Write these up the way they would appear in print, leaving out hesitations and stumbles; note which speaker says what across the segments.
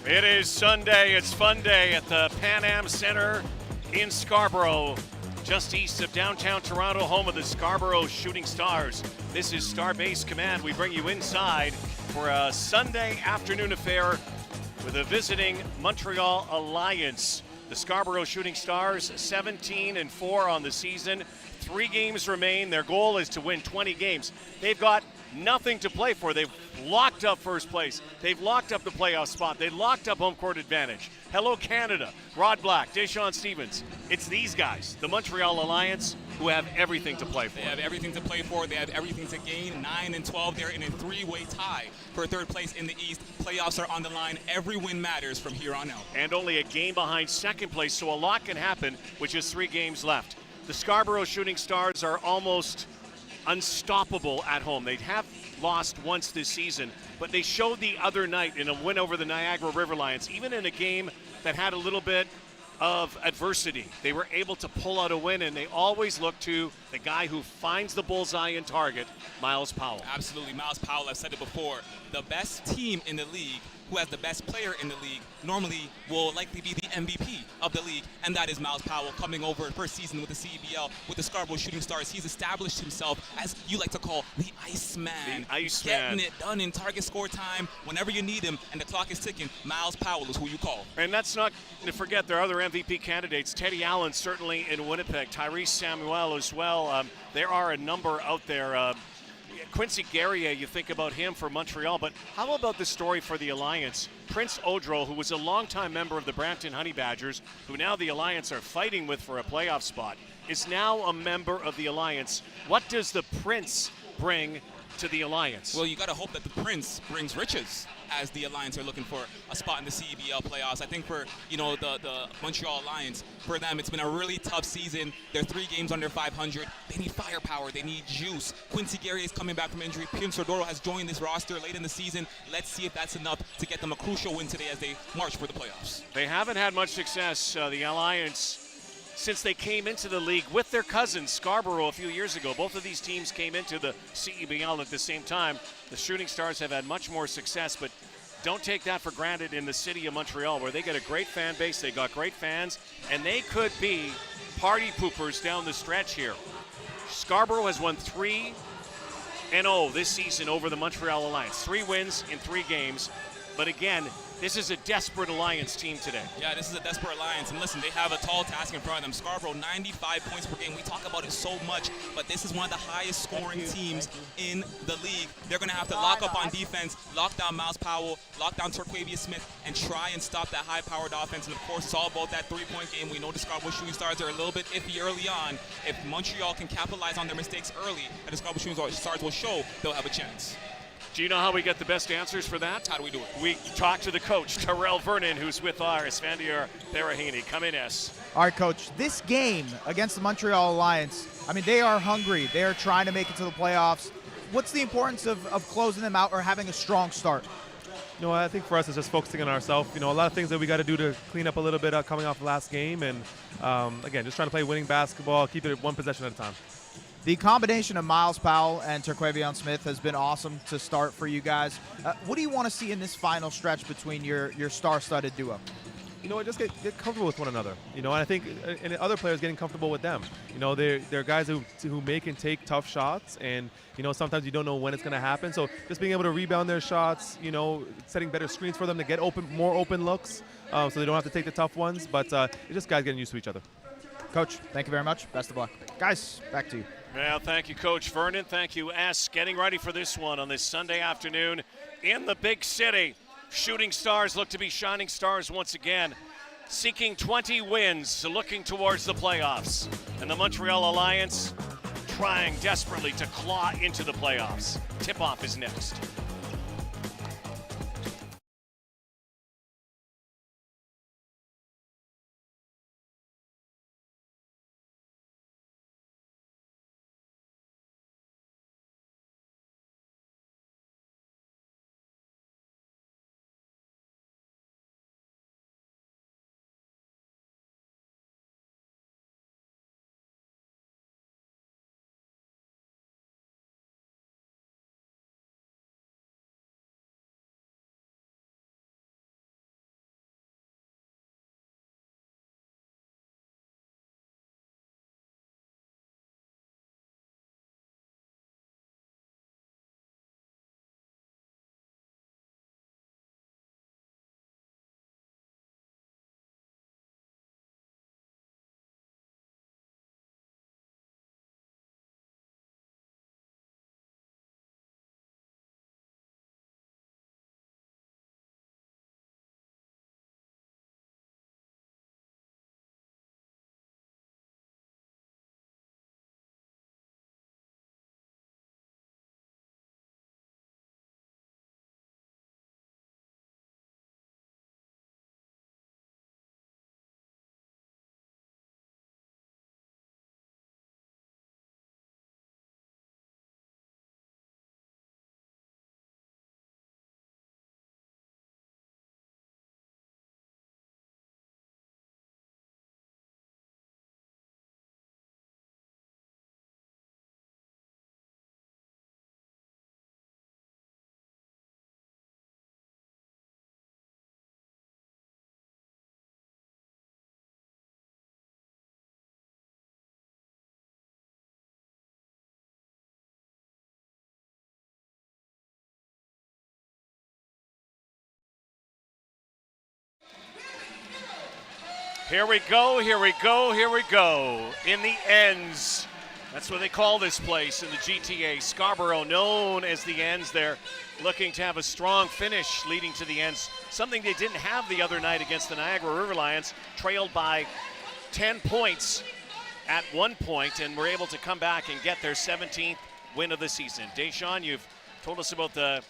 Speaker 1: It is Sunday. It's Fun Day at the Pan Am Center in Scarborough, just east of downtown Toronto, home of the Scarborough Shooting Stars. This is Starbase Command. We bring you inside for a Sunday afternoon affair with a visiting Montreal Alliance. The Scarborough Shooting Stars, 17-4 on the season. 3 games remain. Their goal is to win 20 games. They've got nothing to play for. They've locked up first place. They've locked up the playoff spot. They locked up home court advantage. Hello, Canada. Rod Black, Deshaun Stevens. It's these guys, the Montreal Alliance, who have everything to play for.
Speaker 2: They have everything to play for. They have everything to gain. 9-12. They're in a 3-way tie for third place in the East. Playoffs are on the line. Every win matters from here on out.
Speaker 1: And only a game behind second place, so a lot can happen with just 3 games left. The Scarborough Shooting Stars are almost unstoppable at home. They have lost once this season, but they showed the other night in a win over the Niagara River Lions, even in a game that had a little bit of adversity. They were able to pull out a win, and they always look to the guy who finds the bullseye and target, Miles Powell.
Speaker 2: Absolutely. Miles Powell, I've said it before, the best team in the league who has the best player in the league normally will likely be the MVP of the league, and that is Miles Powell coming over first season with the CEBL with the Scarborough Shooting Stars. He's established himself as you like to call the Iceman.
Speaker 1: The Iceman.
Speaker 2: Getting it done in target score time whenever you need him, and the clock is ticking. Miles Powell is who you call.
Speaker 1: And that's not to forget their other MVP candidates. Teddy Allen certainly in Winnipeg. Tyrese Samuel as well. There are a number out there. Quincy Guerrier, you think about him for Montreal, but how about the story for the Alliance? Prince Odro, who was a longtime member of the Brampton Honey Badgers, who now the Alliance are fighting with for a playoff spot, is now a member of the Alliance. What does the Prince bring to the Alliance?
Speaker 2: Well, you got to hope that the Prince brings riches as the Alliance are looking for a spot in the CEBL playoffs. I think for, the Montreal Alliance, for them, it's been a really tough season. They're 3 games under 500. They need firepower. They need juice. Quincy Guerrier is coming back from injury. Prince Odoro has joined this roster late in the season. Let's see if that's enough to get them a crucial win today as they march for the playoffs.
Speaker 1: They haven't had much success, the Alliance, since they came into the league with their cousins, Scarborough, a few years ago. Both of these teams came into the CEBL at the same time. The Shooting Stars have had much more success, but don't take that for granted in the city of Montreal, where they get a great fan base, they got great fans, and they could be party poopers down the stretch here. Scarborough has won 3-0 this season over the Montreal Alliance. 3 wins in 3 games. But again, this is a desperate Alliance team today.
Speaker 2: Yeah, this is a desperate Alliance. And listen, they have a tall task in front of them. Scarborough, 95 points per game. We talk about it so much, but this is one of the highest scoring teams in the league. They're going to have to lock up on defense, lock down Miles Powell, lock down Torquavia Smith, and try and stop that high-powered offense. And, of course, it's all about that three-point game. We know the Scarborough Shooting Stars are a little bit iffy early on. If Montreal can capitalize on their mistakes early, and the Scarborough Shooting Stars will show, they'll have a chance.
Speaker 1: Do you know how we get the best answers for that?
Speaker 2: How do we do it?
Speaker 1: We talk to the coach, Terrell Vernon, who's with our Svandir Berahini. Come in, S.
Speaker 3: All right, Coach. This game against the Montreal Alliance, I mean, they are hungry. They are trying to make it to the playoffs. What's the importance of closing them out or having a strong start?
Speaker 4: You know, I think for us it's just focusing on ourselves. You know, a lot of things that we got to do to clean up a little bit coming off the last game. And, again, just trying to play winning basketball, keep it one possession at a time.
Speaker 3: The combination of Miles Powell and Torquavion Smith has been awesome to start for you guys. What do you want to see in this final stretch between your star-studded duo?
Speaker 4: You know, just get comfortable with one another. You know, and I think and other players getting comfortable with them. You know, they're guys who make and take tough shots, and you know sometimes you don't know when it's going to happen. So just being able to rebound their shots, you know, setting better screens for them to get more open looks, so they don't have to take the tough ones. But it's just guys getting used to each other.
Speaker 3: Coach, thank you very much. Best of luck. Guys, back to you.
Speaker 1: Well, thank you, Coach Vernon. Thank you, S. Getting ready for this one on this Sunday afternoon in the big city. Shooting Stars look to be shining stars once again, seeking 20 wins, looking towards the playoffs. And the Montreal Alliance trying desperately to claw into the playoffs. Tip-off is next. Here we go, here we go, here we go. In the ends. That's what they call this place in the GTA. Scarborough, known as the ends. They're looking to have a strong finish leading to the ends. Something they didn't have the other night against the Niagara River Lions. Trailed by 10 points at one point and were able to come back and get their 17th win of the season. Deshaun, you've told us about the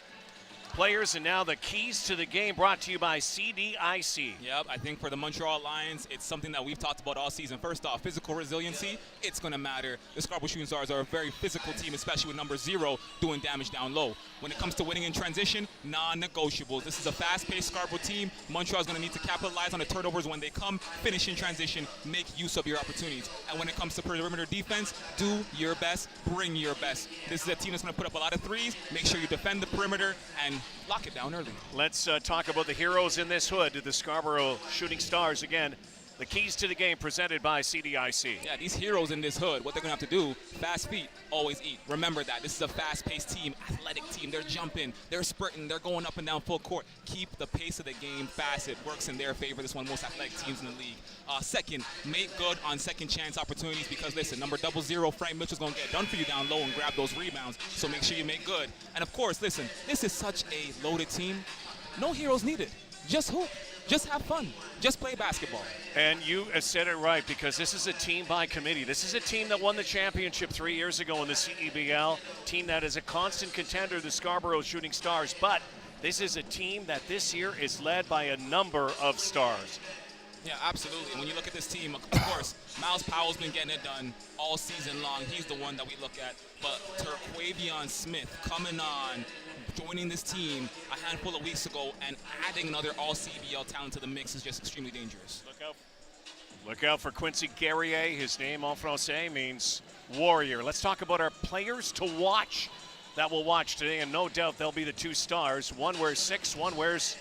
Speaker 1: players and now the keys to the game, brought to you by CDIC.
Speaker 2: Yep, I think for the Montreal Lions, it's something that we've talked about all season. First off, physical resiliency, it's going to matter. The Scarborough Shooting Stars are a very physical team, especially with number 0 doing damage down low. When it comes to winning in transition, non-negotiables. This is a fast-paced Scarborough team. Montreal's going to need to capitalize on the turnovers when they come, finish in transition, make use of your opportunities. And when it comes to perimeter defense, do your best, bring your best. This is a team that's going to put up a lot of threes. Make sure you defend the perimeter and lock it down early.
Speaker 1: Let's talk about the heroes in this hood, the Scarborough Shooting Stars. Again, The keys to the game presented by CDIC.
Speaker 2: Yeah, these heroes in this hood, what they're going to have to do, fast feet, always eat. Remember that. This is a fast-paced team, athletic team. They're jumping, they're sprinting, they're going up and down full court. Keep the pace of the game fast. It works in their favor. This is one of the most athletic teams in the league. Second, make good on second chance opportunities because, listen, number 00, Frank Mitchell's going to get done for you down low and grab those rebounds, so make sure you make good. And, of course, listen, this is such a loaded team. No heroes needed. Just hoop. Just have fun. Just play basketball.
Speaker 1: And you said it right, because this is a team by committee. This is a team that won the championship 3 years ago in the CEBL, team that is a constant contender, the Scarborough Shooting Stars. But this is a team that this year is led by a number of stars.
Speaker 2: Yeah, absolutely. When you look at this team, of course, Miles Powell's been getting it done all season long. He's the one that we look at. But Terquavion Smith coming on, joining this team a handful of weeks ago and adding another all-CBL talent to the mix is just extremely dangerous.
Speaker 1: Look out for Quincy Guerrier. His name en français means warrior. Let's talk about our players to watch that we'll watch today, and no doubt they'll be the two stars. One wears 6, one wears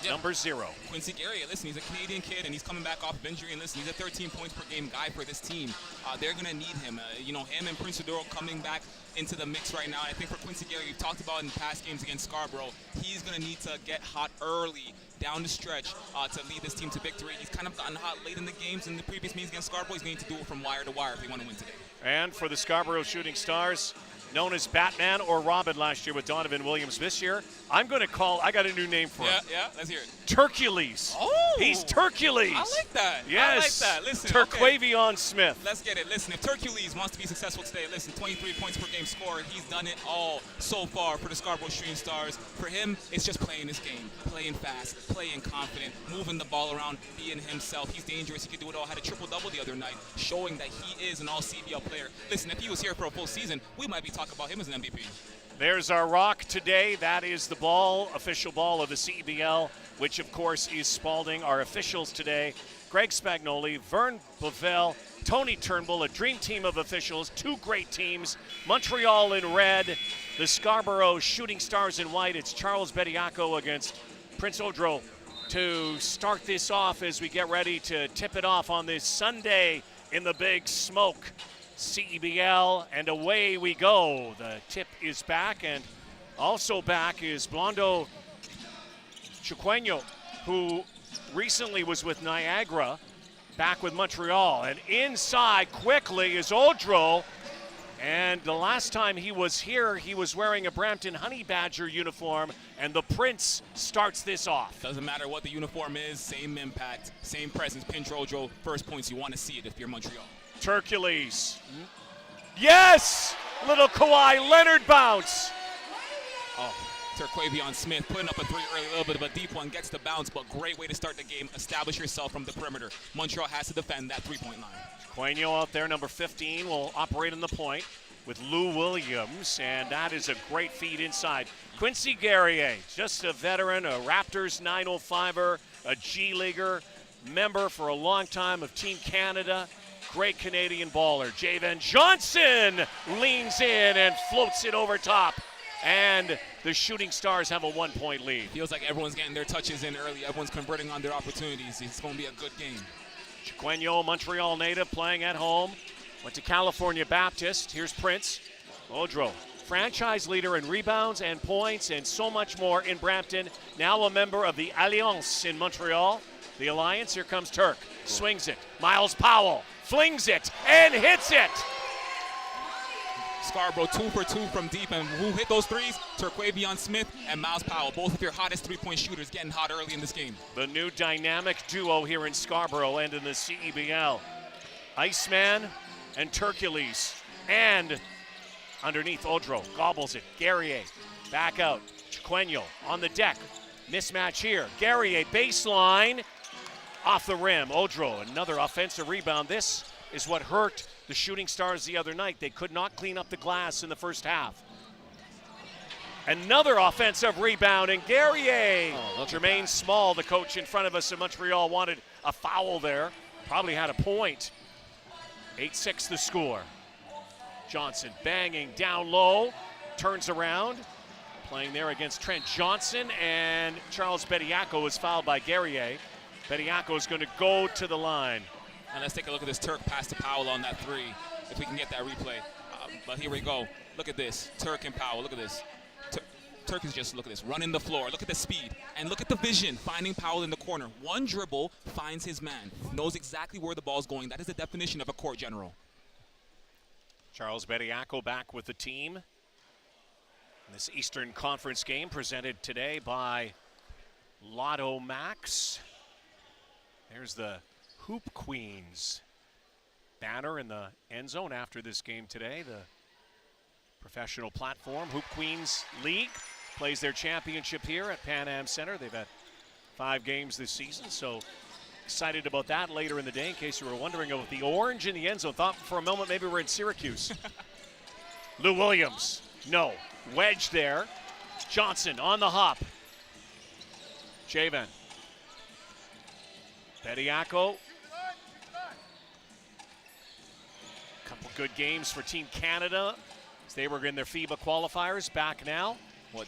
Speaker 1: number 0.
Speaker 2: Quincy Guerrier, listen, he's a Canadian kid and he's coming back off of injury, and listen, he's a 13 points per game guy for this team. They're going to need him. Him and Prince Adoro coming back into the mix right now. I think for Quincy Guerrier, we've talked about in past games against Scarborough, he's going to need to get hot early down the stretch to lead this team to victory. He's kind of gotten hot late in the games in the previous meetings against Scarborough. He's going to need to do it from wire to wire if they want to win today.
Speaker 1: And for the Scarborough Shooting Stars, known as Batman or Robin last year with Donovan Williams, this year, I got a new name for him.
Speaker 2: Yeah, let's hear it.
Speaker 1: Turcules.
Speaker 2: Oh!
Speaker 1: He's Turcules.
Speaker 2: I like that.
Speaker 1: Yes.
Speaker 2: I like that. Listen,
Speaker 1: Terquavion Smith.
Speaker 2: Let's get it. Listen, if Turcules wants to be successful today, listen, 23 points per game scored. He's done it all so far for the Scarborough Shooting Stars. For him, it's just playing his game, playing fast, playing confident, moving the ball around, being himself. He's dangerous. He could do it all. Had a triple-double the other night, showing that he is an all-CBL player. Listen, if he was here for a full season, we might be talking about him as an MVP.
Speaker 1: There's our rock today. That is the ball, official ball of the CEBL, which of course is Spalding. Our officials today, Greg Spagnoli, Vern Bovell, Tony Turnbull, a dream team of officials, 2 great teams. Montreal in red, the Scarborough Shooting Stars in white. It's Charles Bediaco against Prince Odro to start this off as we get ready to tip it off on this Sunday in the Big Smoke. CEBL, and away we go. The tip is back, and also back is Blondo Chiqueño, who recently was with Niagara, back with Montreal. And inside quickly is Odro, and the last time he was here, he was wearing a Brampton Honey Badger uniform, and the Prince starts this off.
Speaker 2: Doesn't matter what the uniform is, same impact, same presence. Pinch Odro, first points, you want to see it if you're Montreal.
Speaker 1: Turcules. Yes! Little Kawhi Leonard bounce.
Speaker 2: Oh, Terquavion Smith putting up a 3 early, a little bit of a deep one, gets the bounce, but great way to start the game. Establish yourself from the perimeter. Montreal has to defend that 3-point line.
Speaker 1: Quaino out there, number 15, will operate in the point with Lou Williams, and that is a great feed inside. Quincy Guerrier, just a veteran, a Raptors 905er, a G-Leaguer, member for a long time of Team Canada. Great Canadian baller. Javen Johnson leans in and floats it over top. And the Shooting Stars have a 1-point lead.
Speaker 2: Feels like everyone's getting their touches in early. Everyone's converting on their opportunities. It's going to be a good game.
Speaker 1: Chiqueño, Montreal native, playing at home. Went to California Baptist. Here's Prince. Odro, franchise leader in rebounds and points and so much more in Brampton. Now a member of the Alliance in Montreal. The Alliance, here comes Turk. Swings it. Miles Powell flings it and hits it.
Speaker 2: Scarborough 2 for 2 from deep, and who hit those threes? Terquavion Smith and Miles Powell, both of your hottest 3-point shooters, getting hot early in this game.
Speaker 1: The new dynamic duo here in Scarborough and in the CEBL. Iceman and Turcules. And underneath Odro, gobbles it. Guerrier back out. Chiqueño on the deck. Mismatch here. Guerrier baseline. Off the rim. Odro, another offensive rebound. This is what hurt the Shooting Stars the other night. They could not clean up the glass in the first half. Another offensive rebound, and Guerrier. Jermaine Small, the coach in front of us in Montreal, wanted a foul there. Probably had a point. 8-6 the score. Johnson banging down low. Turns around. Playing there against Trent Johnson, and Charles Bediaco is fouled by Guerrier. Bediako's going to go to the line.
Speaker 2: And let's take a look at this Turk pass to Powell on that three, if we can get that replay. But here we go. Look at this. Turk and Powell. Look at this. Turk is just, look at this, running the floor. Look at the speed. And look at the vision, finding Powell in the corner. One dribble finds his man. Knows exactly where the ball's going. That is the definition of a court general.
Speaker 1: Charles Bediako back with the team. This Eastern Conference game presented today by Lotto Max. There's the Hoop Queens banner in the end zone after this game today. The professional platform, Hoop Queens League, plays their championship here at Pan Am Center. They've had 5 games this season, so excited about that later in the day in case you were wondering about the orange in the end zone. Thought for a moment maybe we're in Syracuse. Lou Williams, no. Wedge there. Johnson on the hop. Javen. Bediako. Couple good games for Team Canada as they were in their FIBA qualifiers. Back now.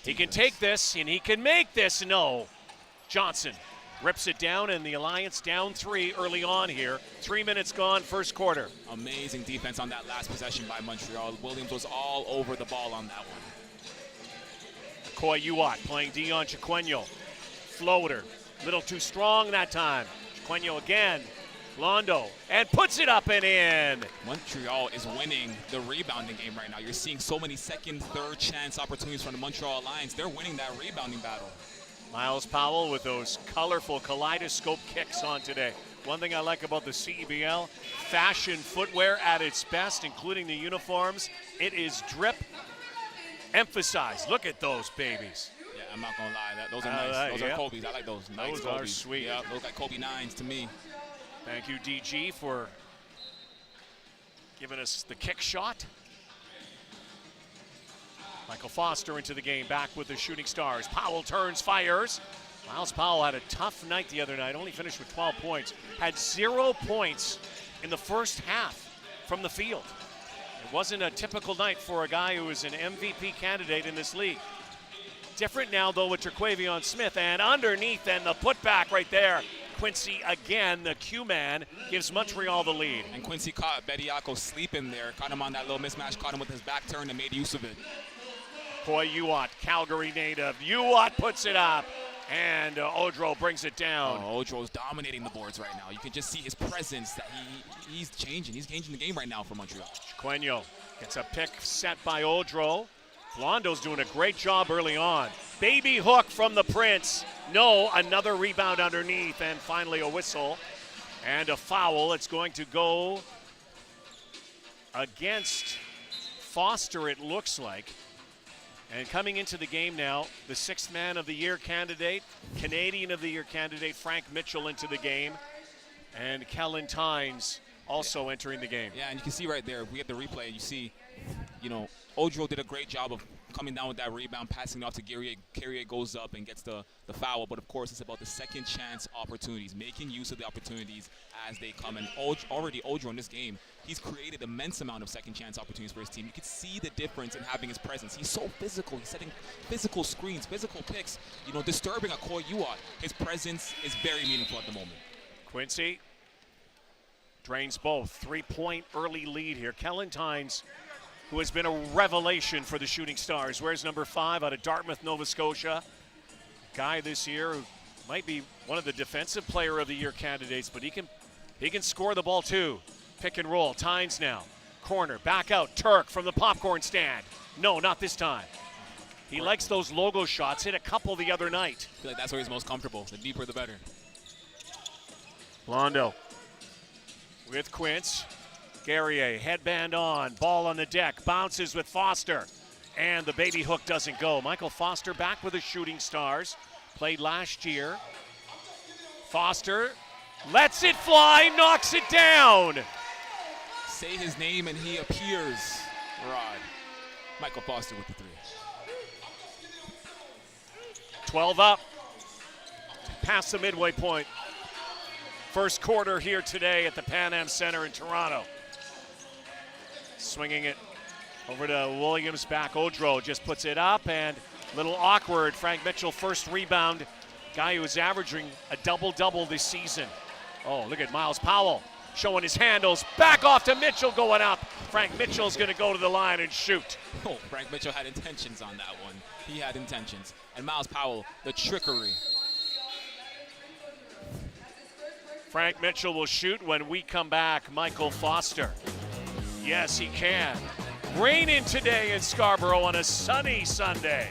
Speaker 1: He can take this and he can make this. No. Johnson rips it down, and the Alliance down 3 early on here. 3 minutes gone, first quarter.
Speaker 2: Amazing defense on that last possession by Montreal. Williams was all over the ball on that one.
Speaker 1: Koy Uwat playing Dion Chiquenyo. Floater, little too strong that time. Chiquenyo again. Londo, and puts it up and in.
Speaker 2: Montreal is winning the rebounding game right now. You're seeing so many second, third chance opportunities from the Montreal Alliance. They're winning that rebounding battle.
Speaker 1: Miles Powell with those colorful kaleidoscope kicks on today. One thing I like about the CEBL, fashion footwear at its best, including the uniforms. It is drip emphasized. Look at those babies.
Speaker 2: Yeah, I'm not gonna lie. Those are nice. Those are Kobe's. I like those. Nice
Speaker 1: those
Speaker 2: Kobe's.
Speaker 1: Are sweet.
Speaker 2: Yeah, those like Kobe 9s to me.
Speaker 1: Thank you, DG, for giving us the kick shot. Michael Foster into the game, back with the Shooting Stars. Powell turns, fires. Miles Powell had a tough night the other night, only finished with 12 points. Had 0 points in the first half from the field. It wasn't a typical night for a guy who is an MVP candidate in this league. Different now, though, with Terquavion Smith, and underneath, and the putback right there. Quincy again, the Q-man, gives Montreal the lead.
Speaker 2: And Quincy caught Bediako sleeping there, caught him on that little mismatch, caught him with his back turned and made use of it.
Speaker 1: Koy Uwat, Calgary native. Uwat puts it up, and Odro brings it down.
Speaker 2: Oh, Odro's dominating the boards right now. You can just see his presence, that he's changing. He's changing the game right now for Montreal.
Speaker 1: Chiquenyo gets a pick set by Odro. Blondo's doing a great job early on. Baby hook from the Prince. No, another rebound underneath, and finally a whistle and a foul. It's going to go against Foster, it looks like. And coming into the game now, the 6th Man of the Year candidate, Canadian of the Year candidate, Frank Mitchell into the game, and Kellen Tynes also entering the game.
Speaker 2: Yeah, and you can see right there, if we get the replay, you see, Odro did a great job of coming down with that rebound, passing it off to Guerrier. Guerrier goes up and gets the foul, but of course it's about the second chance opportunities, making use of the opportunities as they come. And already Odro in this game, he's created immense amount of second chance opportunities for his team. You can see the difference in having his presence. He's so physical. He's setting physical screens, physical picks, disturbing a Koy Uwat. His presence is very meaningful at the moment.
Speaker 1: Quincy drains both. 3-point early lead here. Kellen Tynes, who has been a revelation for the Shooting Stars. Where's number 5 out of Dartmouth, Nova Scotia? Guy this year who might be one of the Defensive Player of the Year candidates, but he can score the ball too. Pick and roll. Tynes now. Corner. Back out. Turk from the popcorn stand. No, not this time. He likes those logo shots. Hit a couple the other night.
Speaker 2: I feel like that's where he's most comfortable. The deeper, the better.
Speaker 1: Londo with Quince. Guerrier, headband on, ball on the deck, bounces with Foster, and the baby hook doesn't go. Michael Foster back with the Shooting Stars, played last year. Foster lets it fly, knocks it down.
Speaker 2: Say his name and he appears, Rod. Michael Foster with the 3.
Speaker 1: 12 up, past the midway point. First quarter here today at the Pan Am Center in Toronto. Swinging it over to Williams, back Odro just puts it up, and a little awkward. Frank Mitchell first rebound Guy who is averaging a double-double this season. Oh, look at Miles Powell showing his handles. Back off to Mitchell going up. Frank Mitchell's going to go to the line and shoot.
Speaker 2: Oh, Frank Mitchell had intentions on that one. He had intentions. And Miles Powell, the trickery.
Speaker 1: Frank Mitchell will shoot when we come back. Michael Foster. Yes, he can. Raining today in Scarborough on a sunny Sunday.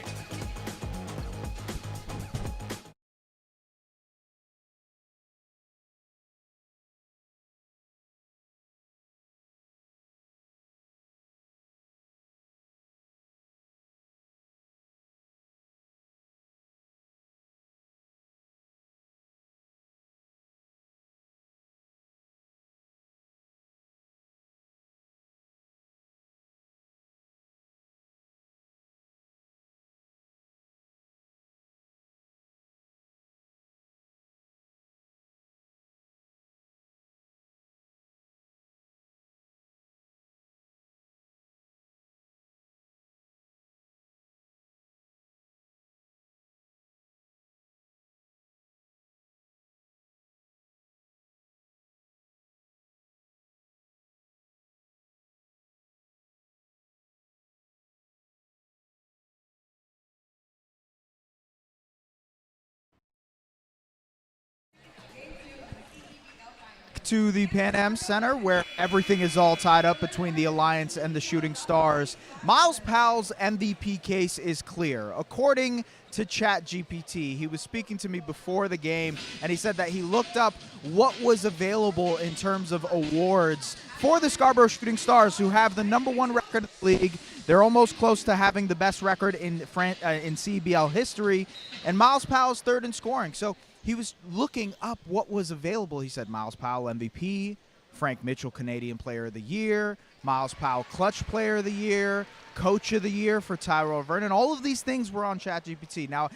Speaker 3: To the Pan Am Center, where everything is all tied up between the Alliance and the Shooting Stars. Miles Powell's MVP case is clear. According to ChatGPT, he was speaking to me before the game, and he said that he looked up what was available in terms of awards for the Scarborough Shooting Stars, who have the #1 record in the league. They're almost close to having the best record in CEBL history, and Miles Powell's third in scoring. So he was looking up what was available. He said Miles Powell MVP, Frank Mitchell Canadian Player of the Year, Miles Powell Clutch Player of the Year, Coach of the Year for Tyrell Vernon. All of these things were on ChatGPT. Now,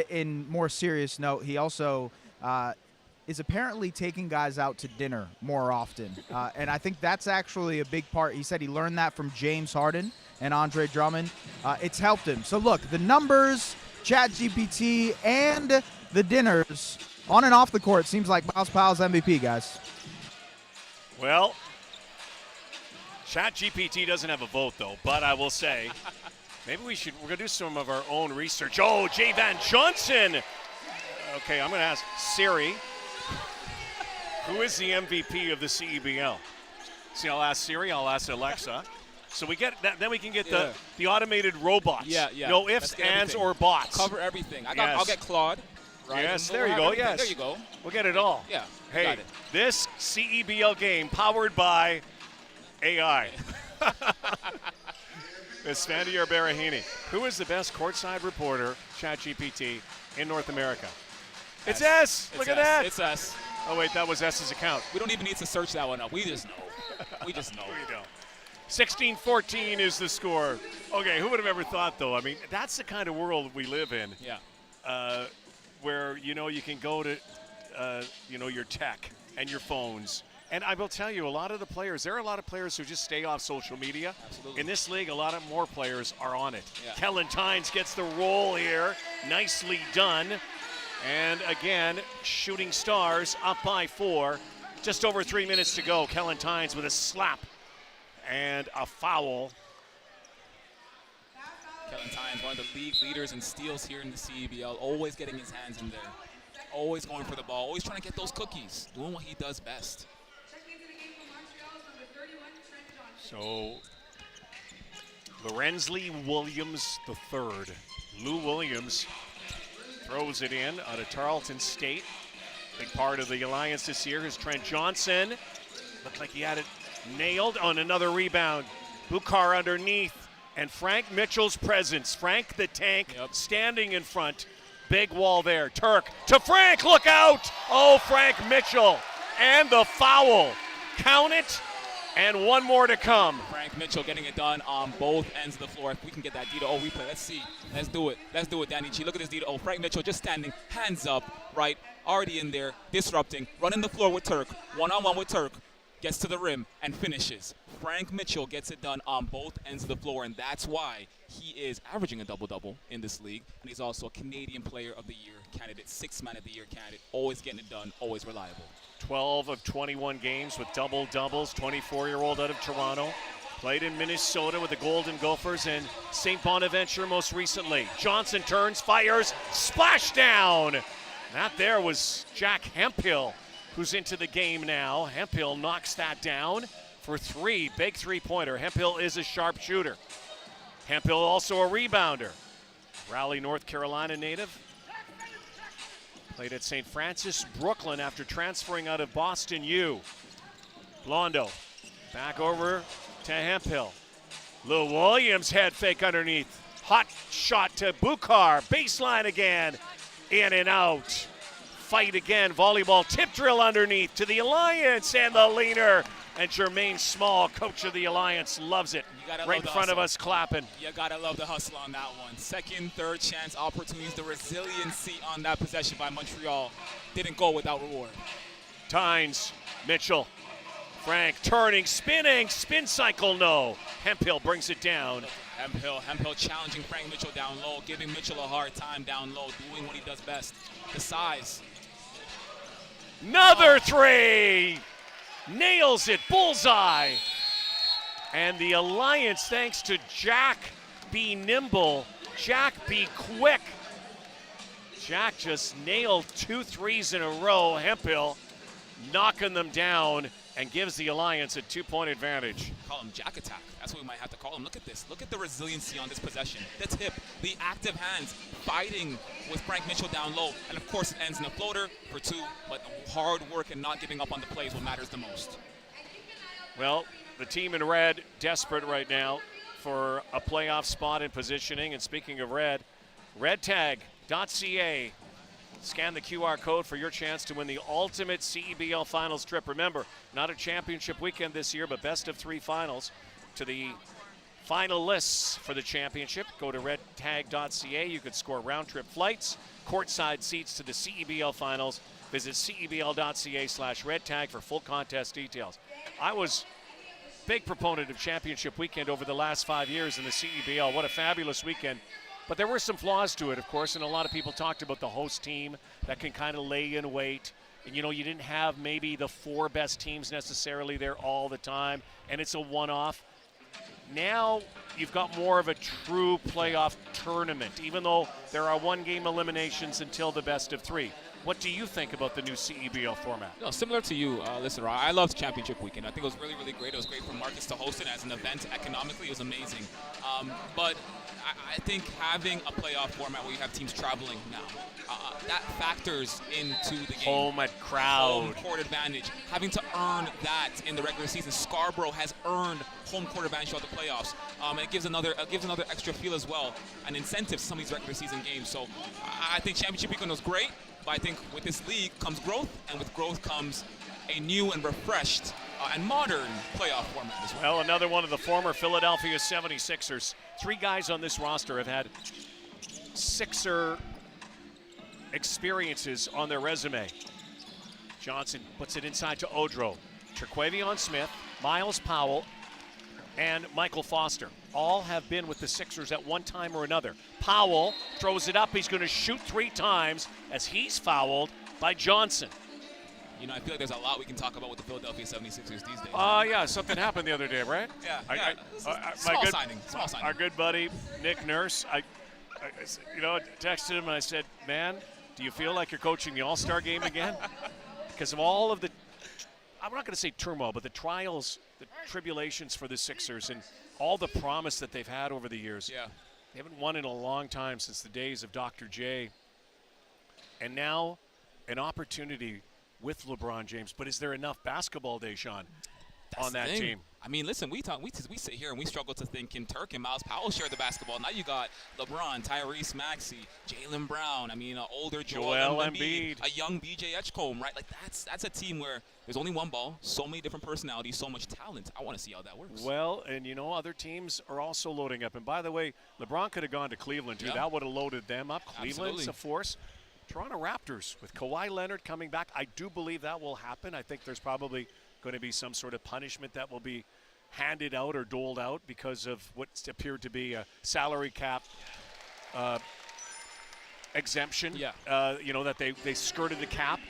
Speaker 3: in more serious note, he also is apparently taking guys out to dinner more often. And I think that's actually a big part. He said he learned that from James Harden and Andre Drummond. It's helped him. So look, the numbers, ChatGPT, and the dinners on and off the court seems like Miles Powell's MVP, guys.
Speaker 1: Well, ChatGPT doesn't have a vote, though, but I will say maybe we're going to do some of our own research. Oh, Jay Van Johnson. Okay, I'm going to ask Siri, who is the MVP of the CEBL? See, I'll ask Siri, I'll ask Alexa. So we get that, then we can get the automated robots.
Speaker 2: Yeah.
Speaker 1: No ifs, ands, or bots.
Speaker 2: Cover everything. I'll get Claude. Right?
Speaker 1: Yes, there you go. Yes.
Speaker 2: There you go.
Speaker 1: We'll get it all.
Speaker 2: Yeah.
Speaker 1: Hey,
Speaker 2: got it.
Speaker 1: this CEBL game powered by AI. Esfandiar Barahini. Who is the best courtside reporter, ChatGPT, in North America? It's S. Look at that.
Speaker 2: It's S.
Speaker 1: Oh, wait, that was S's account.
Speaker 2: We don't even need to search that one up. We just know. We just know.
Speaker 1: There you go. 16-14 is the score. Okay, who would have ever thought, though? I mean, that's the kind of world we live in.
Speaker 2: Yeah.
Speaker 1: Where, you can go to, your tech and your phones. And I will tell you, there are a lot of players who just stay off social media.
Speaker 2: Absolutely.
Speaker 1: In this league, a lot of more players are on it.
Speaker 2: Yeah.
Speaker 1: Kellen Tynes gets the roll here. Nicely done. And again, Shooting Stars up by 4. Just over 3 minutes to go. Kellen Tynes with a slap and a foul.
Speaker 2: Kellen Tynes, one of the league leaders in steals here in the CEBL, always getting his hands in there. Always going for the ball, always trying to get those cookies, doing what he does best.
Speaker 1: So, Lorensley Williams III. Lou Williams throws it in out of Tarleton State. Big part of the Alliance this year is Trent Johnson. Looked like he had it nailed on another rebound. Bukhar underneath. And Frank Mitchell's presence. Frank the Tank standing in front. Big wall there. Turk to Frank. Look out. Oh, Frank Mitchell. And the foul. Count it. And one more to come.
Speaker 2: Frank Mitchell getting it done on both ends of the floor. If we can get that Dito replay, let's see. Let's do it. Let's do it, Danny G. Look at this Dito. Frank Mitchell just standing, hands up, right? Already in there, disrupting, running the floor with Turk. One-on-one with Turk. gets to the rim, and finishes. Frank Mitchell gets it done on both ends of the floor, and that's why he is averaging a double-double in this league, and he's also a Canadian Player of the Year candidate, 6th Man of the Year candidate, always getting it done, always reliable.
Speaker 1: 12 of 21 games with double-doubles, 24-year-old out of Toronto. Played in Minnesota with the Golden Gophers and St. Bonaventure most recently. Johnson turns, fires, splashdown! That there was Jack Hemphill, who's into the game now. Hemphill knocks that down for 3, big three-pointer. Hemphill is a sharp shooter. Hemphill also a rebounder. Raleigh, North Carolina native. Played at St. Francis, Brooklyn after transferring out of Boston U. Blondo back over to Hemphill. Lou Williams head fake underneath. Hot shot to Bukhar. Baseline again. In and out. Fight again. Volleyball tip drill underneath to the Alliance and the leaner. And Jermaine Small, coach of the Alliance, loves it. Right in front of us clapping.
Speaker 2: You gotta love the hustle on that one. Second, third chance opportunities. The resiliency on that possession by Montreal didn't go without reward.
Speaker 1: Tynes, Mitchell, Frank turning, spinning, spin cycle, no. Hemphill brings it down.
Speaker 2: Hemphill challenging Frank Mitchell down low, giving Mitchell a hard time down low, doing what he does best. The size.
Speaker 1: Another three! Nails it, bullseye. And the Alliance, thanks to Jack be nimble, Jack be quick. Jack just nailed 2 threes in a row. Hemphill knocking them down and gives the Alliance a 2-point advantage.
Speaker 2: Call him Jack Attack. That's what we might have to call him. Look at this. Look at the resiliency on this possession. The tip, the active hands, fighting with Frank Mitchell down low. And of course, it ends in a floater for 2, but hard work and not giving up on the plays what matters the most.
Speaker 1: Well, the team in red, desperate right now for a playoff spot in positioning. And speaking of red, redtag.ca. Scan the QR code for your chance to win the ultimate CEBL Finals trip. Remember, not a championship weekend this year, but best of 3 finals. To the finalists for the championship, go to redtag.ca. You could score round-trip flights, courtside seats to the CEBL Finals. Visit cebl.ca/redtag for full contest details. I was a big proponent of championship weekend over the last 5 years in the CEBL. What a fabulous weekend. But there were some flaws to it, of course, and a lot of people talked about the host team that can kind of lay in wait. And, you know, you didn't have maybe the 4 best teams necessarily there all the time, and it's a one-off. Now you've got more of a true playoff tournament, even though there are 1-game eliminations until the best of 3. What do you think about the new CEBL format?
Speaker 2: No, similar to you, listen, Ra, I loved Championship Weekend. I think it was really, really great. It was great for Marcus to host it as an event. Economically, it was amazing. But I think having a playoff format where you have teams traveling now, that factors into the game.
Speaker 1: Home at crowd.
Speaker 2: Home court advantage. Having to earn that in the regular season. Scarborough has earned home court advantage throughout the playoffs. And it gives another extra feel as well, an incentive to some of these regular season games. So I think Championship Weekend was great. But I think with this league comes growth, and with growth comes a new and refreshed and modern playoff format as well.
Speaker 1: Well, another one of the former Philadelphia 76ers. 3 guys on this roster have had Sixer experiences on their resume. Johnson puts it inside to Odro. Terquavion Smith, Miles Powell, and Michael Foster. All have been with the Sixers at one time or another. Powell throws it up. He's going to shoot 3 times as he's fouled by Johnson.
Speaker 2: You know, I feel like there's a lot we can talk about with the Philadelphia 76ers these days.
Speaker 1: Yeah, something happened the other day, right?
Speaker 2: Yeah. Small signing.
Speaker 1: Our good buddy, Nick Nurse, I texted him and I said, man, do you feel like you're coaching the All-Star game again? Because of all of the, I'm not going to say turmoil, but the trials, the tribulations for the Sixers and all the promise that they've had over the years.
Speaker 2: Yeah.
Speaker 1: They haven't won in a long time since the days of Dr. J. And now an opportunity with LeBron James. But is there enough basketball, Deshaun, on that team?
Speaker 2: I mean, listen, we sit here and we struggle to think can Turk and Miles Powell share the basketball. Now you got LeBron, Tyrese Maxey, Jaylen Brown. I mean, an older Joel Embiid, a young BJ Edgecombe, right? Like that's a team where there's only one ball, so many different personalities, so much talent. I want to see how that works.
Speaker 1: Well, and you know, other teams are also loading up. And by the way, LeBron could have gone to Cleveland too. Yeah. That would have loaded them up. Cleveland's a force. Toronto Raptors with Kawhi Leonard coming back. I do believe that will happen. I think there's probably going to be some sort of punishment that will be handed out or doled out because of what appeared to be a salary cap exemption.
Speaker 2: Yeah.
Speaker 1: You know, that they skirted the cap.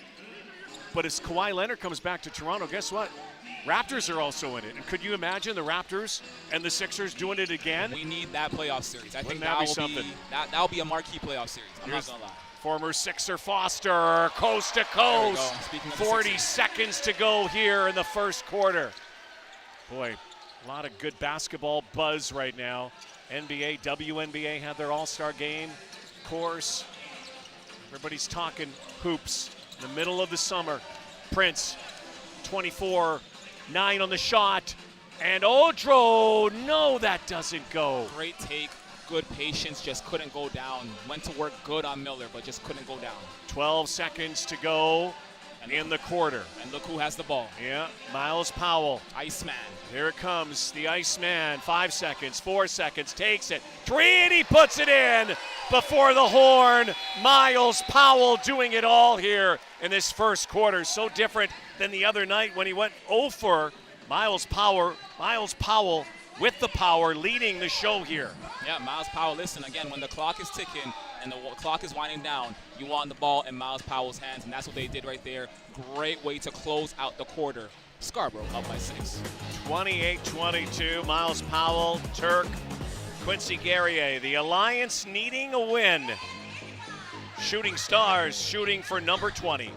Speaker 1: But as Kawhi Leonard comes back to Toronto, guess what? Raptors are also in it. And could you imagine the Raptors and the Sixers doing it again?
Speaker 2: We need that playoff series. I think
Speaker 1: that
Speaker 2: that
Speaker 1: be
Speaker 2: will
Speaker 1: something?
Speaker 2: that'll be a marquee playoff series. I'm not gonna lie.
Speaker 1: Former Sixer Foster, coast to coast. 40 seconds to go here in the first quarter. Boy, a lot of good basketball buzz right now. NBA, WNBA had their all-star game. Of course, everybody's talking hoops in the middle of the summer. Prince, 24-9 on the shot. And Odro, no, that doesn't go.
Speaker 2: Great take. Good patience, just couldn't go down. Went to work good on Miller, but just couldn't go down.
Speaker 1: 12 seconds to go in the quarter.
Speaker 2: And look who has the ball.
Speaker 1: Yeah, Miles Powell.
Speaker 2: Iceman.
Speaker 1: Here it comes, the Iceman. 5 seconds, 4 seconds, takes it. 3, and he puts it in before the horn. Miles Powell doing it all here in this first quarter. So different than the other night when he went 0 for. Miles Powell with the power, leading the show here.
Speaker 2: Yeah, Miles Powell, listen, again, when the clock is ticking and the clock is winding down, you want the ball in Miles Powell's hands, and that's what they did right there. Great way to close out the quarter. Scarborough up by 6.
Speaker 1: 28-22, Miles Powell, Turk, Quincy Guerrier. The Alliance needing a win. Shooting Stars shooting for number 20.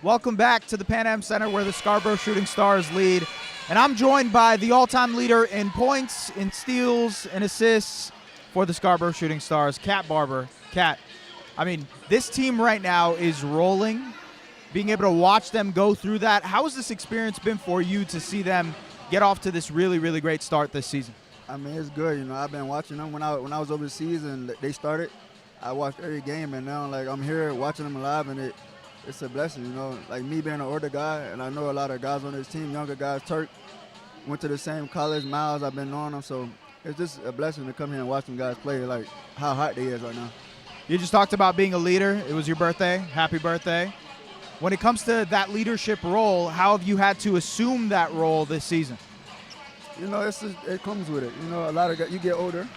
Speaker 3: Welcome back to the Pan Am Center where the Scarborough Shooting Stars lead. And I'm joined by the all-time leader in points, in steals, and assists for the Scarborough Shooting Stars, Kat Barber. Kat, I mean, this team right now is rolling. Being able to watch them go through that, how has this experience been for you to see them get off to this really, really great start this season?
Speaker 5: I mean, it's good. You know, I've been watching them when I was overseas and they started. I watched every game, and now like I'm here watching them live, and it's a blessing. You know, like me being an older guy, and I know a lot of guys on this team, younger guys. Turk went to the same college. Miles, I've been knowing them, so it's just a blessing to come here and watch them guys play. Like how hot they is right now.
Speaker 3: You just talked about being a leader. It was your birthday. Happy birthday. When it comes to that leadership role, how have you had to assume that role this season?
Speaker 5: You know, it comes with it. You know, a lot of guys, you get older.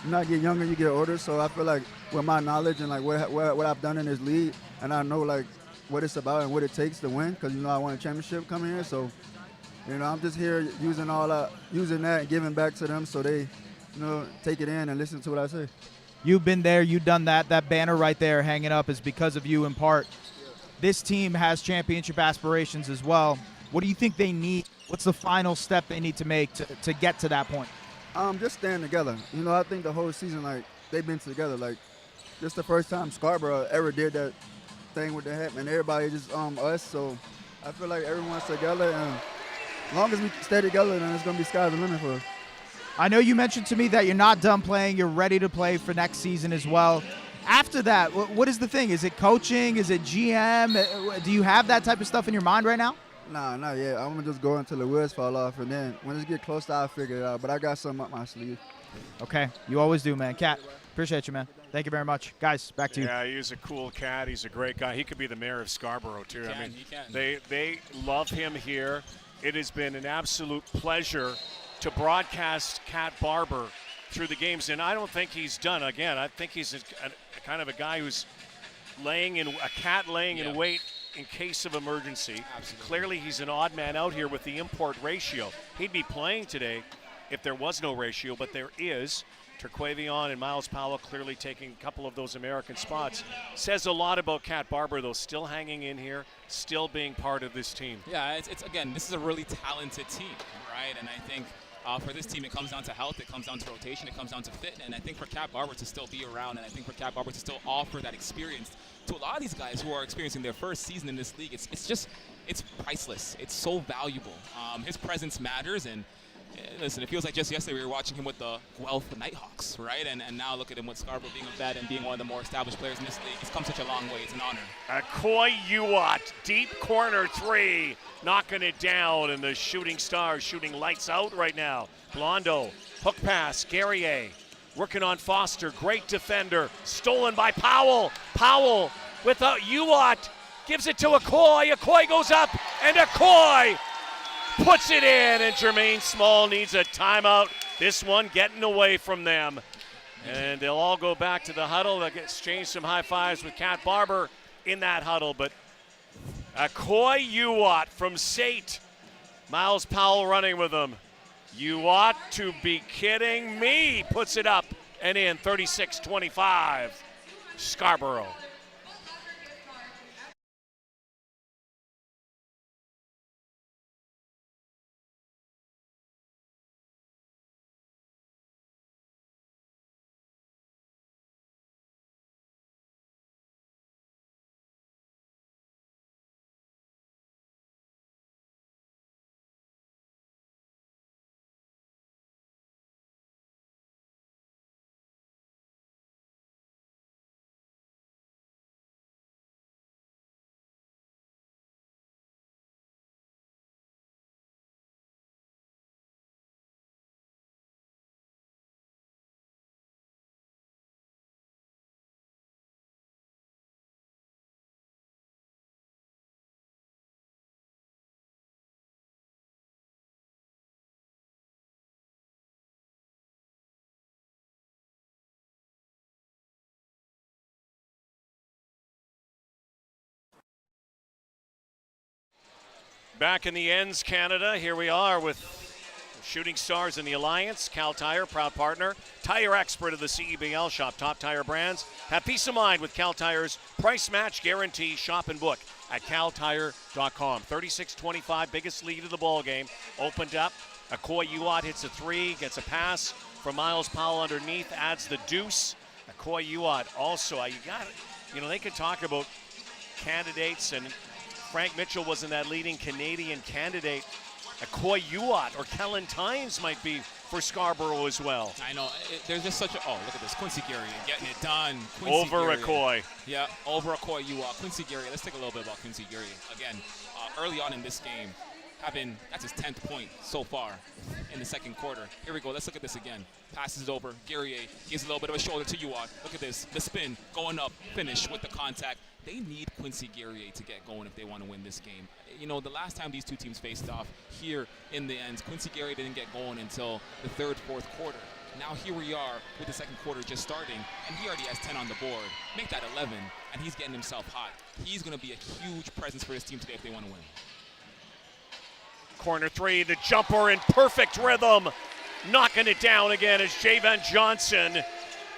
Speaker 5: You not get younger, you get older. So I feel like with my knowledge and like what I've done in this league, and I know like what it's about and what it takes to win, because you know I won a championship coming here. So you know I'm just here using that and giving back to them, so they, you know, take it in and listen to what I say.
Speaker 3: You've been there, you've done that. That banner right there hanging up is because of you in part. This team has championship aspirations as well. What do you think they need? What's the final step they need to make to get to that point?
Speaker 5: Just staying together. You know, I think the whole season, like, they've been together. Like, this the first time Scarborough ever did that thing with the hat, and everybody just us. So I feel like everyone's together, and as long as we stay together, then it's gonna be sky's the limit for us.
Speaker 3: I know you mentioned to me that you're not done playing. You're ready to play for next season as well. After that, what is the thing? Is it coaching? Is it GM? Do you have that type of stuff in your mind right now?
Speaker 5: Nah, not yet. I'm gonna just go until the wheels fall off, and then when it get close, I'll figure it out. But I got something up my sleeve.
Speaker 3: Okay, you always do, man. Cat, appreciate you, man. Thank you very much. Guys, back to you.
Speaker 1: Yeah, he's a cool cat. He's a great guy. He could be the mayor of Scarborough, too.
Speaker 2: He
Speaker 1: I mean,
Speaker 2: can.
Speaker 1: they love him here. It has been an absolute pleasure to broadcast Cat Barber through the games, and I don't think he's done. Again, I think he's a kind of a guy who's laying in wait in case of emergency.
Speaker 2: Absolutely.
Speaker 1: Clearly, he's an odd man out here with the import ratio. He'd be playing today if there was no ratio, but there is. Terquavion and Miles Powell clearly taking a couple of those American spots. Says a lot about Cat Barber, though, still hanging in here, still being part of this team.
Speaker 2: Yeah, it's again, this is a really talented team, right? And I think for this team, it comes down to health, it comes down to rotation, it comes down to fit. And I think for Cat Barber to still be around, and I think for Cat Barber to still offer that experience to a lot of these guys who are experiencing their first season in this league, it's priceless. It's so valuable. His presence matters, and listen, it feels like just yesterday we were watching him with the Guelph Nighthawks, right? And now look at him with Scarborough being a vet and being one of the more established players in this league. He's come such a long way. It's an honor.
Speaker 1: Koi Uwat, deep corner three, knocking it down, and the Shooting Stars shooting lights out right now. Blondo, hook pass, Guerrier, working on Foster, great defender, stolen by Powell. Powell with a Uwat, gives it to Akoi. Akoi goes up, and Akoi puts it in, and Jermaine Small needs a timeout. This one getting away from them. And they'll all go back to the huddle. They'll exchange some high fives with Cat Barber in that huddle. But Akoi Uwat from Sate. Miles Powell running with him. You ought to be kidding me. Puts it up and in, 36-25. Scarborough. Back in the ends, Canada. Here we are with Shooting Stars in the Alliance. Cal Tire, proud partner. Tire expert of the CEBL. Shop top tire brands. Have peace of mind with Cal Tire's price match guarantee. Shop and book at caltire.com. 36-25, biggest lead of the ball game. Opened up. Akoi Uwat hits a three, gets a pass from Miles Powell underneath, adds the deuce. Akoi Uwat also, they could talk about candidates, and Frank Mitchell wasn't that leading Canadian candidate. Akoi Uwat or Kellen Tynes might be for Scarborough as well.
Speaker 2: I know. There's just such a... Oh, look at this. Quincy Guerrier getting it done.
Speaker 1: Over Akoi.
Speaker 2: Yeah, over Akoi Uwat. Quincy Guerrier. Let's take a little bit about Quincy Guerrier. Again, early on in this game, that's his 10th point so far in the second quarter. Here we go. Let's look at this again. Passes over. Guerrier gives a little bit of a shoulder to Uwat. Look at this. The spin going up. Finish with the contact. They need Quincy Guerrier to get going if they want to win this game. You know, the last time these two teams faced off here in the ends, Quincy Guerrier didn't get going until the third, fourth quarter. Now here we are with the second quarter just starting, and he already has 10 on the board. Make that 11, and he's getting himself hot. He's going to be a huge presence for his team today if they want to win.
Speaker 1: Corner three, the jumper in perfect rhythm. Knocking it down again is Javen Johnson.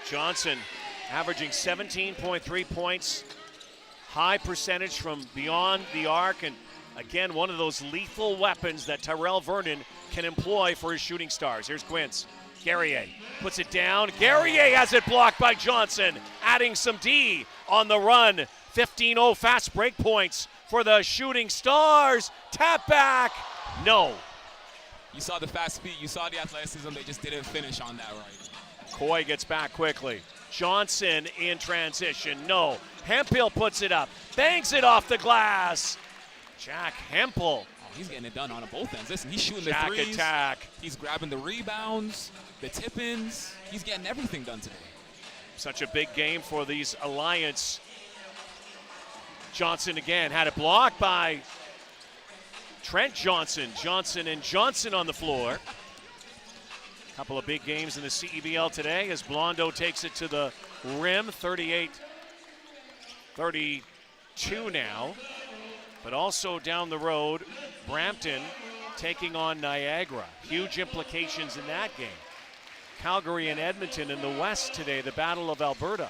Speaker 1: Johnson averaging 17.3 points. High percentage from beyond the arc, and again, one of those lethal weapons that Tyrell Vernon can employ for his Shooting Stars. Here's Quince. Guerrier puts it down. Guerrier has it blocked by Johnson, adding some D on the run. 15-0 fast break points for the Shooting Stars. Tap back. No.
Speaker 2: You saw the fast speed. You saw the athleticism. They just didn't finish on that right.
Speaker 1: Coy gets back quickly. Johnson in transition. No. Hemphill puts it up. Bangs it off the glass. Jack Hemphill.
Speaker 2: Oh, he's getting it done on both ends. Listen, he's shooting the
Speaker 1: Jack
Speaker 2: threes.
Speaker 1: attack.
Speaker 2: He's grabbing the rebounds, the tip-ins. He's getting everything done today.
Speaker 1: Such a big game for these Alliance. Johnson again had it blocked by Trent Johnson. Johnson and Johnson on the floor. Couple of big games in the CEBL today as Blondo takes it to the rim, 38-32 now. But also down the road, Brampton taking on Niagara. Huge implications in that game. Calgary and Edmonton in the West today, the Battle of Alberta.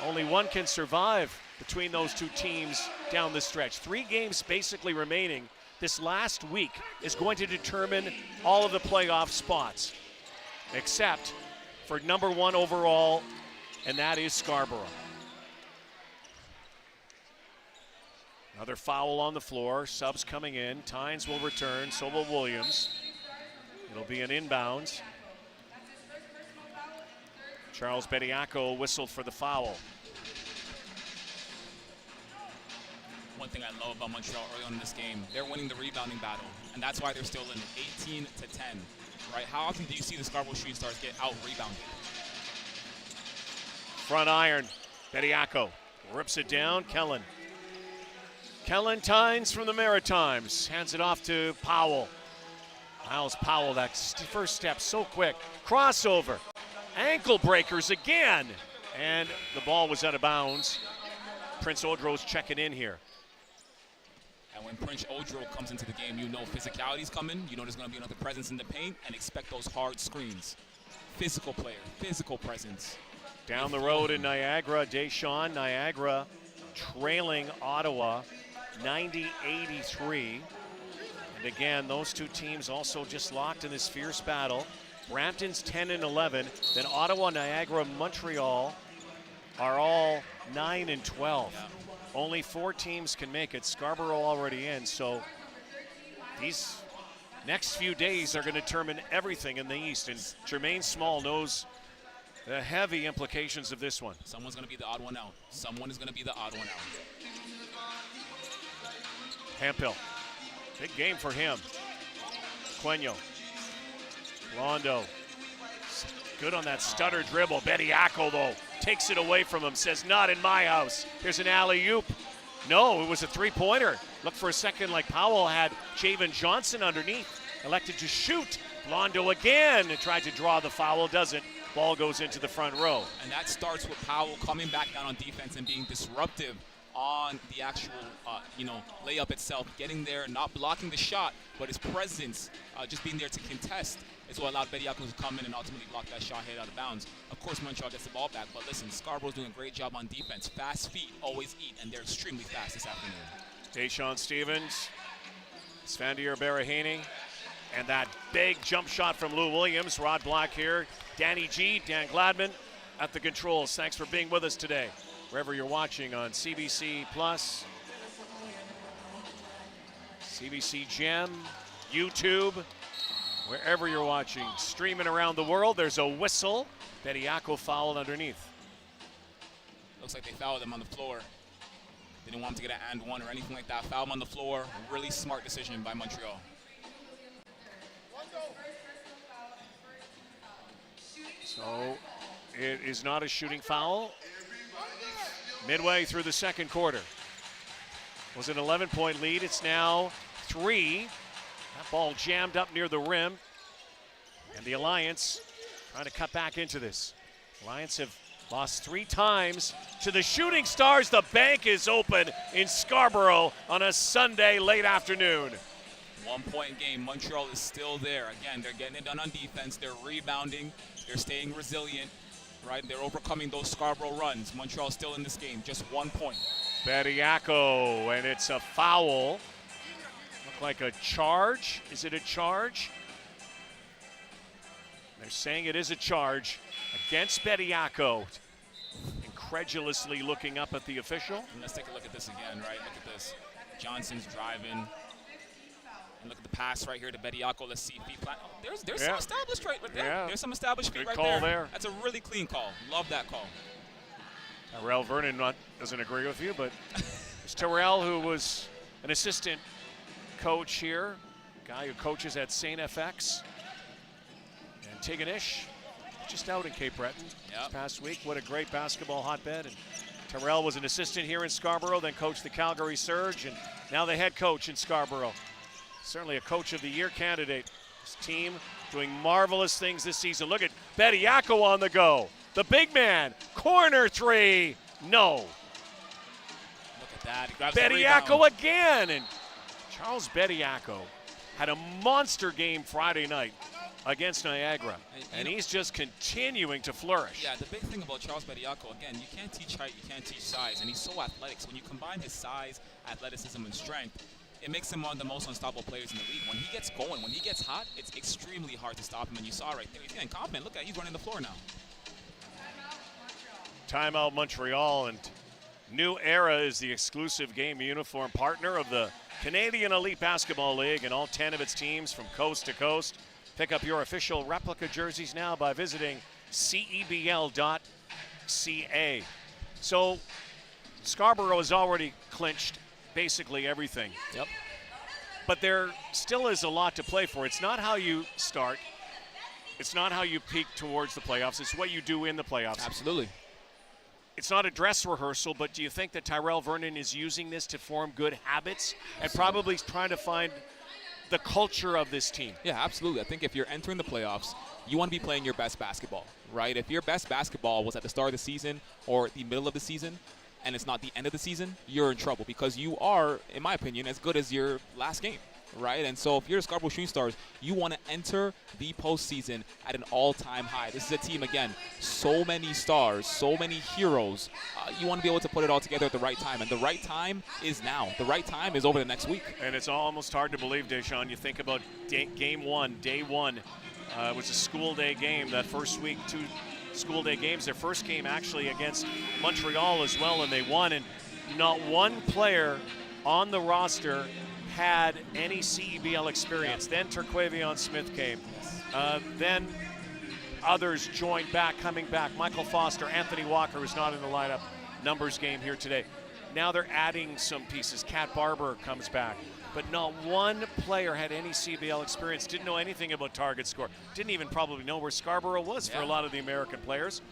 Speaker 1: Only one can survive between those two teams down the stretch. 3 games basically remaining. This last week is going to determine all of the playoff spots, except for number 1 overall, and that is Scarborough. Another foul on the floor, subs coming in. Tynes will return, so will Williams. It'll be an inbounds. Charles Bediako whistled for the foul.
Speaker 2: One thing I love about Montreal early on in this game, they're winning the rebounding battle, and that's why they're still in 18-10, right? How often do you see the Scarborough Shooting Stars get out-rebounded?
Speaker 1: Front iron, Bediako rips it down, Kellen. Kellen Tynes from the Maritimes hands it off to Powell. Miles Powell, that first step so quick. Crossover, ankle breakers again, and the ball was out of bounds. Prince Odro's checking in here.
Speaker 2: And when Prince Odro comes into the game, you know physicality's coming, you know there's going to be another presence in the paint, and expect those hard screens. Physical player, physical presence.
Speaker 1: Down the road in Niagara, Deshawn, Niagara trailing Ottawa 90-83. And again, those two teams also just locked in this fierce battle. Brampton's 10-11, then Ottawa, Niagara, Montreal are all 9-12.
Speaker 2: Yeah.
Speaker 1: Only 4 teams can make it. Scarborough already in, so these next few days are going to determine everything in the East, and Jermaine Small knows the heavy implications of this one.
Speaker 2: Someone's going to be the odd one out. Someone is going to be the odd one out.
Speaker 1: Hemphill, big game for him. Queno, Londo, good on that stutter dribble. Bediako, though, takes it away from him, says, not in my house. Here's an alley-oop. No, it was a three-pointer. Looked for a second like Powell had Javen Johnson underneath. Elected to shoot. Londo again and tried to draw the foul, doesn't. Ball goes into the front row.
Speaker 2: And that starts with Powell coming back down on defense and being disruptive on the actual, layup itself, getting there, not blocking the shot, but his presence, just being there to contest, is what allowed Bediako to come in and ultimately block that shot hit out of bounds. Of course, Montreal gets the ball back, but listen, Scarborough's doing a great job on defense. Fast feet always eat, and they're extremely fast this afternoon.
Speaker 1: Deshaun Stevens, Svandir Barahini, and that big jump shot from Lou Williams. Rod Black here, Danny G, Dan Gladman at the controls. Thanks for being with us today, wherever you're watching on CBC Plus, CBC Gem, YouTube, wherever you're watching. Streaming around the world, there's a whistle. Bediako fouled underneath.
Speaker 2: Looks like they fouled him on the floor. They didn't want him to get an and one or anything like that. Foul him on the floor. Really smart decision by Montreal.
Speaker 1: So it is not a shooting foul. Midway through the second quarter. It was an 11-point lead. It's now 3. That ball jammed up near the rim. And the Alliance trying to cut back into this. Alliance have lost 3 times to the Shooting Stars. The bank is open in Scarborough on a Sunday late afternoon.
Speaker 2: 1-point game. Montreal is still there. Again, they're getting it done on defense. They're rebounding. They're staying resilient, right? They're overcoming those Scarborough runs. Montreal's still in this game. Just 1 point.
Speaker 1: Bediako, and it's a foul. Look like a charge. Is it a charge? They're saying it is a charge against Bediako. Incredulously looking up at the official.
Speaker 2: And let's take a look at this again, right? Look at this. Johnson's driving. And look at the pass right here to Bediako. Let's see feet plant. Oh, there's
Speaker 1: Yeah.
Speaker 2: some established right there.
Speaker 1: Yeah.
Speaker 2: There's some established feet
Speaker 1: Good
Speaker 2: right
Speaker 1: call there.
Speaker 2: That's a really clean call. Love that call.
Speaker 1: Terrell Vernon doesn't agree with you, but it's Terrell, who was an assistant coach here, guy who coaches at St. FX. And Tigonish, just out in Cape Breton this past week. What a great basketball hotbed. And Terrell was an assistant here in Scarborough, then coached the Calgary Surge, and now the head coach in Scarborough. Certainly a Coach of the Year candidate. His team doing marvelous things this season. Look at Bediako on the go. The big man, corner three, no.
Speaker 2: Look at that. He grabs the rebound.
Speaker 1: Bediako again, and Charles Bediako had a monster game Friday night against Niagara, and he's just continuing to flourish.
Speaker 2: Yeah, the big thing about Charles Bediako, again, you can't teach height, you can't teach size, and he's so athletic. So when you combine his size, athleticism, and strength, it makes him one of the most unstoppable players in the league. When he gets going, when he gets hot, it's extremely hard to stop him, and you saw right there. He's getting confident. Look at he's running the floor now.
Speaker 1: Timeout Montreal, and New Era is the exclusive game uniform partner of the Canadian Elite Basketball League and all 10 of its teams from coast to coast. Pick up your official replica jerseys now by visiting CEBL.ca. So Scarborough has already clinched basically everything.
Speaker 2: Yep.
Speaker 1: But there still is a lot to play for. It's not how you start. It's not how you peak towards the playoffs. It's what you do in the playoffs.
Speaker 2: Absolutely.
Speaker 1: It's not a dress rehearsal, but do you think that Tyrell Vernon is using this to form good habits and probably trying to find the culture of this team?
Speaker 2: Yeah, absolutely. I think if you're entering the playoffs, you want to be playing your best basketball, right? If your best basketball was at the start of the season or the middle of the season and it's not the end of the season, you're in trouble because you are, in my opinion, as good as your last game, right? And so if you're the Scarborough Shooting Stars, you want to enter the postseason at an all-time high. This is a team, again, so many stars, so many heroes. You want to be able to put it all together at the right time, and the right time is now. The right time is over the next week.
Speaker 1: And it's almost hard to believe, Deshaun. You think about game one, day one. It was a school day game that first week, 2 school day games. Their first game actually against Montreal as well, and they won. And not one player on the roster had any CEBL experience. Then Terquavion Smith came. Then others joined back, coming back. Michael Foster, Anthony Walker, who's not in the lineup. Numbers game here today. Now they're adding some pieces. Kat Barber comes back. But not one player had any CBL experience, didn't know anything about target score, didn't even probably know where Scarborough was for a lot of the American players.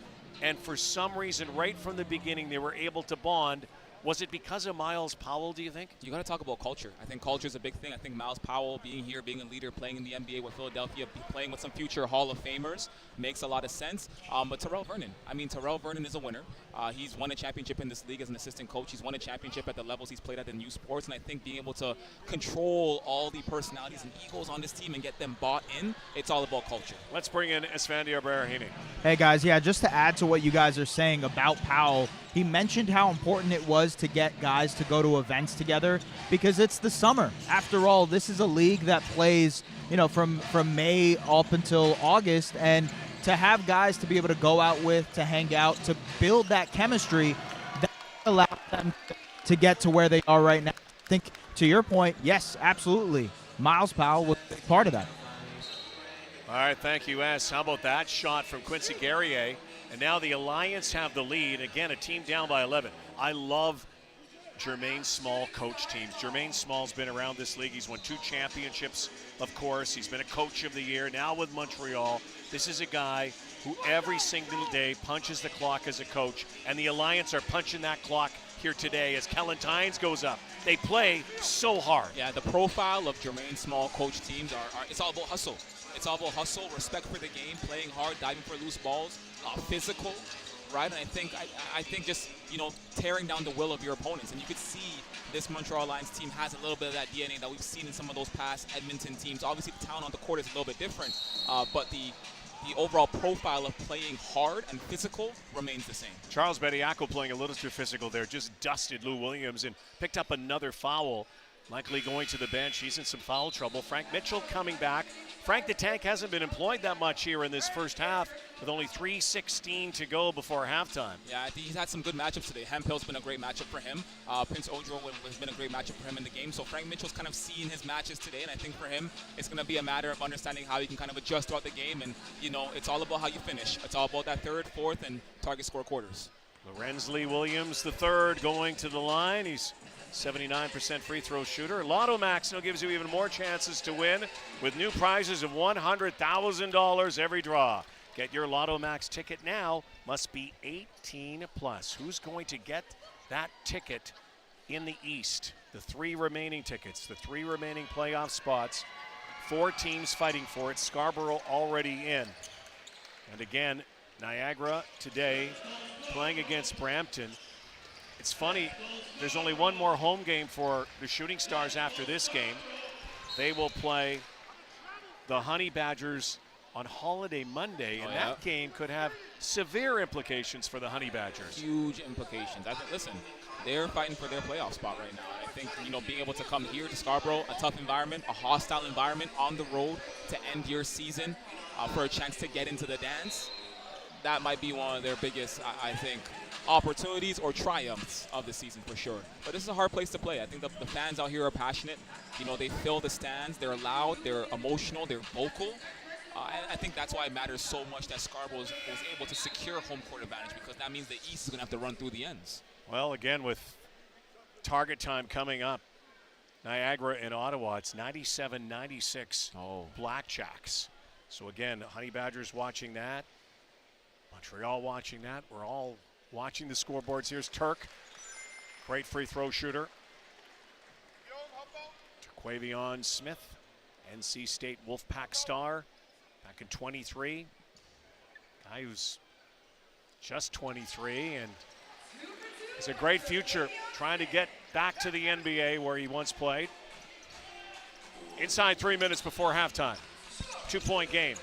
Speaker 1: And for some reason, right from the beginning, they were able to bond. Was it because of Miles Powell, do you think?
Speaker 2: You got to talk about culture. I think culture is a big thing. I think Miles Powell being here, being a leader, playing in the NBA with Philadelphia, playing with some future Hall of Famers makes a lot of sense. But Terrell Vernon, Terrell Vernon is a winner. He's won a championship in this league as an assistant coach. He's won a championship at the levels he's played at in youth sports. And I think being able to control all the personalities and egos on this team and get them bought in, it's all about culture.
Speaker 1: Let's bring in Esfandiar Barahini.
Speaker 3: Hey guys, yeah, just to add to what you guys are saying about Powell, he mentioned how important it was to get guys to go to events together because it's the summer. After all, this is a league that plays, from May up until August, and to have guys to be able to go out with, to hang out, to build that chemistry, that allows them to get to where they are right now. I think, to your point, yes, absolutely. Miles Powell was a part of that.
Speaker 1: All right, thank you, S. How about that shot from Quincy Guerrier? And now the Alliance have the lead. Again, a team down by 11. I love Jermaine Small coach teams. Jermaine Small's been around this league. He's won 2 championships, of course. He's been a coach of the year, now with Montreal. This is a guy who every single day punches the clock as a coach, and the Alliance are punching that clock here today as Kellen Tynes goes up. They play so hard.
Speaker 2: Yeah, the profile of Jermaine Small coach teams it's all about hustle. It's all about hustle, respect for the game, playing hard, diving for loose balls, physical, right? And I think just, tearing down the will of your opponents. And you could see this Montreal Lions team has a little bit of that DNA that we've seen in some of those past Edmonton teams. Obviously, the talent on the court is a little bit different, but the overall profile of playing hard and physical remains the same.
Speaker 1: Charles Bediako playing a little too physical there, just dusted Lou Williams and picked up another foul. likely going to the bench. He's in some foul trouble. Frank Mitchell coming back. Frank the Tank hasn't been employed that much here in this first half with only 3:16 to go before halftime.
Speaker 2: Yeah, I think he's had some good matchups today. Hemphill's been a great matchup for him. Prince Odro has been a great matchup for him in the game. So Frank Mitchell's kind of seen his matches today, and I think for him, it's going to be a matter of understanding how he can kind of adjust throughout the game. And, you know, it's all about how you finish. It's all about that third, fourth, and target score quarters.
Speaker 1: Lorensley Williams III going to the line. He's 79% free throw shooter. Lotto Max now gives you even more chances to win with new prizes of $100,000 every draw. Get your Lotto Max ticket now. Must be 18 plus. Who's going to get that ticket in the East? The 3 remaining tickets, the 3 remaining playoff spots. 4 teams fighting for it. Scarborough already in. And again, Niagara today playing against Brampton. It's funny, there's only one more home game for the Shooting Stars after this game. They will play the Honey Badgers on Holiday Monday, and that game could have severe implications for the Honey Badgers.
Speaker 2: Huge implications. I think, listen, they're fighting for their playoff spot right now. I think, you know, being able to come here to Scarborough, a tough environment, a hostile environment on the road to end your season for a chance to get into the dance, that might be one of their biggest, I think, opportunities or triumphs of the season for sure. But this is a hard place to play. I think the fans out here are passionate. You know, they fill the stands. They're loud. They're emotional. They're vocal. And I think that's why it matters so much that Scarborough was able to secure home court advantage, because that means the East is going to have to run through the ends.
Speaker 1: Well, again, with target time coming up, Niagara and Ottawa, it's 97-96 Blackjacks. So again, Honey Badgers watching that. Montreal watching that. We're all watching the scoreboards. Here's Turk. Great free throw shooter. Terquavion Smith, NC State Wolfpack star, back in 23. Guy who's just 23 and has a great future trying to get back to the NBA where he once played. Inside 3 minutes before halftime. 2-point game.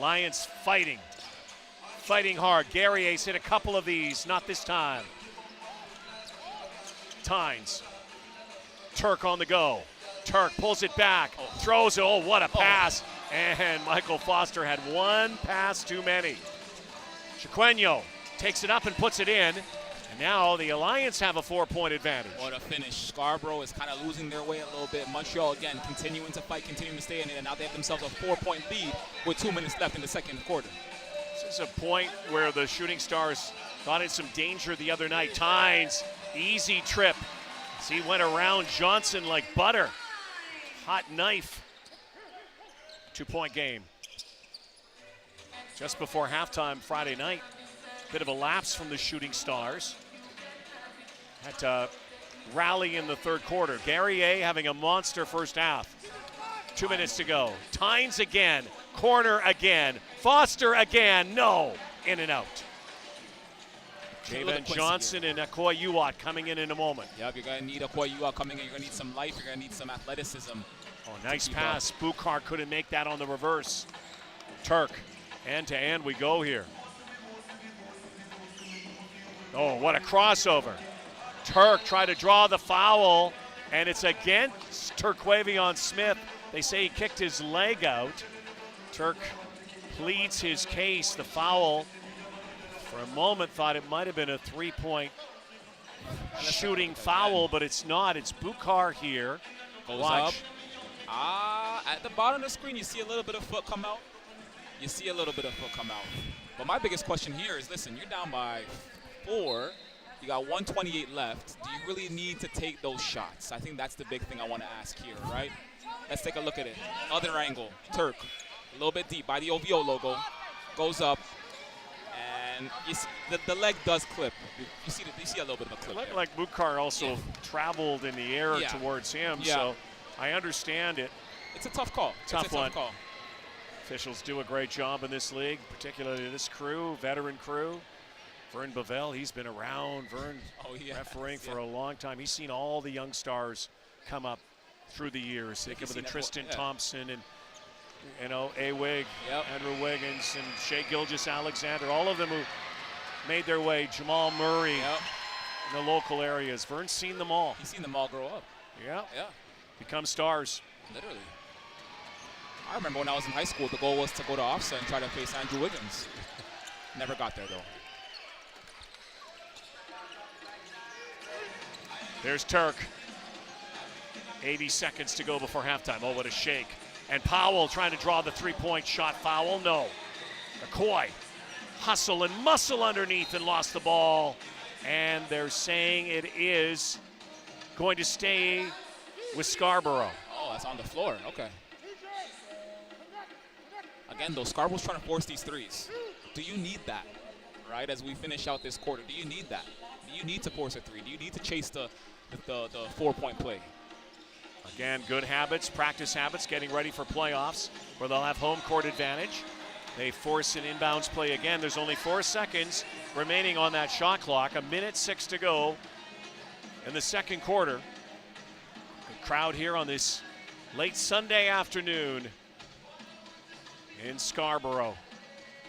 Speaker 1: Lions fighting hard. Guerrier's hit a couple of these, not this time. Tynes. Turk on the go. Turk pulls it back, throws it. Oh, what a pass. And Michael Foster had one pass too many. Chiqueño takes it up and puts it in. And now the Alliance have a 4-point advantage.
Speaker 2: What a finish. Scarborough is kind of losing their way a little bit. Montreal, again, continuing to fight, continuing to stay in it. And now they have themselves a 4-point lead with 2 minutes left in the second quarter.
Speaker 1: This is a point where the Shooting Stars got in some danger the other night. Tynes, easy trip. As he went around Johnson like butter. Hot knife. 2-point game. Just before halftime Friday night. Bit of a lapse from the Shooting Stars. Had to rally in the third quarter. Guerrier having a monster first half. 2 minutes to go. Tynes again. Corner again. Foster again. No. In and out. Javen Johnson and Akoy Uwat coming in a moment.
Speaker 2: Yep, you're going to need Akoy Uwat coming in. You're going to need some life. You're going to need some athleticism.
Speaker 1: Oh, nice pass. Bukhar couldn't make that on the reverse. Turk. End-to-end we go here. Oh, what a crossover. Turk tried to draw the foul, and it's against Terquavion Smith. They say he kicked his leg out. Turk pleads his case. The foul, for a moment, thought it might have been a 3-point shooting foul, but it's not. It's Bukhar here.
Speaker 2: Goes up. At the bottom of the screen, you see a little bit of foot come out. But my biggest question here is, listen, you're down by 4. You got 128 left. Do you really need to take those shots? I think that's the big thing I want to ask here, right? Let's take a look at it. Other angle, Turk, a little bit deep by the OVO logo, goes up, and you see, the leg does clip. You see a little bit of a clip there.
Speaker 1: Like Bukhar also traveled in the air towards him, so I understand it.
Speaker 2: It's a tough call.
Speaker 1: Tough call. Officials do a great job in this league, particularly this crew, veteran crew. Vern Bavell, he's been around. Vern refereeing for a long time. He's seen all the young stars come up through the years. Think of the Tristan Thompson and, you know, A-Wig, Andrew Wiggins, and Shea Gilgeous-Alexander, all of them who made their way, Jamal Murray in the local areas. Vern's seen them all.
Speaker 2: He's seen them all grow up.
Speaker 1: Yeah. become stars.
Speaker 2: Literally. I remember when I was in high school, the goal was to go to offset and try to face Andrew Wiggins. Never got there, though.
Speaker 1: There's Turk. 80 seconds to go before halftime. Oh, what a shake. And Powell trying to draw the three-point shot. Foul, no. McCoy, hustle and muscle underneath and lost the ball. And they're saying it is going to stay with Scarborough.
Speaker 2: Oh, that's on the floor. Okay. Again, though, Scarborough's trying to force these threes. Do you need that, right, as we finish out this quarter? Do you need that? Do you need to force a three? Do you need to chase the 4-point play?
Speaker 1: Again, good habits, practice habits, getting ready for playoffs where they'll have home court advantage. They force an inbounds play again. There's only 4 seconds remaining on that shot clock. 1:06 to go in the second quarter. The crowd here on this late Sunday afternoon in Scarborough.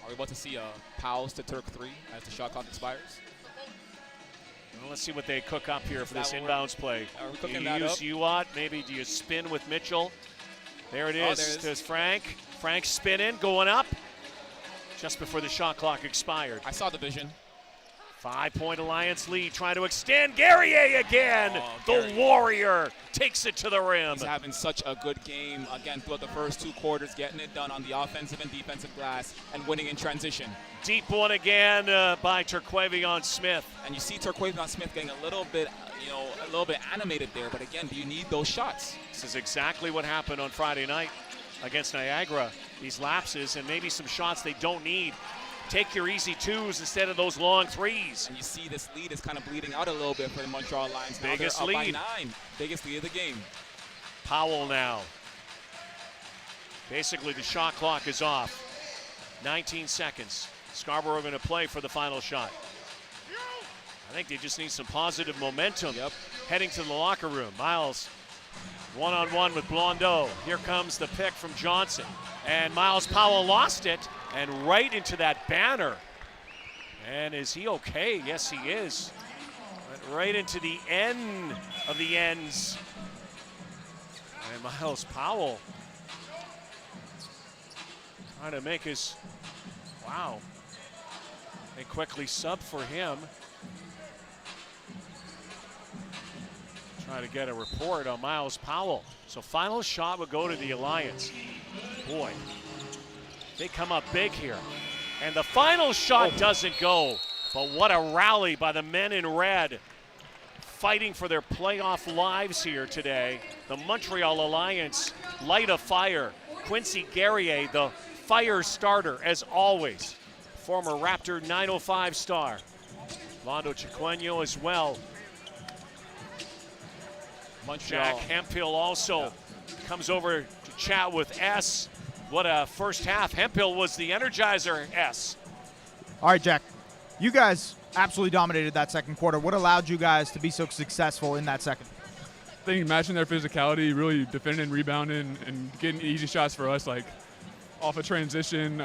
Speaker 2: Are we about to see a Powell's to Turk 3 as the shot clock expires?
Speaker 1: Well, let's see what they cook up here for this inbounds play.
Speaker 2: Are we
Speaker 1: Do
Speaker 2: cooking
Speaker 1: you
Speaker 2: that
Speaker 1: use
Speaker 2: up?
Speaker 1: Uwat? Maybe do you spin with Mitchell? There it is.
Speaker 2: There it is.
Speaker 1: There's Frank. Frank spinning, going up just before the shot clock expired.
Speaker 2: I saw the vision.
Speaker 1: 5-point Alliance lead, trying to extend. Guerrier again. The
Speaker 2: Guerrier.
Speaker 1: Warrior takes it to the rim.
Speaker 2: He's having such a good game, again, throughout the first 2 quarters, getting it done on the offensive and defensive glass and winning in transition.
Speaker 1: Deep one again by Terquavion Smith.
Speaker 2: And you see Terquavion Smith getting a little bit animated there, but again, do you need those shots?
Speaker 1: This is exactly what happened on Friday night against Niagara. These lapses and maybe some shots they don't need. Take your easy twos instead of those long threes.
Speaker 2: And you see this lead is kind of bleeding out a little bit for the Montreal Lions. Now
Speaker 1: Biggest
Speaker 2: they're up
Speaker 1: lead.
Speaker 2: by 9. Biggest lead of the game.
Speaker 1: Powell now. Basically, the shot clock is off. 19 seconds. Scarborough going to play for the final shot. I think they just need some positive momentum heading to the locker room. Miles, one-on-one with Blondeau. Here comes the pick from Johnson. And Miles Powell lost it and right into that banner. And is he okay? Yes, he is. Went right into the end of the ends. And Miles Powell trying to make his, wow. They quickly sub for him. Trying to get a report on Miles Powell. So final shot would go to the Alliance. Boy, they come up big here. And the final shot doesn't go. But what a rally by the men in red, fighting for their playoff lives here today. The Montreal Alliance light a fire. Quincy Guerrier, the fire starter, as always. Former Raptor 905 star. Londo Chiqueno as well.
Speaker 2: Montreal.
Speaker 1: Jack Hemphill also comes over to chat with S. What a first half. Hemphill was the energizer, S.
Speaker 3: All right, Jack. You guys absolutely dominated that second quarter. What allowed you guys to be so successful in that second?
Speaker 6: I think matching their physicality, really defending and rebounding and getting easy shots for us, like off a transition.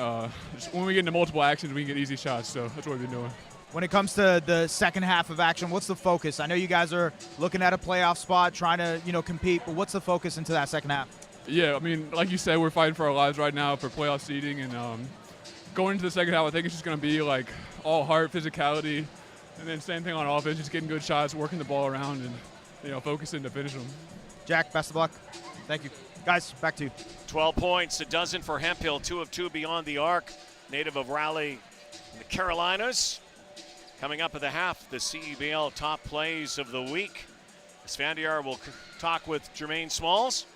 Speaker 6: Just when we get into multiple actions, we can get easy shots. So that's what we've been doing.
Speaker 3: When it comes to the second half of action, what's the focus? I know you guys are looking at a playoff spot, trying to, compete, but what's the focus into that second half?
Speaker 6: Yeah, I mean, like you said, we're fighting for our lives right now for playoff seeding, and going into the second half, I think it's just going to be like all heart, physicality, and then same thing on offense, just getting good shots, working the ball around, and focusing to finish them.
Speaker 3: Jack, best of luck. Thank you. Guys, back to you.
Speaker 1: 12 points, a dozen for Hemphill, 2 of 2 beyond the arc. Native of Raleigh in the Carolinas. Coming up at the half, the CEBL top plays of the week. Svandiar will talk with Jermaine Smalls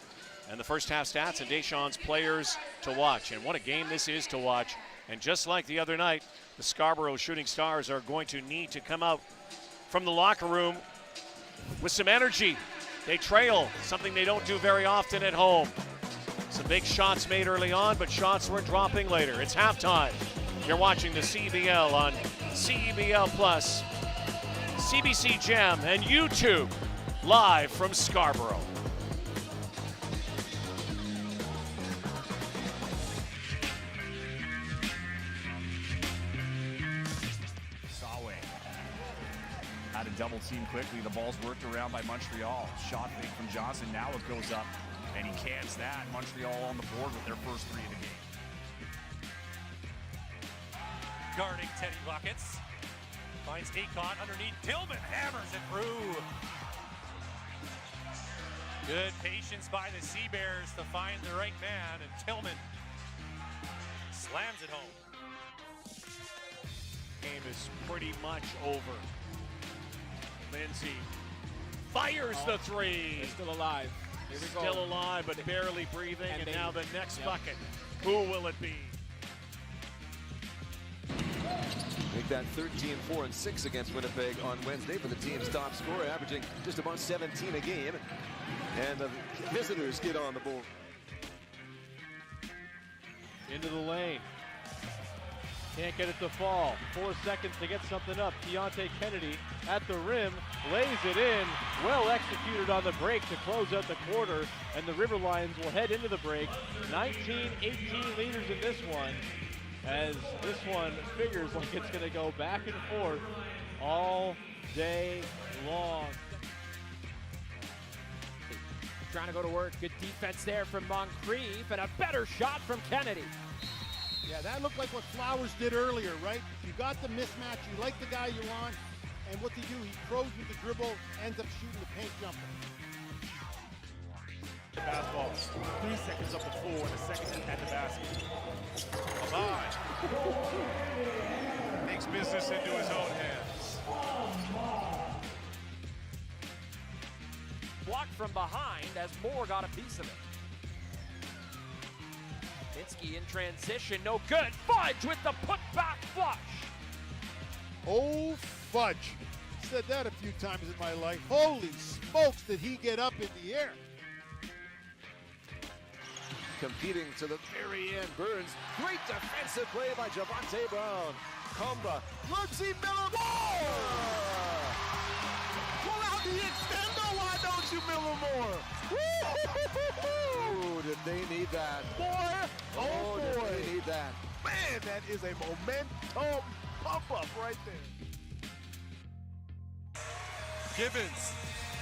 Speaker 1: and the first half stats and Deshaun's players to watch. And what a game this is to watch. And just like the other night, the Scarborough Shooting Stars are going to need to come out from the locker room with some energy. They trail, something they don't do very often at home. Some big shots made early on, but shots were dropping later. It's halftime. You're watching the CEBL on CEBL Plus, CBC Gem, and YouTube, live from Scarborough.
Speaker 7: Sawe. Out of double teamed quickly. The ball's worked around by Montreal. Shot fake from Johnson. Now it goes up, and he cans that. Montreal on the board with their first 3 of the game.
Speaker 8: Guarding Teddy Buckets. Finds Akon underneath. Tillman hammers it through. Good patience by the Sea Bears to find the right man, and Tillman slams it home.
Speaker 1: Game is pretty much over. Lindsay fires the three.
Speaker 2: They're still alive. Here we go.
Speaker 1: Still alive, but barely breathing. And now the next
Speaker 2: Yep.
Speaker 1: bucket. Who will it be?
Speaker 9: Make that 13-4 and 6 against Winnipeg on Wednesday for the team's top scorer, averaging just about 17 a game. And the visitors get on the board.
Speaker 10: Into the lane. Can't get it to fall. 4 seconds to get something up. Keontae Kennedy at the rim, lays it in. Well executed on the break to close out the quarter, and the River Lions will head into the break. 19-18 leaders in this one, as this one figures like it's going to go back and forth all day long.
Speaker 11: Trying to go to work. Good defense there from Moncrief, and a better shot from Kennedy.
Speaker 12: Yeah, that looked like what Flowers did earlier, right? You got the mismatch, you like the guy you want, and what do you do? He throws with the dribble, ends up shooting the paint jumper.
Speaker 8: Fastball. 3 seconds up the floor, and a second at the basket. Ahmad takes business into his own hands.
Speaker 11: Blocked from behind as Moore got a piece of it. Minsky in transition, no good. Fudge with the putback flush.
Speaker 12: Oh, fudge. Said that a few times in my life. Holy smokes, did he get up in the air.
Speaker 9: Competing to the very end. Burns, great defensive play by Javonte Brown. Comba, Lindsay Miller. Pull out the extender, why don't you, Miller Moore? Woo-hoo-hoo-hoo! Did they need that?
Speaker 12: Boy, oh
Speaker 9: Did
Speaker 12: boy.
Speaker 9: they need that?
Speaker 12: Man, that is a momentum pump-up right there.
Speaker 8: Gibbons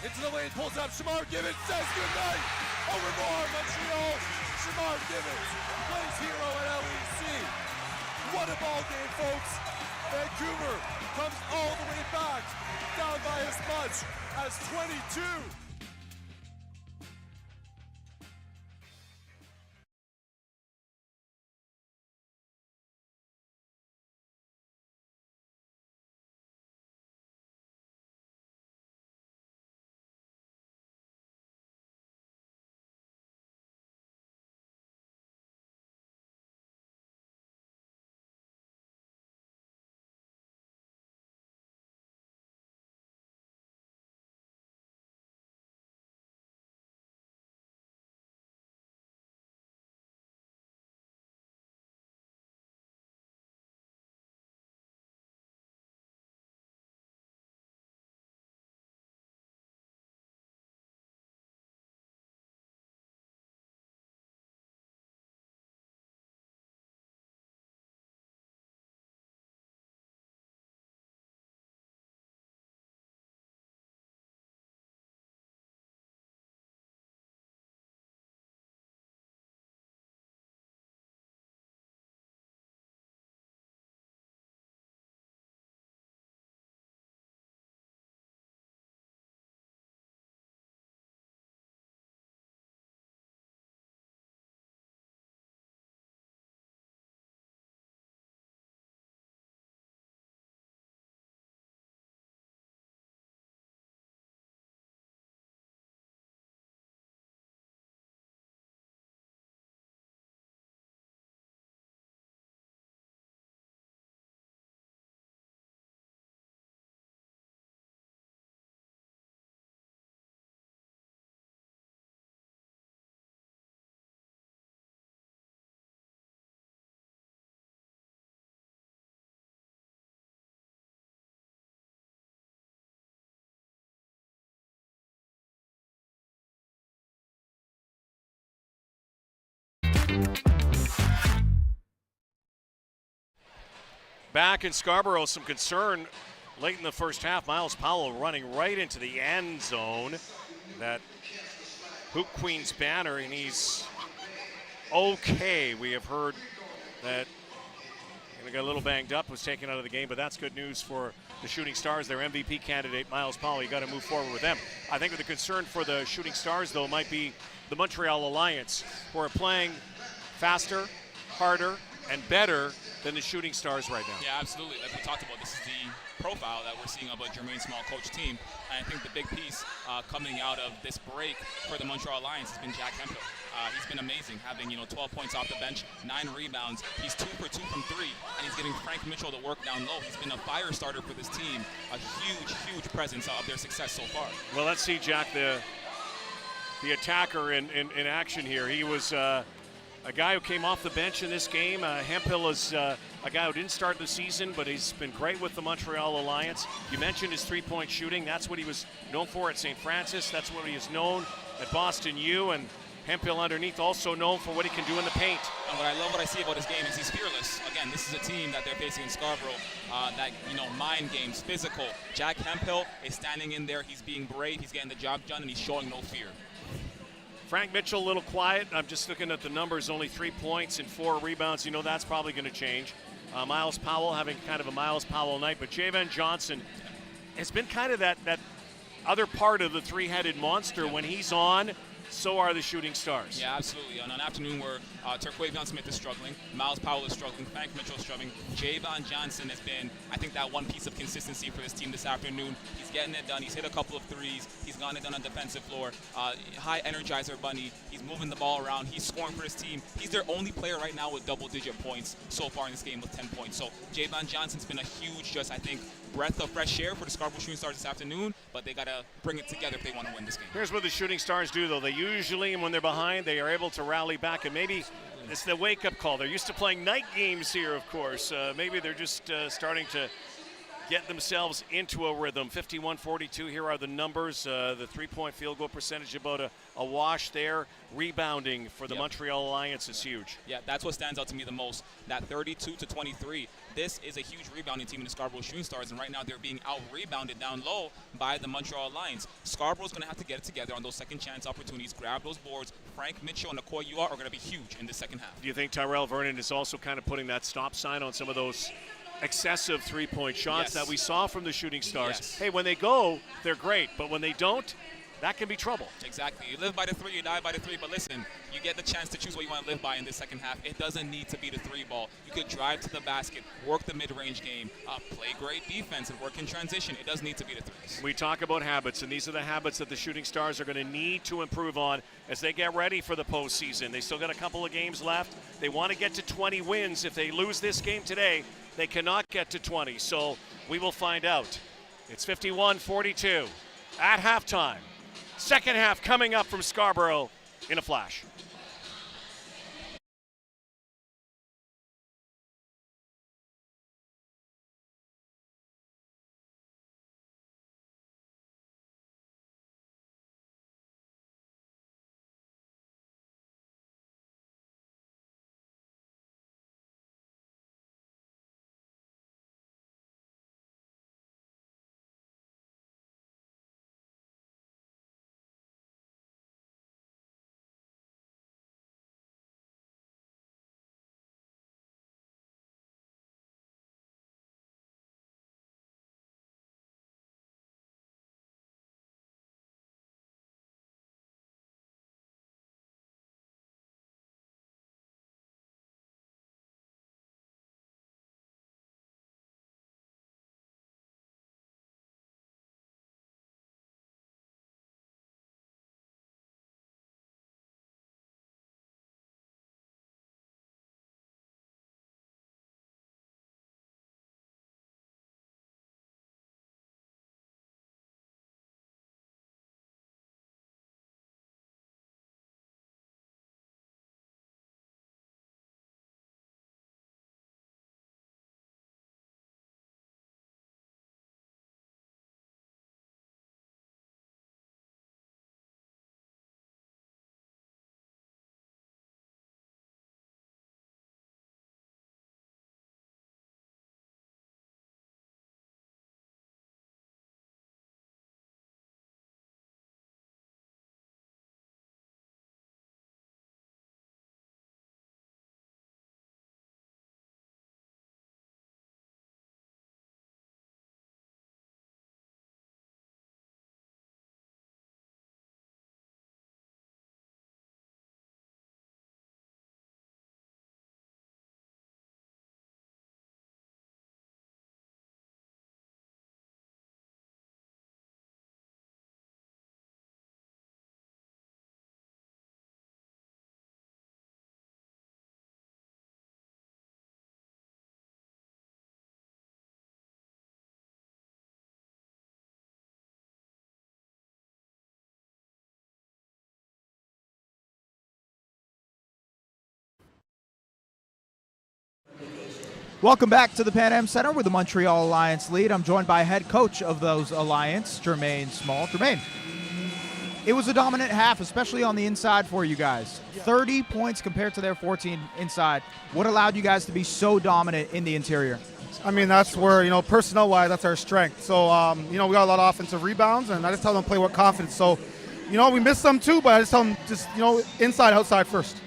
Speaker 8: into the lane, pulls up. Shamar Gibbons says goodnight. Over more, Montreal. Shamar Gibbons plays hero at LEC. What a ball game, folks. Vancouver comes all the way back, down by as much as 22.
Speaker 1: Back in Scarborough, some concern late in the first half. Miles Powell running right into the end zone. That Hoop Queen's banner, and he's okay. We have heard that he got a little banged up, was taken out of the game, but that's good news for the Shooting Stars. Their MVP candidate, Miles Powell, you got to move forward with them. I think the concern for the Shooting Stars, though, might be the Montreal Alliance, who are playing faster, harder, and better than the Shooting Stars right now.
Speaker 2: Yeah, absolutely. Like we talked about, this is the profile that we're seeing of a Jermaine Small coach team. And I think the big piece coming out of this break for the Montreal Alliance has been Jack Hemphill. He's been amazing, having 12 points off the bench, 9 rebounds. He's 2 for 2 from 3, and he's giving Frank Mitchell to work down low. He's been a fire starter for this team, a huge presence of their success so far.
Speaker 1: Well, let's see Jack, the attacker in action here. He was a guy who came off the bench in this game. Hemphill is a guy who didn't start the season, but he's been great with the Montreal Alliance. You mentioned his three-point shooting. That's what he was known for at St. Francis. That's what he is known at Boston U. And Hemphill underneath, also known for what he can do in the paint.
Speaker 2: And what I see about his game is he's fearless. Again, this is a team that they're facing in Scarborough that, mind games, physical. Jack Hemphill is standing in there. He's being brave. He's getting the job done, and he's showing no fear.
Speaker 1: Frank Mitchell, a little quiet. I'm just looking at the numbers, only 3 points and 4 rebounds. That's probably going to change. Miles Powell having kind of a Miles Powell night, but Javan Johnson has been kind of that other part of the three-headed monster. When he's on, so are the Shooting Stars.
Speaker 2: Yeah, absolutely. On an afternoon where Terquavion Smith is struggling, Miles Powell is struggling, Frank Mitchell is struggling, Javan Johnson has been, I think, that one piece of consistency for this team this afternoon. He's getting it done. He's hit a couple of threes. He's gotten it done on the defensive floor. High energizer bunny. He's moving the ball around. He's scoring for his team. He's their only player right now with double-digit points so far in this game with 10 points. So Javan Johnson's been a huge, I think, breath of fresh air for the Scarborough Shooting Stars this afternoon, but they got to bring it together if they want to win this game.
Speaker 1: Here's what the Shooting Stars do, though. They usually, when they're behind, they are able to rally back, and maybe it's the wake-up call. They're used to playing night games here, of course. Maybe they're just starting to get themselves into a rhythm. 51-42, here are the numbers. The three-point field goal percentage about a wash there. Rebounding for the Montreal Alliance is huge.
Speaker 2: Yeah, that's what stands out to me the most. That 32-23. This is a huge rebounding team in the Scarborough Shooting Stars, and right now they're being out-rebounded down low by the Montreal Alliance. Scarborough's going to have to get it together on those second-chance opportunities, grab those boards. Frank Mitchell and Nicoy Uart are going to be huge in the second half.
Speaker 1: Do you think Tyrell Vernon is also kind of putting that stop sign on some of those excessive three-point shots that we saw from the Shooting Stars?
Speaker 2: Yes.
Speaker 1: Hey, when they go, they're great, but when they don't, that can be trouble.
Speaker 2: Exactly. You live by the 3, you die by the 3, but listen, you get the chance to choose what you want to live by in this second half. It doesn't need to be the 3 ball. You could drive to the basket, work the mid-range game, play great defense, and work in transition. It doesn't need to be the 3s.
Speaker 1: We talk about habits, and these are the habits that the Shooting Stars are going to need to improve on as they get ready for the postseason. They still got a couple of games left. They want to get to 20 wins. If they lose this game today, they cannot get to 20. So we will find out. It's 51-42 at halftime. Second half coming up from Scarborough in a flash.
Speaker 3: Welcome back to the Pan Am Center where the Montreal Alliance lead. I'm joined by head coach of those Alliance, Jermaine Small. Jermaine, it was a dominant half, especially on the inside for you guys. 30 points compared to their 14 inside. What allowed you guys to be so dominant in the interior?
Speaker 13: I mean, that's where, personnel-wise, that's our strength. So, we got a lot of offensive rebounds, and I just tell them to play with confidence. So, we missed some too, but I just tell them just, inside, outside first.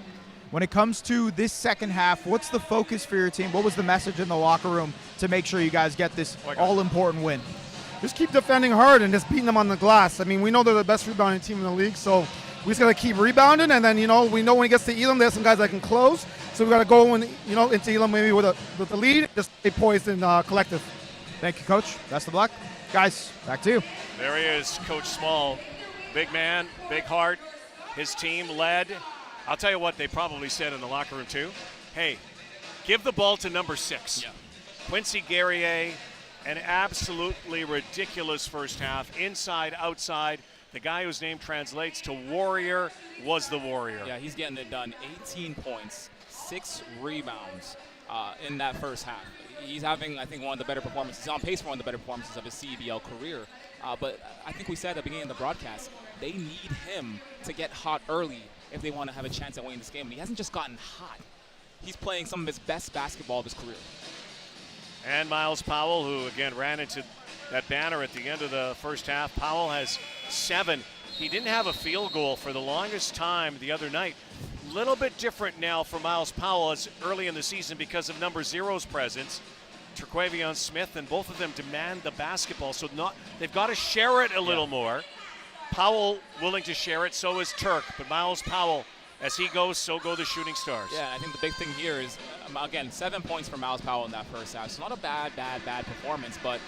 Speaker 3: When it comes to this second half, what's the focus for your team? What was the message in the locker room to make sure you guys get this all-important win?
Speaker 13: Just keep defending hard and just beating them on the glass. I mean, we know they're the best rebounding team in the league, so we just got to keep rebounding. And then, we know when it gets to Elam, there's some guys that can close. So we got to go into Elam maybe with the lead, just stay poised and collective.
Speaker 3: Thank you, Coach. Best of luck. Guys, back to you.
Speaker 1: There he is, Coach Small. Big man, big heart. His team led. I'll tell you what they probably said in the locker room, too. Hey, give the ball to number 6.
Speaker 2: Yeah.
Speaker 1: Quincy Guerrier, an absolutely ridiculous first half. Inside, outside. The guy whose name translates to Warrior was the Warrior.
Speaker 2: Yeah, he's getting it done. 18 points, 6 rebounds in that first half. He's having, I think, one of the better performances. He's on pace for one of the better performances of his CEBL career. But I think we said at the beginning of the broadcast, they need him to get hot early if they want to have a chance at winning this game. And he hasn't just gotten hot. He's playing some of his best basketball of his career.
Speaker 1: And Miles Powell, who, again, ran into that banner at the end of the first half. Powell has 7. He didn't have a field goal for the longest time the other night. Little bit different now for Miles Powell as early in the season because of number 0's presence. Terquavion Smith, and both of them demand the basketball. So they've got to share it a little more. Powell willing to share it, so is Turk. But Miles Powell, as he goes, so go the Shooting Stars.
Speaker 2: Yeah, I think the big thing here is, again, 7 points for Miles Powell in that first half. It's not a bad performance, but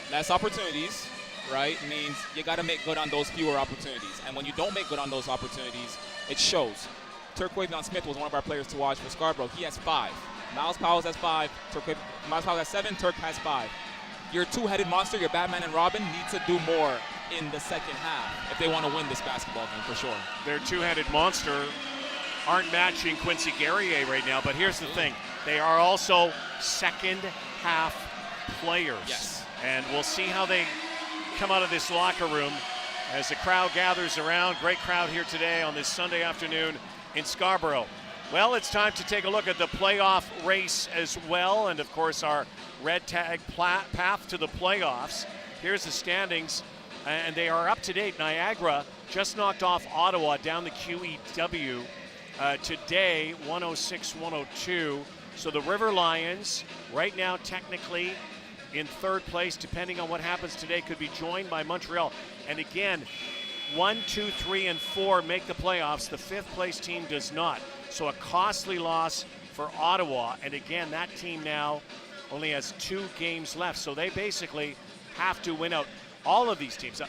Speaker 2: less opportunities, right, means you got to make good on those fewer opportunities. And when you don't make good on those opportunities, it shows. Terquavion Smith was one of our players to watch for Scarborough. He has 5. Miles Powell has 5. Miles Powell has 7. Turk has 5. Your two-headed monster, your Batman and Robin, need to do more in the second half if they want to win this basketball game for sure.
Speaker 1: Their two-headed monster aren't matching Quincy Guerrier right now, but here's the thing. They are also second half players.
Speaker 2: Yes.
Speaker 1: And we'll see how they come out of this locker room as the crowd gathers around. Great crowd here today on this Sunday afternoon in Scarborough. Well, it's time to take a look at the playoff race as well, and of course our red tag path to the playoffs. Here's the standings, and they are up to date. Niagara just knocked off Ottawa down the QEW today, 106-102. So the River Lions, right now technically in third place, depending on what happens today, could be joined by Montreal. And again, 1, 2, 3, and 4 make the playoffs. The 5th place team does not. So a costly loss for Ottawa. And again, that team now only has 2 games left. So they basically have to win out. All of these teams, a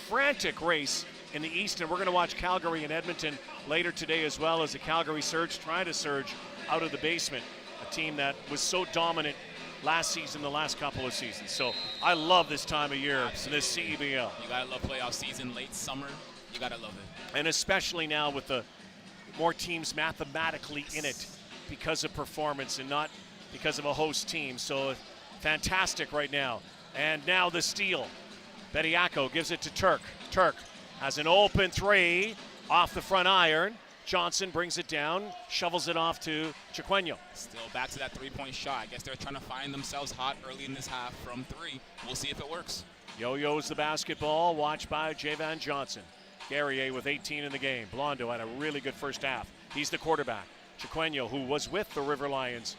Speaker 1: frantic race in the East. And we're going to watch Calgary and Edmonton later today as well, as the Calgary Surge try to surge out of the basement. A team that was so dominant last season, the last couple of seasons. So I love this time of year in this CEBL.
Speaker 2: You gotta love playoff season, late summer. You gotta love it.
Speaker 1: And especially now with the more teams mathematically in it because of performance and not because of a host team. So fantastic right now. And now the steal. Bediako gives it to Turk. Turk has an open 3 off the front iron. Johnson brings it down, shovels it off to Chiqueño.
Speaker 2: Still back to that three-point shot. I guess they're trying to find themselves hot early in this half from 3. We'll see if it works.
Speaker 1: Yo-yo's the basketball, watched by Javan Johnson. Guerrier with 18 in the game. Blondo had a really good first half. He's the quarterback. Chiqueño, who was with the River Lions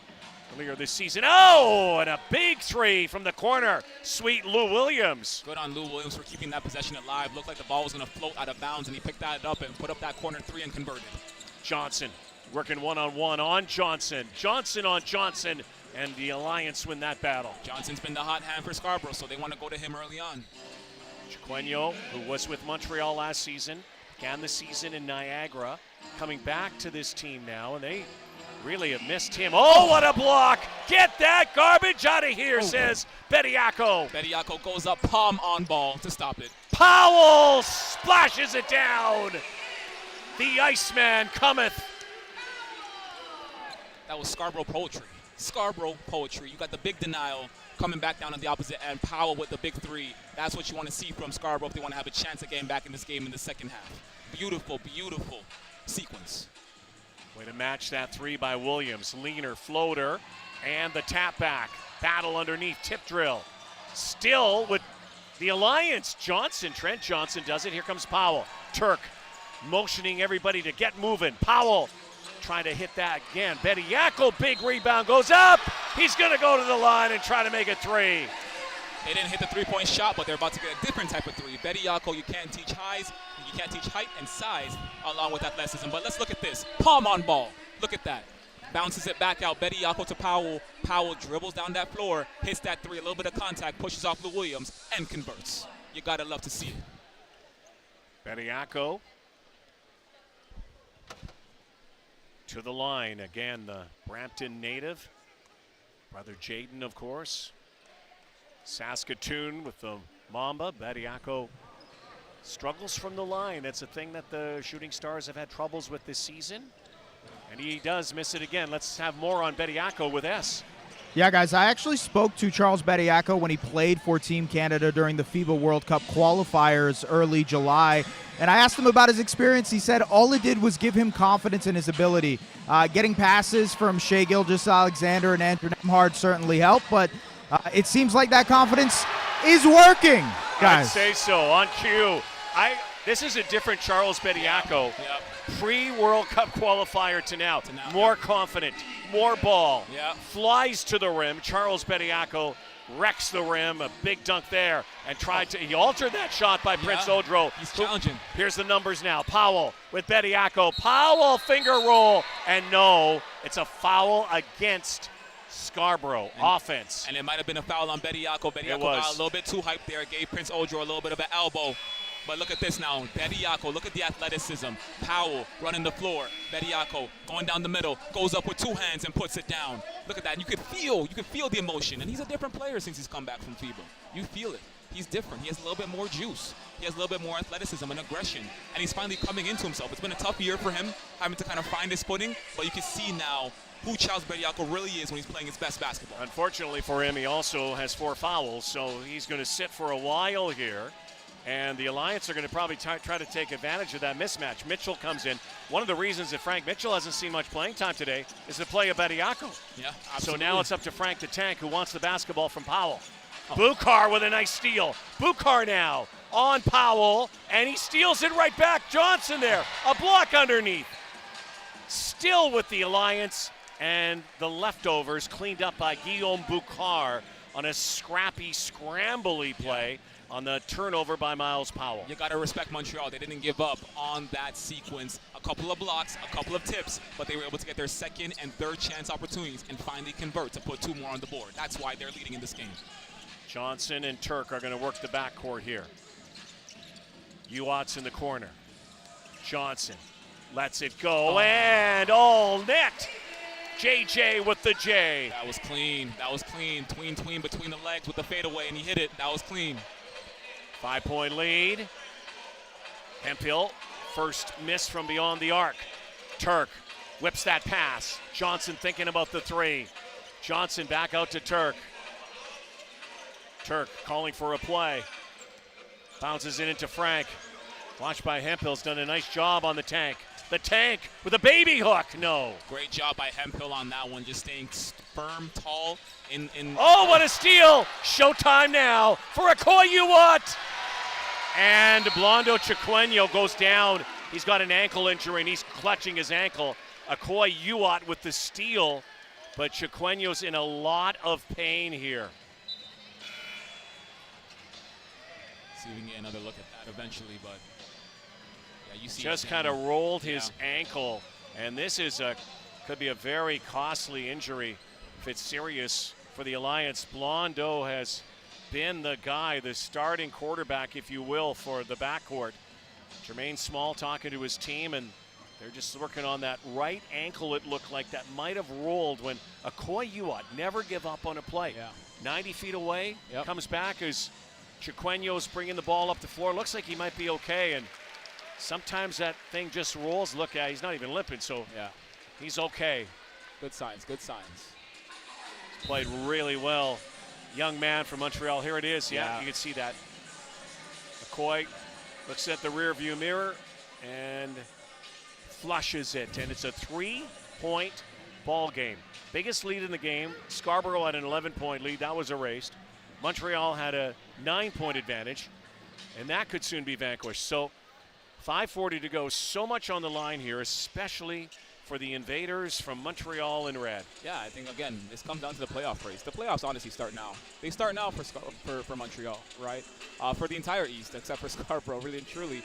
Speaker 1: earlier this season. Oh, and a big 3 from the corner. Sweet Lou Williams.
Speaker 2: Good on Lou Williams for keeping that possession alive. Looked like the ball was going to float out of bounds, and he picked that up and put up that corner 3 and converted.
Speaker 1: Johnson working one-on-one on Johnson. Johnson on Johnson, and the Alliance win that battle.
Speaker 2: Johnson's been the hot hand for Scarborough, so they want to go to him early on.
Speaker 1: Chiqueño, who was with Montreal last season, began the season in Niagara, coming back to this team now, and they really have missed him. Oh, what a block! Get that garbage out of here, says Bediako.
Speaker 2: Bediako goes up, palm on ball to stop it.
Speaker 1: Powell splashes it down. The Iceman cometh.
Speaker 2: That was Scarborough poetry. Scarborough poetry. You got the big denial coming back down on the opposite end. Powell with the big three. That's what you want to see from Scarborough if they want to have a chance of getting back in this game in the second half. Beautiful, beautiful sequence.
Speaker 1: Way to match that three by Williams. Leaner floater and the tap back. Battle underneath, tip drill. Still with the Alliance. Johnson, Trent Johnson does it. Here comes Powell. Turk motioning everybody to get moving. Powell trying to hit that again. Bediako, big rebound, goes up. He's going to go to the line and try to make a three.
Speaker 2: They didn't hit the three-point shot, but they're about to get a different type of three. Bediako, you can't teach highs, you can't teach height and size along with athleticism. But let's look at this. Palm on ball. Look at that. Bounces it back out. Bediako to Powell. Powell dribbles down that floor, hits that three, a little bit of contact, pushes off Lou Williams, and converts. You got to love to see it.
Speaker 1: Bediako to the line. Again, the Brampton native. Brother Jaden, of course. Saskatoon with the Mamba. Bediako struggles from the line. That's a thing that the Shooting Stars have had troubles with this season. And he does miss it again. Let's have more on Bediako with S.
Speaker 3: Yeah, guys, I actually spoke to Charles Bediako when he played for Team Canada during the FIBA World Cup qualifiers early July. And I asked him about his experience. He said all it did was give him confidence in his ability. Getting passes from Shai Gilgeous-Alexander and Andrew Nembhard certainly helped, but it seems like that confidence is working, guys.
Speaker 1: I'd say so. On cue. This is a different Charles Bediako.
Speaker 2: Yep.
Speaker 1: Pre-World Cup qualifier to now. More confident, more ball.
Speaker 2: Yep.
Speaker 1: Flies to the rim. Charles Bediako wrecks the rim. A big dunk there. And he altered that shot by Prince Odro.
Speaker 2: He's challenging.
Speaker 1: Here's the numbers now. Powell with Bediako. Powell finger roll. And no, it's a foul against Scarborough offense.
Speaker 2: And it might have been a foul on Bediako. Bediako got a little bit too hyped there. Gave Prince Odro a little bit of an elbow. But look at this now. Bediako, look at the athleticism. Powell running the floor. Bediako going down the middle, goes up with two hands and puts it down. Look at that. And you could feel the emotion. And he's a different player since he's come back from FIBA. You feel it. He's different. He has a little bit more juice. He has a little bit more athleticism and aggression. And he's finally coming into himself. It's been a tough year for him, having to kind of find his footing. But you can see now who Charles Bediako really is when he's playing his best basketball.
Speaker 1: Unfortunately for him, he also has 4 fouls, so he's going to sit for a while here. And the Alliance are going to probably try to take advantage of that mismatch. Mitchell comes in. One of the reasons that Frank Mitchell hasn't seen much playing time today is the play of Bediako.
Speaker 2: Yeah, absolutely.
Speaker 1: So now it's up to Frank the Tank, who wants the basketball from Powell. Bukar with a nice steal. Bukar now on Powell, and he steals it right back. Johnson there, a block underneath. Still with the Alliance, and the leftovers cleaned up by Guillaume Bukar on a scrappy, scrambly play. On the turnover by Miles Powell.
Speaker 2: You got to respect Montreal. They didn't give up on that sequence. A couple of blocks, a couple of tips, but they were able to get their second and third chance opportunities and finally convert to put 2 more on the board. That's why they're leading in this game.
Speaker 1: Johnson and Turk are going to work the backcourt here. Uat's in the corner. Johnson lets it go, and all net. JJ with the J.
Speaker 2: That was clean. That was clean. Tween between the legs with the fadeaway, and he hit it. That was clean.
Speaker 1: 5-point lead. Hemphill, first miss from beyond the arc. Turk whips that pass. Johnson thinking about the three. Johnson back out to Turk. Turk calling for a play. Bounces it into Frank. Watched by Hemphill's done a nice job on the Tank. The Tank with a baby hook. No.
Speaker 2: Great job by Hemphill on that one, just staying firm, tall.
Speaker 1: Oh, what a steal! Showtime now for Akoy Uat. And Blondo Chiquenyo goes down. He's got an ankle injury, and he's clutching his ankle. Akoy Uat with the steal, but Chiquenyo's in a lot of pain here.
Speaker 2: See if we can get another look at that eventually, but yeah, you see
Speaker 1: just kind of rolled his ankle, and this is could be a very costly injury if it's serious for the Alliance. Blondo has been the guy, the starting quarterback, if you will, for the backcourt. Jermaine Small talking to his team, and they're just working on that right ankle, it looked like, that might have rolled when Akoy Uat never give up on a play.
Speaker 2: Yeah.
Speaker 1: 90 feet away, comes back as Chiquenyo's bringing the ball up the floor. Looks like he might be okay, and sometimes that thing just rolls. Look, he's not even limping, so he's okay.
Speaker 2: Good signs, good signs.
Speaker 1: Played really well. Young man from Montreal. Here it is. Yeah, you can see that. McCoy looks at the rear view mirror and flushes it. And it's a 3-point ball game. Biggest lead in the game. Scarborough had an 11-point lead. That was erased. Montreal had a 9-point advantage, and that could soon be vanquished. So 5:40 to go. So much on the line here, especially for the Invaders from Montreal in red.
Speaker 2: Yeah, I think, again, this comes down to the playoff race. The playoffs honestly start now. They start now for Montreal, right? For the entire East, except for Scarborough, really and truly.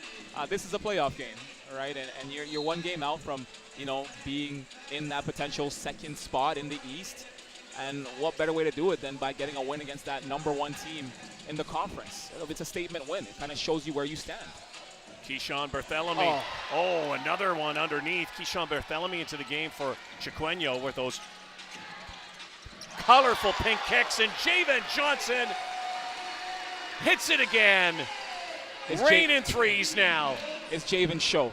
Speaker 2: This is a playoff game, right? And you're one game out from, being in that potential second spot in the East. And what better way to do it than by getting a win against that #1 team in the conference? It's a statement win. It kind of shows you where you stand.
Speaker 1: Keyshawn Barthelemy. Oh, another one underneath. Keyshawn Barthelemy into the game for Chiquenyo with those colorful pink kicks. And Javen Johnson hits it again. Rain in threes now.
Speaker 2: It's Javen's show.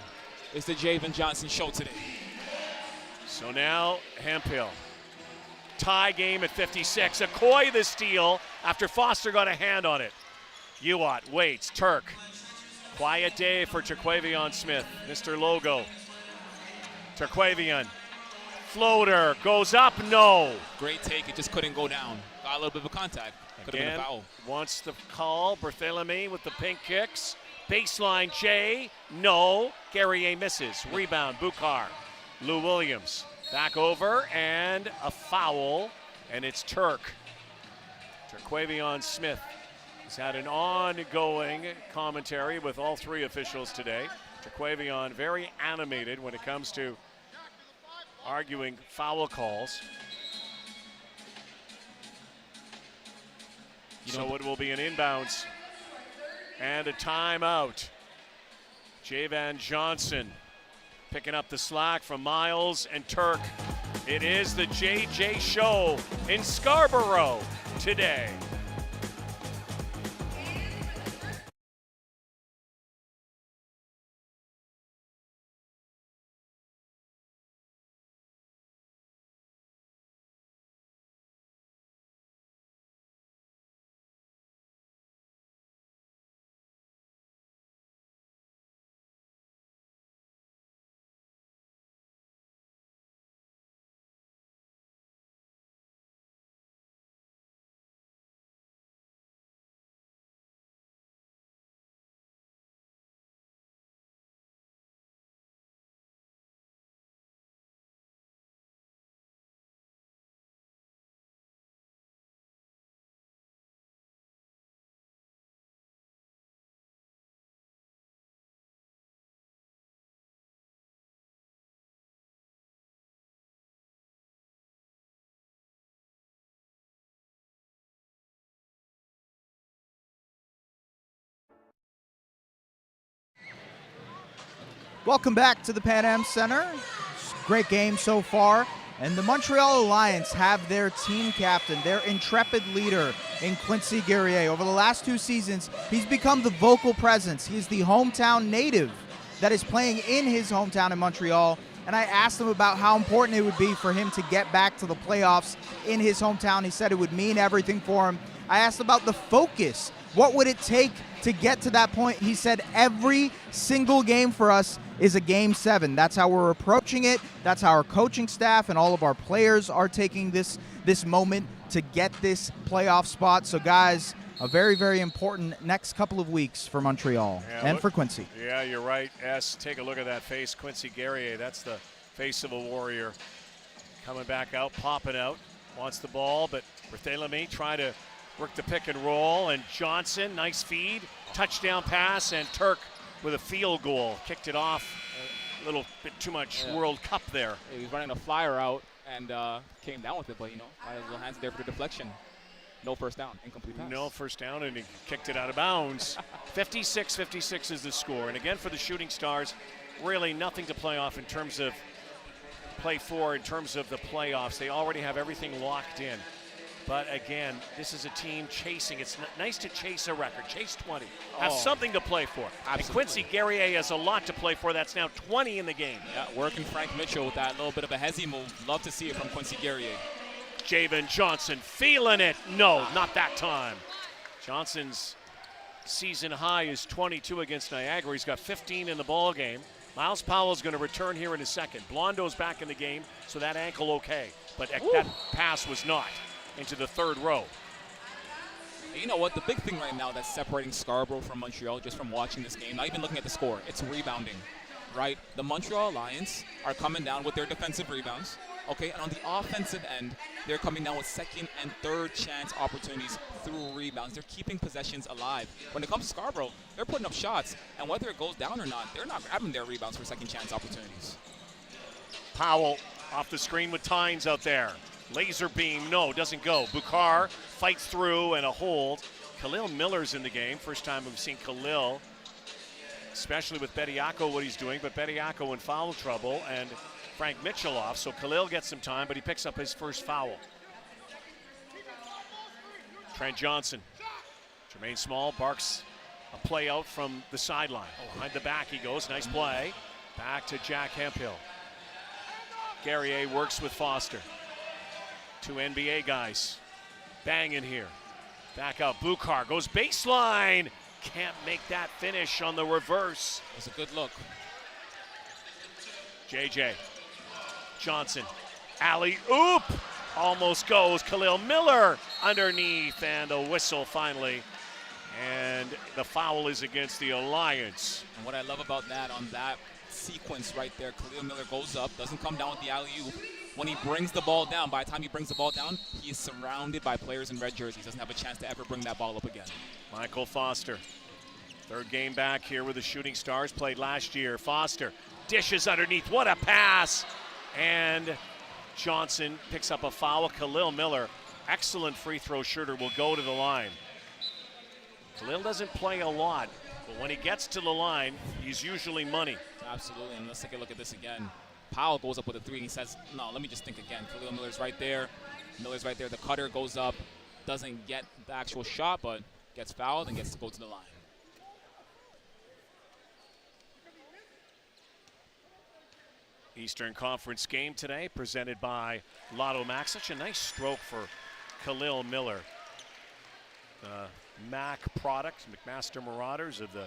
Speaker 2: It's the Javen Johnson show today.
Speaker 1: So now Hemphill. Tie game at 56. Okoye the steal after Foster got a hand on it. Uwat waits. Turk. Quiet day for Terquavion Smith. Mr. Logo. Terquavion. Floater. Goes up. No.
Speaker 2: Great take. It just couldn't go down. Got a little bit of a contact. Could have been a foul.
Speaker 1: Wants the call. Barthelemy with the pink kicks. Baseline Jay. No. Guerrier misses. Rebound. Bukhar. Lou Williams. Back over. And a foul. And it's Turk. Terquavion Smith. He's had an ongoing commentary with all three officials today. Terquavion very animated when it comes to arguing foul calls. So it will be an inbounds and a timeout. Javan Johnson picking up the slack from Miles and Turk. It is the JJ Show in Scarborough today.
Speaker 3: Welcome back to the Pan Am Center. Great game so far. And the Montreal Alliance have their team captain, their intrepid leader in Quincy Guerrier. Over the last 2 seasons, he's become the vocal presence. He's the hometown native that is playing in his hometown in Montreal. And I asked him about how important it would be for him to get back to the playoffs in his hometown. He said it would mean everything for him. I asked about the focus. What would it take to get to that point? He said every single game for us is a Game 7. That's how we're approaching it. That's how our coaching staff and all of our players are taking this moment to get this playoff spot. So, guys, a very, very important next couple of weeks for Montreal and for Quincy.
Speaker 1: Yeah, you're right, S. Take a look at that face. Quincy Guerrier, that's the face of a warrior. Coming back out, popping out. Wants the ball, but Barthelemy trying to work the pick and roll. And Johnson, nice feed. Touchdown pass, and Turk with a field goal. Kicked it off a little bit too much World Cup there.
Speaker 2: He was running a flyer out and came down with it, but, had his little hands there for the deflection. No first down, incomplete pass.
Speaker 1: No first down, and he kicked it out of bounds. 56-56 is the score. And again, for the Shooting Stars, really nothing to play off in terms of play for, in terms of the playoffs. They already have everything locked in. But again, this is a team chasing. It's nice to chase a record, chase 20, have something to play for.
Speaker 2: Absolutely.
Speaker 1: And Quincy Guerrier has a lot to play for. That's now 20 in the game.
Speaker 2: Yeah, working Frank Mitchell with that little bit of a hezzy move. Love to see it from Quincy Guerrier.
Speaker 1: Javen Johnson feeling it. No, not that time. Johnson's season high is 22 against Niagara. He's got 15 in the ball game. Miles Powell's going to return here in a second. Blondo's back in the game, so that ankle okay. But that pass was not into the third row.
Speaker 2: You know what? The big thing right now that's separating Scarborough from Montreal, just from watching this game, not even looking at the score, it's rebounding, right? The Montreal Lions are coming down with their defensive rebounds, okay? And on the offensive end, they're coming down with second and third chance opportunities through rebounds. They're keeping possessions alive. When it comes to Scarborough, they're putting up shots, and whether it goes down or not, they're not grabbing their rebounds for second chance opportunities.
Speaker 1: Powell off the screen with Tynes out there. Laser beam, no, doesn't go. Bukar fights through and a hold. Khalil Miller's in the game. First time we've seen Khalil, especially with Bediako, what he's doing. But Bediako in foul trouble and Frank Mitchell off. So Khalil gets some time, but he picks up his first foul. Trent Johnson. Jermaine Small barks a play out from the sideline. Behind the back he goes. Nice play. Back to Jack Hemphill. Guerrier works with Foster. Two NBA guys banging here. Back out. Bukar goes baseline. Can't make that finish on the reverse.
Speaker 2: It was a good look.
Speaker 1: JJ Johnson. Alley oop. Almost goes. Khalil Miller underneath, and a whistle finally. And the foul is against the Alliance.
Speaker 2: And what I love about that, on that sequence right there, Khalil Miller goes up, doesn't come down with the alley-oop. When he brings the ball down, by the time he brings the ball down, he is surrounded by players in red jerseys. Doesn't have a chance to ever bring that ball up again.
Speaker 1: Michael Foster, third game back here with the Shooting Stars, played last year. Foster dishes underneath, what a pass! And Johnson picks up a foul. Khalil Miller, excellent free throw shooter, will go to the line. Khalil doesn't play a lot, but when he gets to the line, he's usually money.
Speaker 2: Absolutely, and let's take a look at this again. Powell goes up with a three, and he says, no, let me just think again. Khalil Miller's right there. Miller's right there. The cutter goes up, doesn't get the actual shot, but gets fouled and gets to go to the line.
Speaker 1: Eastern Conference game today presented by Lotto Max. Such a nice stroke for Khalil Miller. MAC product, McMaster Marauders of the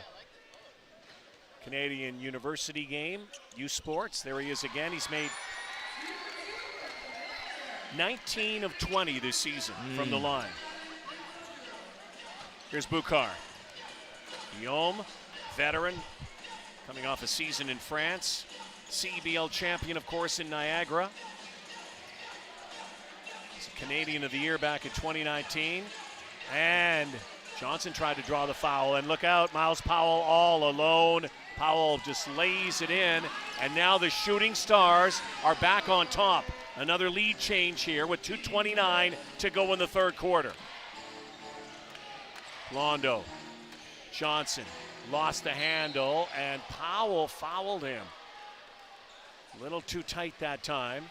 Speaker 1: Canadian University game, U Sports. There he is again. He's made 19 of 20 this season from the line. Here's Bukar. Guillaume, veteran, coming off a season in France. CEBL champion, of course, in Niagara. He's a Canadian of the Year back in 2019. And Johnson tried to draw the foul, and look out, Miles Powell all alone. Powell just lays it in, and now the Shooting Stars are back on top. Another lead change here with 2:29 to go in the third quarter. Londo, Johnson lost the handle, and Powell fouled him. A little too tight that time.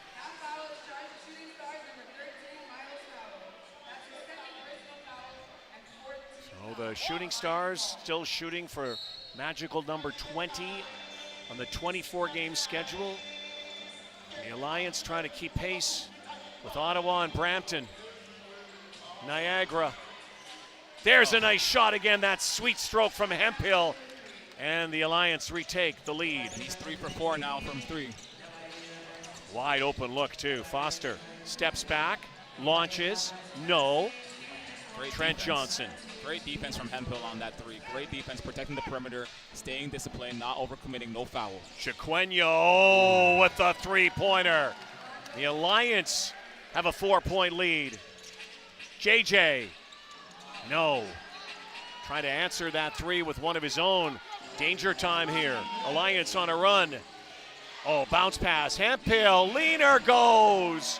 Speaker 1: So the Shooting Stars still shooting for magical number 20 on the 24-game schedule. The Alliance trying to keep pace with Ottawa and Brampton. Niagara. There's a nice shot again. That sweet stroke from Hemphill. And the Alliance retake the lead.
Speaker 2: He's 3 for 4 now from 3.
Speaker 1: Wide open look too. Foster steps back, launches, no.
Speaker 2: Great
Speaker 1: Trent
Speaker 2: defense.
Speaker 1: Johnson.
Speaker 2: Great defense from Hemphill on that 3. Great defense, protecting the perimeter, staying disciplined, not overcommitting, no foul.
Speaker 1: Chiquenyo with the three-pointer. The Alliance have a 4-point lead. JJ, no. Trying to answer that 3 with one of his own. Danger time here. Alliance on a run. Oh, bounce pass. Hemphill, leaner goes.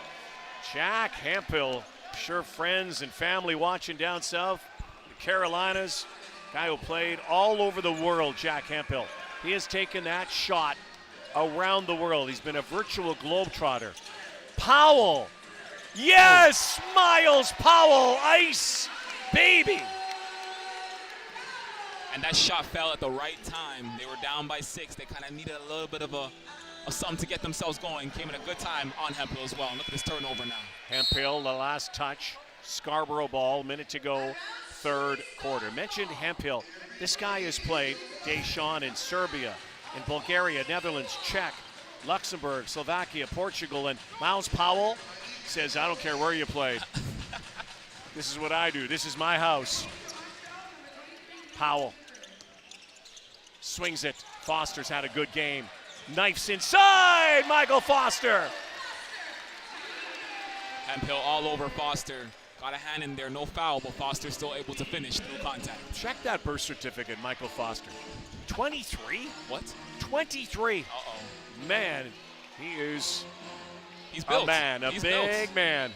Speaker 1: Jack Hemphill, sure friends and family watching down south. The Carolinas, guy who played all over the world, Jack Hemphill. He has taken that shot around the world. He's been a virtual globetrotter. Powell, yes, Miles Powell, ice, baby.
Speaker 2: And that shot fell at the right time. They were down by 6. They kind of needed a little bit of a something to get themselves going. Came at a good time on Hemphill as well. And look at this turnover now.
Speaker 1: Hemphill, the last touch. Scarborough ball, minute to go, third quarter. Mentioned Hemphill. This guy has played Deschamps in Serbia, in Bulgaria, Netherlands, Czech, Luxembourg, Slovakia, Portugal, and Miles Powell says, I don't care where you played. This is what I do. This is my house. Powell swings it. Foster's had a good game. Knifes inside, Michael Foster.
Speaker 2: Hemphill all over Foster. Got a hand in there, no foul, but Foster's still able to finish through contact.
Speaker 1: Check that birth certificate, Michael Foster. 23?
Speaker 2: What?
Speaker 1: 23.
Speaker 2: Uh-oh.
Speaker 1: Man, he's
Speaker 2: built.
Speaker 1: A man, a
Speaker 2: he's
Speaker 1: big
Speaker 2: built.
Speaker 1: man.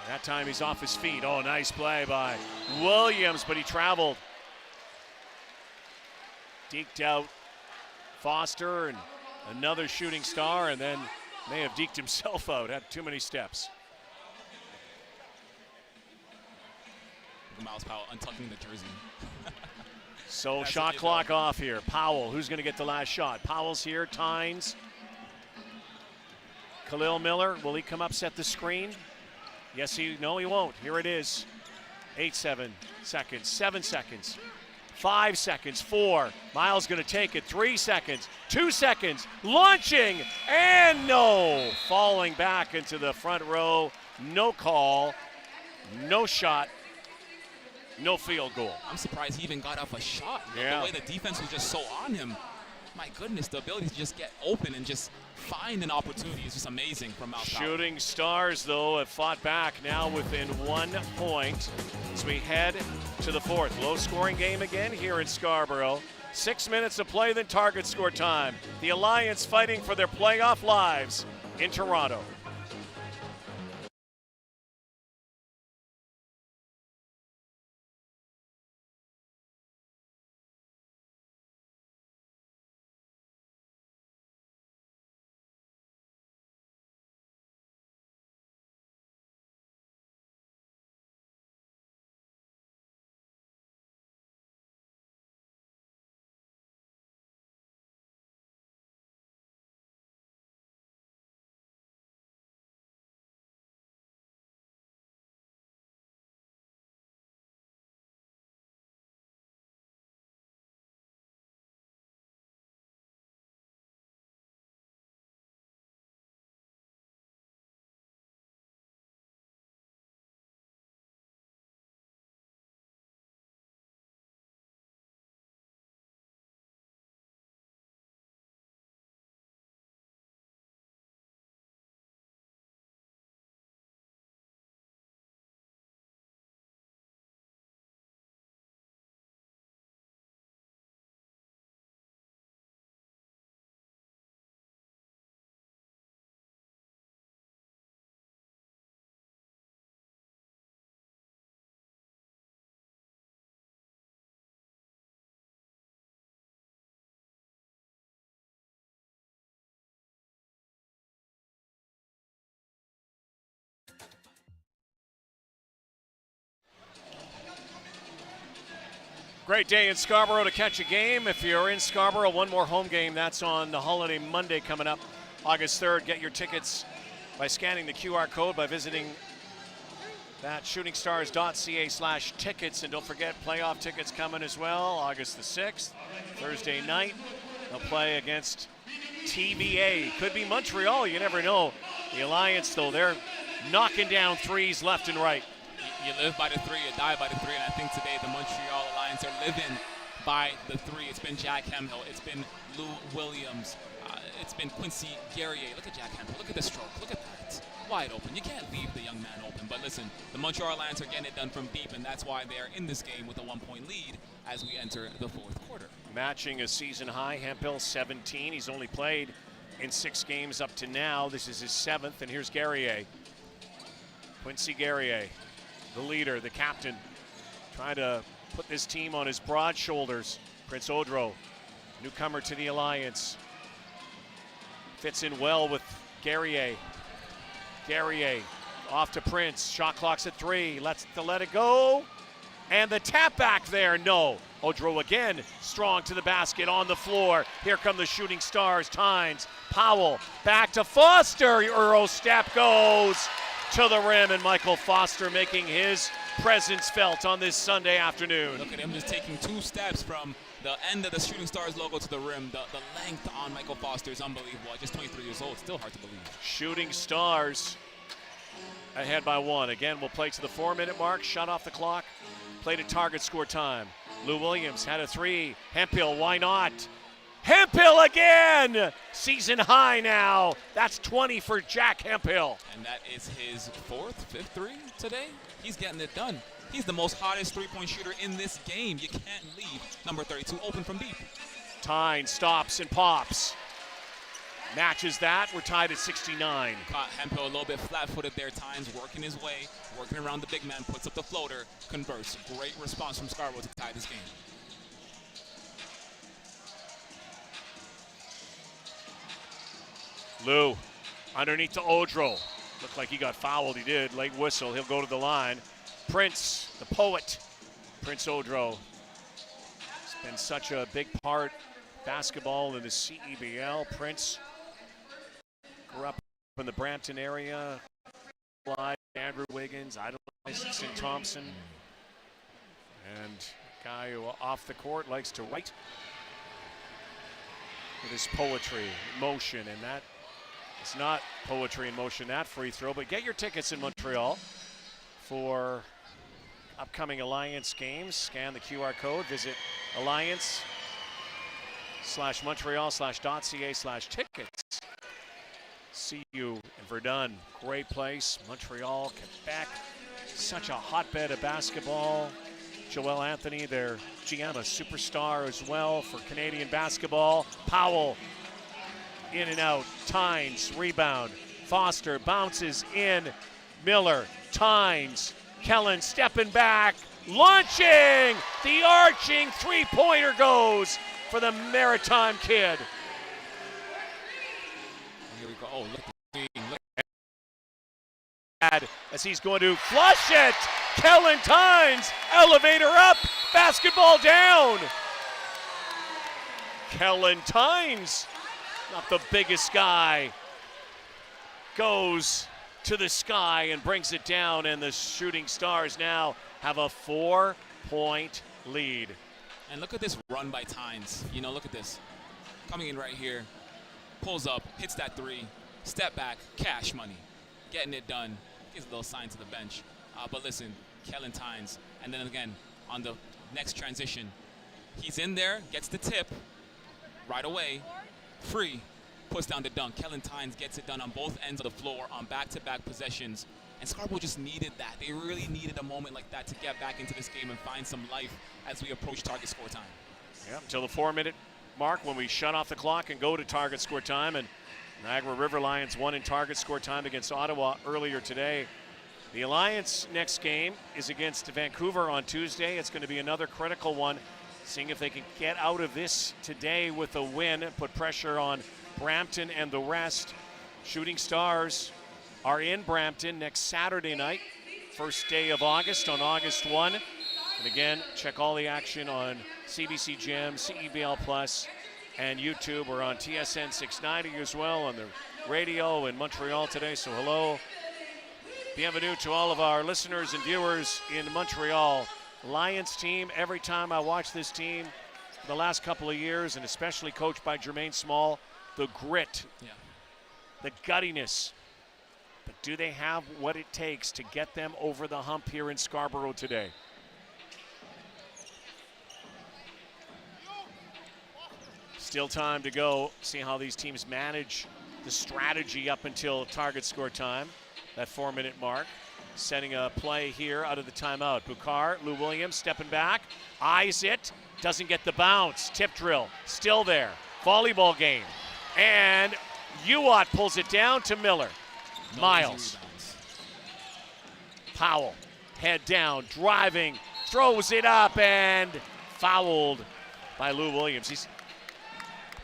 Speaker 1: That time he's off his feet. Oh, nice play by Williams, but he traveled. Deked out Foster and another shooting star, and then may have deked himself out. Had too many steps.
Speaker 2: Miles Powell untucking the jersey.
Speaker 1: So
Speaker 2: That's
Speaker 1: shot clock off here. Powell, who's going to get the last shot? Powell's here, Tynes. Khalil Miller, will he come up, set the screen? Yes, no, he won't. Here it is. 7 seconds, 7 seconds, 5 seconds, 4. Miles going to take it, 3 seconds, 2 seconds, launching, and no. Falling back into the front row, no call, no shot. No field goal.
Speaker 2: I'm surprised he even got off a shot.
Speaker 1: Yeah.
Speaker 2: The way the defense was just so on him. My goodness, the ability to just get open and just find an opportunity is just amazing from Miles Powell.
Speaker 1: Shooting Stars, though, have fought back now within 1 point as we head to the fourth. Low-scoring game again here in Scarborough. 6 minutes of play, then target score time. The Alliance fighting for their playoff lives in Toronto. Great day in Scarborough to catch a game. If you're in Scarborough, one more home game. That's on the holiday Monday coming up, August 3rd. Get your tickets by scanning the QR code, by visiting that shootingstars.ca/tickets. And don't forget, playoff tickets coming as well, August the 6th, Thursday night. They'll play against TVA. Could be Montreal, you never know. The Alliance, though, they're knocking down threes left and right.
Speaker 2: You live by the three, you die by the three, and I think today the Montreal Alliance are living by the three. It's been Jack Hemphill, it's been Lou Williams, it's been Quincy Guerrier. Look at Jack Hemphill, look at the stroke, look at that. Wide open, you can't leave the young man open. But listen, the Montreal Alliance are getting it done from deep, and that's why they're in this game with a 1-point lead as we enter the fourth quarter.
Speaker 1: Matching a season high, Hemphill 17. He's only played in 6 games up to now. This is his 7th, and here's Guerrier. Quincy Guerrier, the leader, the captain, trying to put this team on his broad shoulders. Prince Odro, newcomer to the Alliance, fits in well with Guerrier. Guerrier off to Prince, shot clock's at 3, let it go. And the tap back there, no. Odro again, strong to the basket on the floor. Here come the shooting stars, Tynes, Powell, back to Foster. Euro step goes to the rim, and Michael Foster making his presence felt on this Sunday afternoon.
Speaker 2: Look at him just taking 2 steps from the end of the Shooting Stars logo to the rim. The length on Michael Foster is unbelievable. Just 23 years old, still hard to believe.
Speaker 1: Shooting Stars ahead by 1. Again, we'll play to the 4-minute mark, shut off the clock, play to target score time. Lou Williams had a 3. Hemphill, why not? Hemphill again! Season high now. That's 20 for Jack Hemphill.
Speaker 2: And that is his 4th, 5th 3 today. He's getting it done. He's the most hottest three-point shooter in this game. You can't leave number 32 open from deep.
Speaker 1: Tynes stops and pops. Matches that. We're tied at 69.
Speaker 2: Caught Hemphill a little bit flat-footed there. Tynes working his way, working around the big man, puts up the floater, converts. Great response from Scarborough to tie this game.
Speaker 1: Lou underneath to Odro. Looked like he got fouled. He did. Late whistle. He'll go to the line. Prince, the poet, Prince Odro. It's been such a big part of basketball in the CEBL. Prince grew up in the Brampton area. Andrew Wiggins, idolized St. Thompson. And a guy who off the court likes to write with his poetry, motion, and that it's not poetry in motion, that free throw. But get your tickets in Montreal for upcoming Alliance games. Scan the QR code, visit alliance/montreal/.ca/tickets. See you in Verdun. Great place. Montreal, Quebec. Such a hotbed of basketball. Joel Anthony, their GM, a superstar as well for Canadian basketball. Powell in and out. Tynes, rebound. Foster bounces in. Miller, Tynes. Kellen stepping back, launching. The arching three-pointer goes for the Maritime kid.
Speaker 2: Here we go. Oh, look
Speaker 1: as he's going to flush it. Kellen Tynes, elevator up, basketball down. Kellen Tynes, not the biggest guy, goes to the sky and brings it down, and the Shooting Stars now have a 4-point lead.
Speaker 2: And look at this run by Tynes. You know, look at this. Coming in right here, pulls up, hits that 3, step back, cash money, getting it done. Gives a little sign to the bench. But listen, Kellen Tynes, and then again on the next transition, he's in there, gets the tip right away, free, puts down the dunk. Kellen Tynes gets it done on both ends of the floor on back-to-back possessions. And Scarborough just needed that. They really needed a moment like that to get back into this game and find some life as we approach target score time.
Speaker 1: Yep, until the 4-minute mark when we shut off the clock and go to target score time. And Niagara River Lions won in target score time against Ottawa earlier today. The Alliance next game is against Vancouver on Tuesday. It's going to be another critical one, seeing if they can get out of this today with a win, put pressure on Brampton and the rest. Shooting Stars are in Brampton next Saturday night, first day of August, on August 1. And again, check all the action on CBC Gem, CEBL Plus, and YouTube. We're on TSN 690 as well on the radio in Montreal today. So hello, bienvenue to all of our listeners and viewers in Montreal. Lions team, every time I watch this team the last couple of years, and especially coached by Jermaine Small, the grit, the guttiness. But do they have what it takes to get them over the hump here in Scarborough today? Still time to go. See how these teams manage the strategy up until target score time, that 4-minute mark. Setting a play here out of the timeout. Bukar, Lou Williams stepping back, eyes it, doesn't get the bounce. Tip drill, still there. Volleyball game. And Uwat pulls it down to Miller. Miles. Powell, head down, driving, throws it up, and fouled by Lou Williams.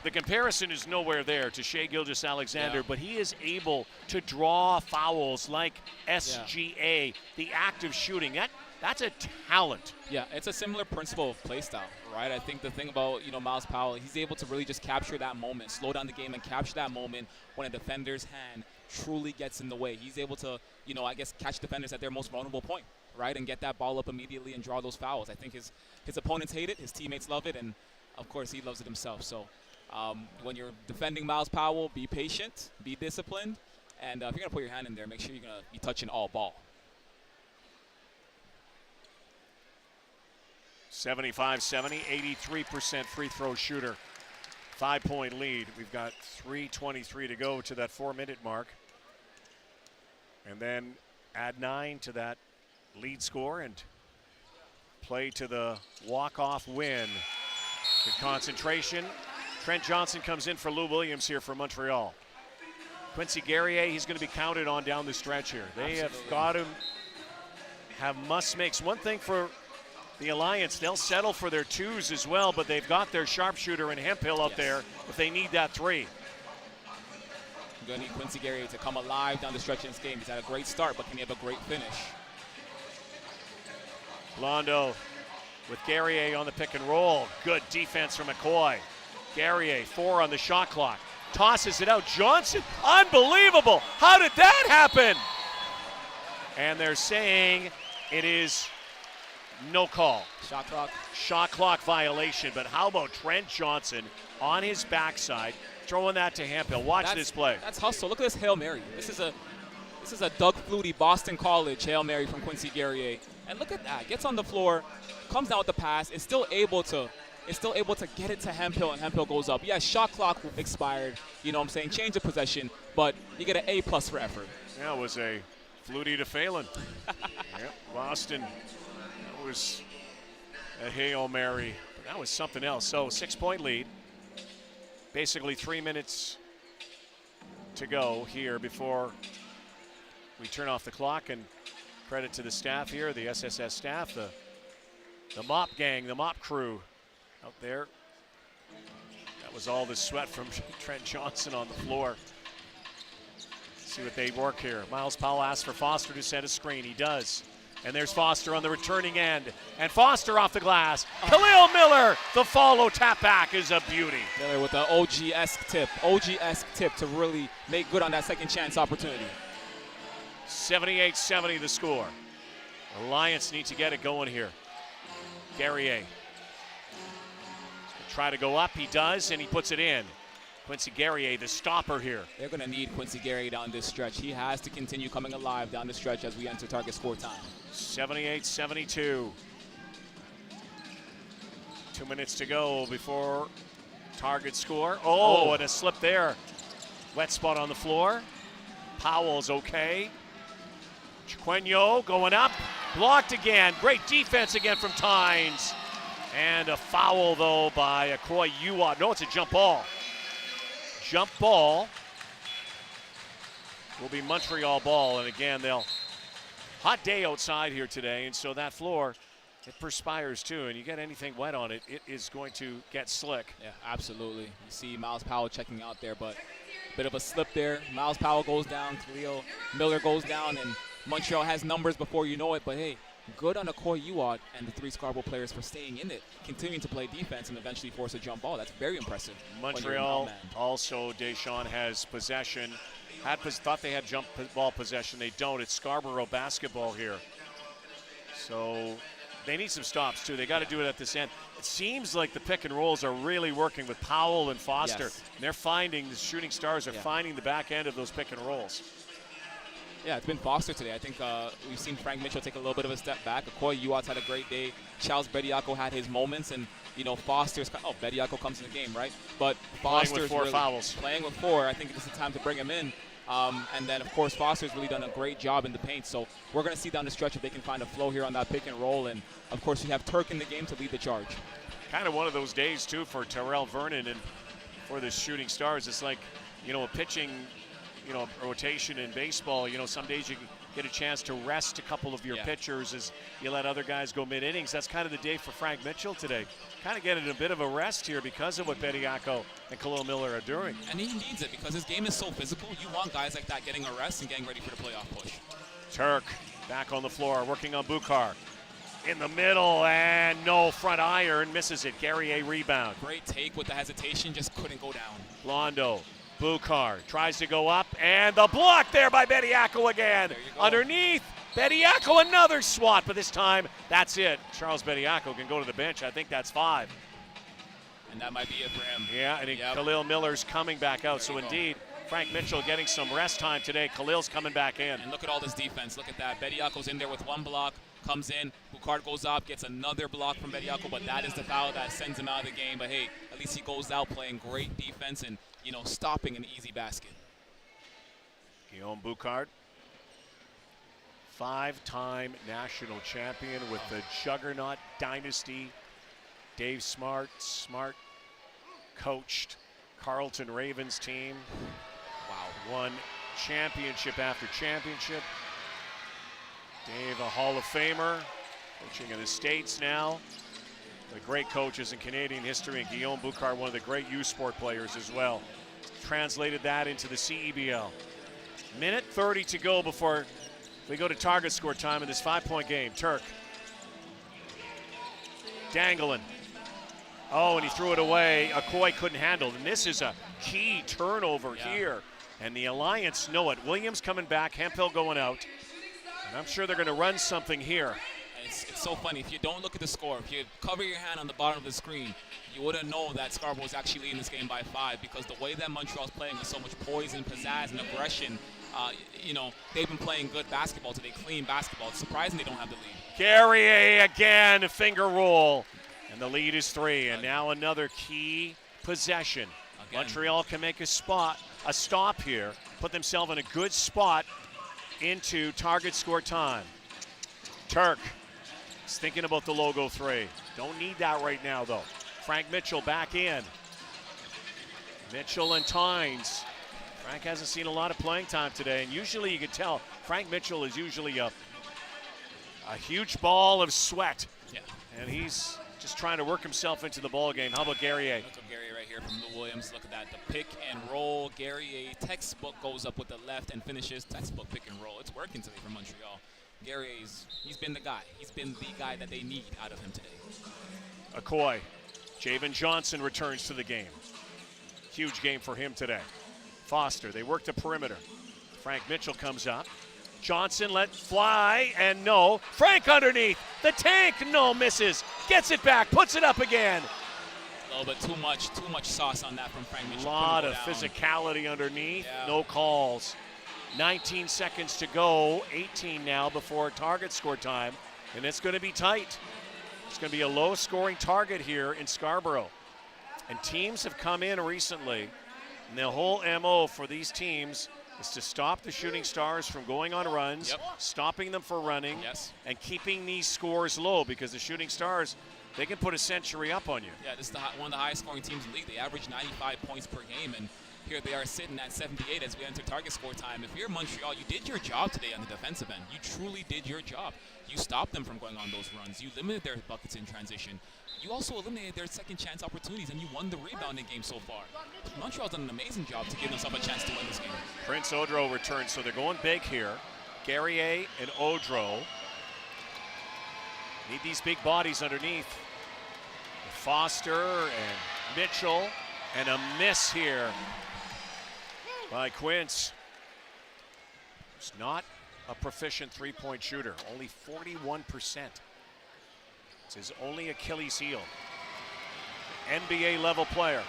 Speaker 1: The comparison is nowhere there to Shea Gilgeous-Alexander, but he is able to draw fouls like SGA, the act of shooting. That's a talent.
Speaker 2: Yeah, it's a similar principle of play style, right? I think the thing about, Miles Powell, he's able to really just capture that moment, slow down the game and capture that moment when a defender's hand truly gets in the way. He's able to, I guess, catch defenders at their most vulnerable point, right, and get that ball up immediately and draw those fouls. I think his opponents hate it, his teammates love it, and, of course, he loves it himself. So when you're defending Miles Powell, be patient, be disciplined, and if you're going to put your hand in there, make sure you're going to be touching all ball.
Speaker 1: 75-70, 83% free throw shooter. 5-point lead. We've got 3:23 to go to that 4-minute mark. And then add 9 to that lead score and play to the walk-off win. Good concentration. Trent Johnson comes in for Lou Williams here for Montreal. Quincy Guerrier, he's going to be counted on down the stretch here. They have got him, have must-makes. One thing for the Alliance, they'll settle for their twos as well, but they've got their sharpshooter in Hemphill out there if they need that three.
Speaker 2: You're going to need Quincy Guerrier to come alive down the stretch in this game. He's had a great start, but can he have a great finish?
Speaker 1: Blondo with Guerrier on the pick and roll. Good defense from McCoy. Guerrier, 4 on the shot clock. Tosses it out. Johnson, unbelievable. How did that happen? And they're saying it is no call.
Speaker 2: Shot clock.
Speaker 1: Shot clock violation. But how about Trent Johnson on his backside, throwing that to Hemphill? Watch this play.
Speaker 2: That's hustle. Look at this Hail Mary. This is a Doug Flutie, Boston College Hail Mary from Quincy Guerrier. And look at that. Gets on the floor, comes down with the pass, is still able to get it to Hemphill, and Hemphill goes up. Yeah, shot clock expired. You know what I'm saying? Change of possession, but you get an A+ for effort.
Speaker 1: That was a Flutie to Phelan. Yep, Boston. That was a Hail Mary. But that was something else. So 6-point lead. Basically 3 minutes to go here before we turn off the clock. And credit to the staff here, the SSS staff, the mop gang, the mop crew out there. That was all the sweat from Trent Johnson on the floor. See what they work here. Miles Powell asks for Foster to set a screen. He does. And there's Foster on the returning end. And Foster off the glass. Khalil Miller, the follow tap back is a beauty.
Speaker 2: Miller with the OG-esque tip to really make good on that second chance opportunity.
Speaker 1: 78-70 the score. Alliance need to get it going here. Guerrier. Try to go up, he does, and he puts it in. Quincy Guerrier, the stopper here.
Speaker 2: They're going to need Quincy Guerrier down this stretch. He has to continue coming alive down the stretch as we enter target score time.
Speaker 1: 78-72. 2 minutes to go before target score. Oh, and a slip there. Wet spot on the floor. Powell's okay. Chiquenyo going up. Blocked again. Great defense again from Tynes. And a foul, though, by Akroy Uwat. No, it's a jump ball. Jump ball will be Montreal ball. And again, hot day outside here today. And so that floor, it perspires too. And you get anything wet on it, it is going to get slick.
Speaker 2: Yeah, absolutely. You see Miles Powell checking out there, but a bit of a slip there. Miles Powell goes down. Khalil Miller goes down. And Montreal has numbers before you know it. But, hey, good on Akroy Uwat and the 3 Scarborough players for staying in it, continuing to play defense and eventually force a jump ball. That's very impressive.
Speaker 1: Montreal also, Deschamps has possession. Thought they had jump ball possession. They don't. It's Scarborough basketball here. So they need some stops too. They got to do it at this end. It seems like the pick and rolls are really working with Powell and Foster.
Speaker 2: Yes.
Speaker 1: They're finding, the shooting stars are finding the back end of those pick and rolls.
Speaker 2: Yeah, it's been Foster today. I think we've seen Frank Mitchell take a little bit of a step back. Akroy Uwat's had a great day. Charles Bediako had his moments, and Foster's. Bediako comes in the game, right? But Foster's
Speaker 1: playing with 4 fouls.
Speaker 2: Playing with 4. I think it's the time to bring him in. And then, of course, Foster's really done a great job in the paint. So we're going to see down the stretch if they can find a flow here on that pick and roll. And, of course, you have Turk in the game to lead the charge.
Speaker 1: Kind of one of those days, too, for Terrell Vernon and for the Shooting Stars. It's like, a pitching, rotation in baseball. Some days you can get a chance to rest a couple of your pitchers as you let other guys go mid-innings. That's kind of the day for Frank Mitchell today. Kind of getting a bit of a rest here because of what Bediako and Khalil Miller are doing.
Speaker 2: And he needs it because his game is so physical. You want guys like that getting a rest and getting ready for the playoff push.
Speaker 1: Turk back on the floor, working on Bukhar. in the middle, and no front iron, misses it. Guerrier rebound.
Speaker 2: Great take with the hesitation, just couldn't go down.
Speaker 1: Blondo, Bukar tries to go up, and the block there by Bediako again. Underneath, Bediako another swat, but this time that's it. Charles Bediako can go to the bench. I think that's 5.
Speaker 2: And that might be it for him.
Speaker 1: Yeah, and Khalil Miller's coming back out. So indeed, Frank Mitchell getting some rest time today. Khalil's coming back in.
Speaker 2: And look at all this defense. Look at that. Bediako's in there with 1 block, comes in. Bukard goes up, gets another block from Bediako, but that is the foul that sends him out of the game. But hey, at least he goes out playing great defense and, you know, stopping an easy basket.
Speaker 1: Guillaume Bukard, 5-time national champion with the Juggernaut Dynasty. Dave Smart coached Carleton Ravens team. Wow, won championship after championship. Dave, a Hall of Famer, coaching in the States now. The great coaches in Canadian history, and Guillaume Bukard, one of the great U Sport players as well. Translated that into the CEBL. Minute 30 to go before we go to target score time in this 5-point game. Turk. Dangling. Oh, and he threw it away. Akoy couldn't handle it. And this is a key turnover here. And the Alliance know it. Williams coming back, Hemphill going out. And I'm sure they're going to run something here.
Speaker 2: It's so funny. If you don't look at the score, if you cover your hand on the bottom of the screen, you wouldn't know that Scarborough is actually leading this game by 5, because the way that Montreal's playing with so much poise and pizzazz and aggression, you know, they've been playing good basketball today, clean basketball. It's surprising they don't have the lead.
Speaker 1: Guerrier again, finger roll. And the lead is 3, and now another key possession. Again. Montreal can make a stop here, put themselves in a good spot into target score time. Turk is thinking about the logo 3. Don't need that right now, though. Frank Mitchell back in. Mitchell and Tynes. Frank hasn't seen a lot of playing time today, and usually you can tell Frank Mitchell is usually a huge ball of sweat.
Speaker 2: Yeah.
Speaker 1: And he's just trying to work himself into the ball game. How about Guerrier?
Speaker 2: Look at Guerrier right here from Lou Williams. Look at that. The pick and roll. Guerrier, textbook, goes up with the left and finishes. Textbook pick and roll. It's working today for Montreal. Guerrier's, he's been the guy. He's been the guy that they need out of him today.
Speaker 1: Akoy. Javen Johnson returns to the game. Huge game for him today. Foster, they work the perimeter. Frank Mitchell comes up. Johnson let fly, and no. Frank underneath. The tank, no, misses. Gets it back, puts it up again.
Speaker 2: A little bit too much sauce on that from Frank Mitchell.
Speaker 1: A lot of physicality underneath, no calls. 19 seconds to go, 18 now before target score time, and it's going to be tight. It's going to be a low-scoring target here in Scarborough. And teams have come in recently, and the whole MO for these teams is to stop the Shooting Stars from going on runs, stopping them for running, and keeping these scores low, because the Shooting Stars, they can put a century up on you.
Speaker 2: Yeah, this is one of the highest scoring teams in the league. They average 95 points per game, and here they are sitting at 78 as we enter target score time. If you're Montreal, you did your job today on the defensive end. You truly did your job. You stopped them from going on those runs. You limited their buckets in transition. You also eliminated their second chance opportunities, and you won the rebounding game so far. Montreal's done an amazing job to give themselves a chance to win this game.
Speaker 1: Prince Odro returns, so they're going big here. Guerrier and Odro need these big bodies underneath. Foster and Mitchell, and a miss here by Quince. He's not a proficient three-point shooter, only 41%. It's his only Achilles heel. NBA level player.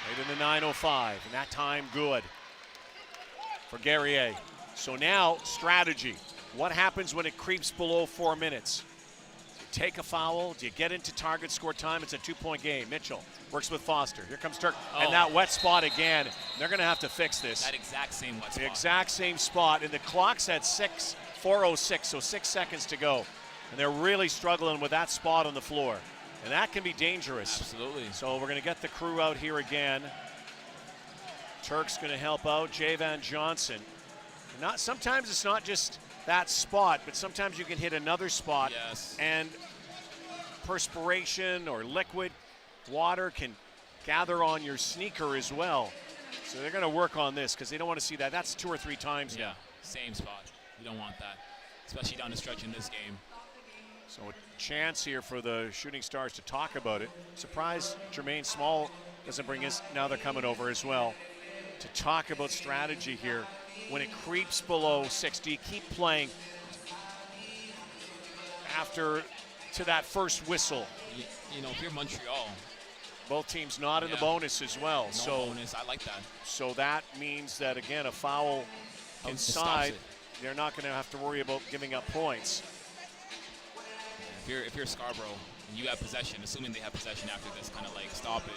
Speaker 1: Right in the 9:05, and that time good for Guerrier. So now, strategy. What happens when it creeps below 4 minutes? Do you take a foul? Do you get into target score time? It's a 2-point game. Mitchell works with Foster. Here comes Turk, and that wet spot again. They're going to have to fix this.
Speaker 2: That exact same wet spot.
Speaker 1: The exact same spot, and the clock's at 4:06, so 6 seconds to go. And they're really struggling with that spot on the floor. And that can be dangerous.
Speaker 2: Absolutely.
Speaker 1: So we're going to get the crew out here again. Turk's going to help out Javan Johnson. Sometimes it's not just that spot, but sometimes you can hit another spot.
Speaker 2: Yes.
Speaker 1: And perspiration or liquid water can gather on your sneaker as well. So they're going to work on this because they don't want to see that. That's 2 or 3 times now.
Speaker 2: Same spot. You don't want that. especially down the stretch in this game.
Speaker 1: So a chance here for the Shooting Stars to talk about it. Surprised Jermaine Small doesn't bring his, now they're coming over as well, to talk about strategy here. When it creeps below 60, keep playing after to that first whistle.
Speaker 2: You know, if you're Montreal,
Speaker 1: both teams not in the bonus as well.
Speaker 2: No bonus, I like that.
Speaker 1: So that means that, again, a foul inside, they're not going to have to worry about giving up points.
Speaker 2: If you're Scarborough and you have possession, assuming they have possession after this kind of like stoppage,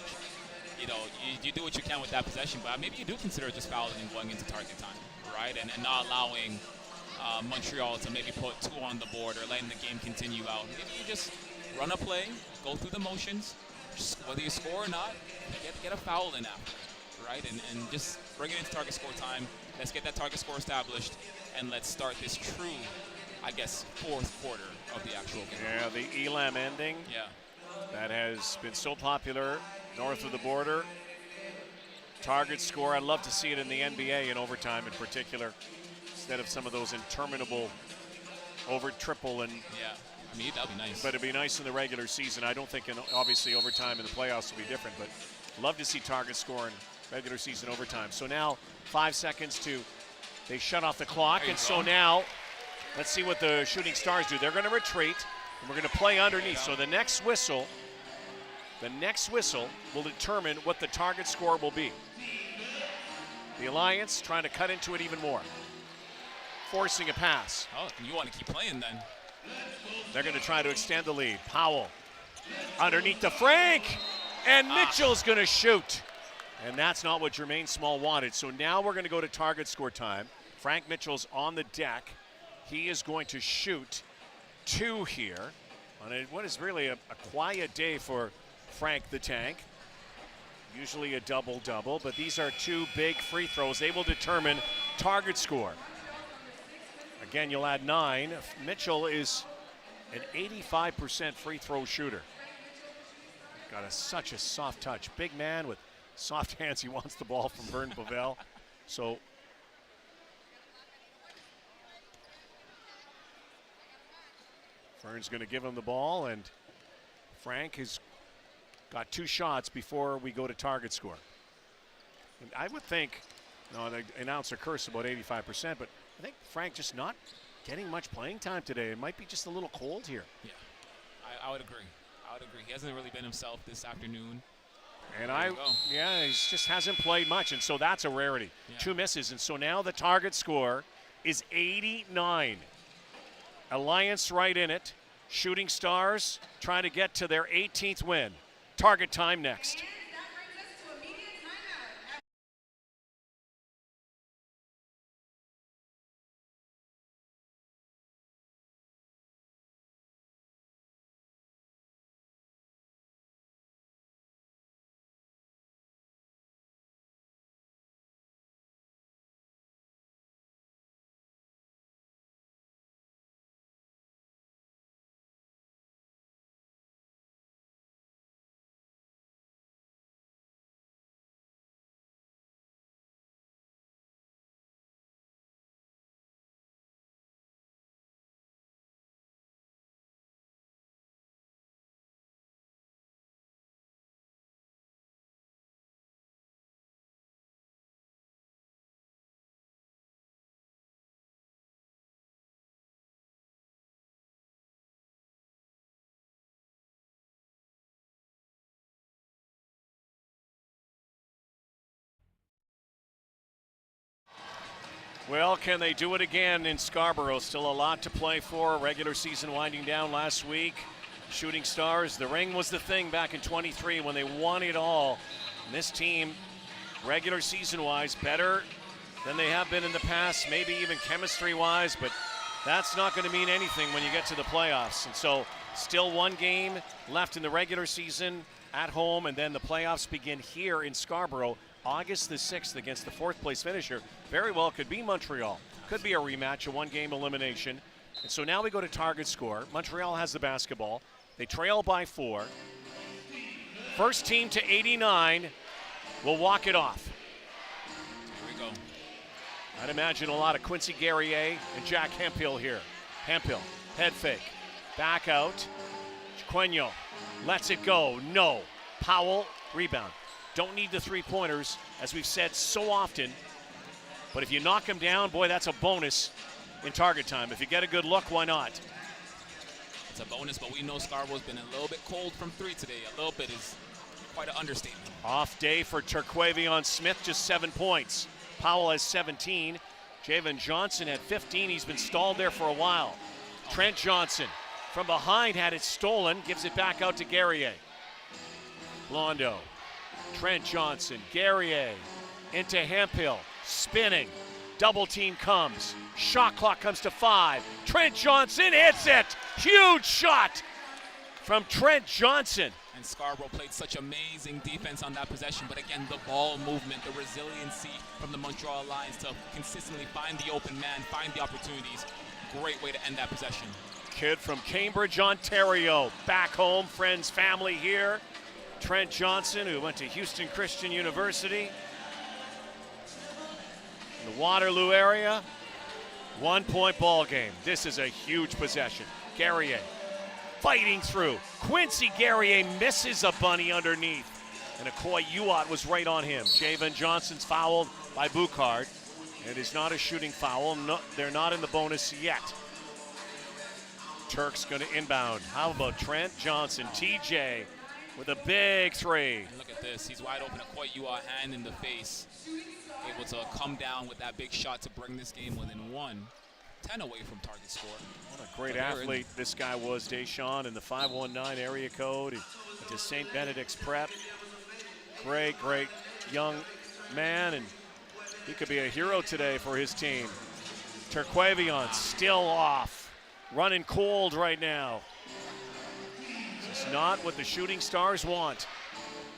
Speaker 2: you know, you do what you can with that possession, but maybe you do consider just fouling and going into target time, right? And not allowing Montreal to maybe put 2 on the board or letting the game continue out. Maybe you just run a play, go through the motions, whether you score or not, get a foul in after, right? And just bring it into target score time. Let's get that target score established, and let's start this true, I guess, 4th quarter of the actual game.
Speaker 1: Yeah, the Elam ending.
Speaker 2: Yeah.
Speaker 1: That has been so popular north of the border. Target score, I'd love to see it in the NBA in overtime in particular, instead of some of those interminable over triple and.
Speaker 2: Yeah, I mean, that'd be nice.
Speaker 1: But it'd be nice in the regular season. I don't think, obviously, overtime in the playoffs will be different, but love to see target score in regular season overtime. So now 5 seconds to, they shut off the clock, and so now let's see what the Shooting Stars do. They're going to retreat, and we're going to play underneath. So the next whistle will determine what the target score will be. The Alliance trying to cut into it even more, forcing a pass.
Speaker 2: Oh, you want to keep playing then?
Speaker 1: They're going to try to extend the lead. Powell underneath to Frank, and Mitchell's going to shoot. And that's not what Jermaine Small wanted. So now we're going to go to target score time. Frank Mitchell's on the deck. He is going to shoot 2 here on what is really a quiet day for Frank the Tank. Usually a double-double, but these are 2 big free throws. They will determine target score. Again, you'll add 9. Mitchell is an 85% free throw shooter. Got such a soft touch. Big man with soft hands. He wants the ball from Vern Pavel. So Vern's going to give him the ball, and Frank has got 2 shots before we go to target score. And I would think, the announcer cursed about 85%, but I think Frank just not getting much playing time today. It might be just a little cold here.
Speaker 2: Yeah, I would agree. He hasn't really been himself this afternoon.
Speaker 1: And he just hasn't played much, and so that's a rarity. Yeah. 2 misses, and so now the target score is 89. Alliance right in it. Shooting Stars trying to get to their 18th win. Target time next. Well, can they do it again in Scarborough? Still a lot to play for. Regular season winding down last week. Shooting Stars, the ring was the thing back in 23 when they won it all. And this team, regular season-wise, better than they have been in the past, maybe even chemistry-wise, but that's not going to mean anything when you get to the playoffs. And so still 1 game left in the regular season at home, and then the playoffs begin here in Scarborough August the 6th against the 4th place finisher. Very well could be Montreal. Could be a rematch, a 1-game elimination. And so now we go to target score. Montreal has the basketball. They trail by 4. First team to 89 will walk it off.
Speaker 2: Here we go.
Speaker 1: I'd imagine a lot of Quincy Guerrier and Jack Hemphill here. Hemphill, head fake, back out. Queno lets it go. No. Powell, rebound. Don't need the three-pointers, as we've said so often. But if you knock him down, boy, that's a bonus in target time. If you get a good look, why not?
Speaker 2: It's a bonus, but we know Scarborough's been a little bit cold from three today. A little bit is quite an understatement.
Speaker 1: Off day for Terquavion Smith, just 7 points. Powell has 17. Javen Johnson had 15. He's been stalled there for a while. Trent Johnson from behind had it stolen, gives it back out to Guerrier. Blondo, Trent Johnson, Guerrier into Hemphill, spinning. Double team comes. Shot clock comes to 5. Trent Johnson hits it. Huge shot from Trent Johnson.
Speaker 2: And Scarborough played such amazing defense on that possession, but again, the ball movement, the resiliency from the Montreal Lions to consistently find the open man, find the opportunities. Great way to end that possession.
Speaker 1: Kid from Cambridge, Ontario, back home, friends, family here. Trent Johnson, who went to Houston Christian University. In the Waterloo area, 1 point ball game. This is a huge possession. Guerrier fighting through. Quincy Guerrier misses a bunny underneath. And Akoy Uat was right on him. Javen Johnson's fouled by Boucard. It is not a shooting foul. No, they're not in the bonus yet. Turk's going to inbound. How about Trent Johnson? TJ with a big three.
Speaker 2: And look at this. He's wide open. Akoy Uat, hand in the face. Able to come down with that big shot to bring this game within 1. 10 away from target score.
Speaker 1: What a great athlete this guy was, Deshaun, in the 519 area code. He went to St. Benedict's Prep. Great young man, and he could be a hero today for his team. Terquavion still off, running cold right now. This is not what the Shooting Stars want.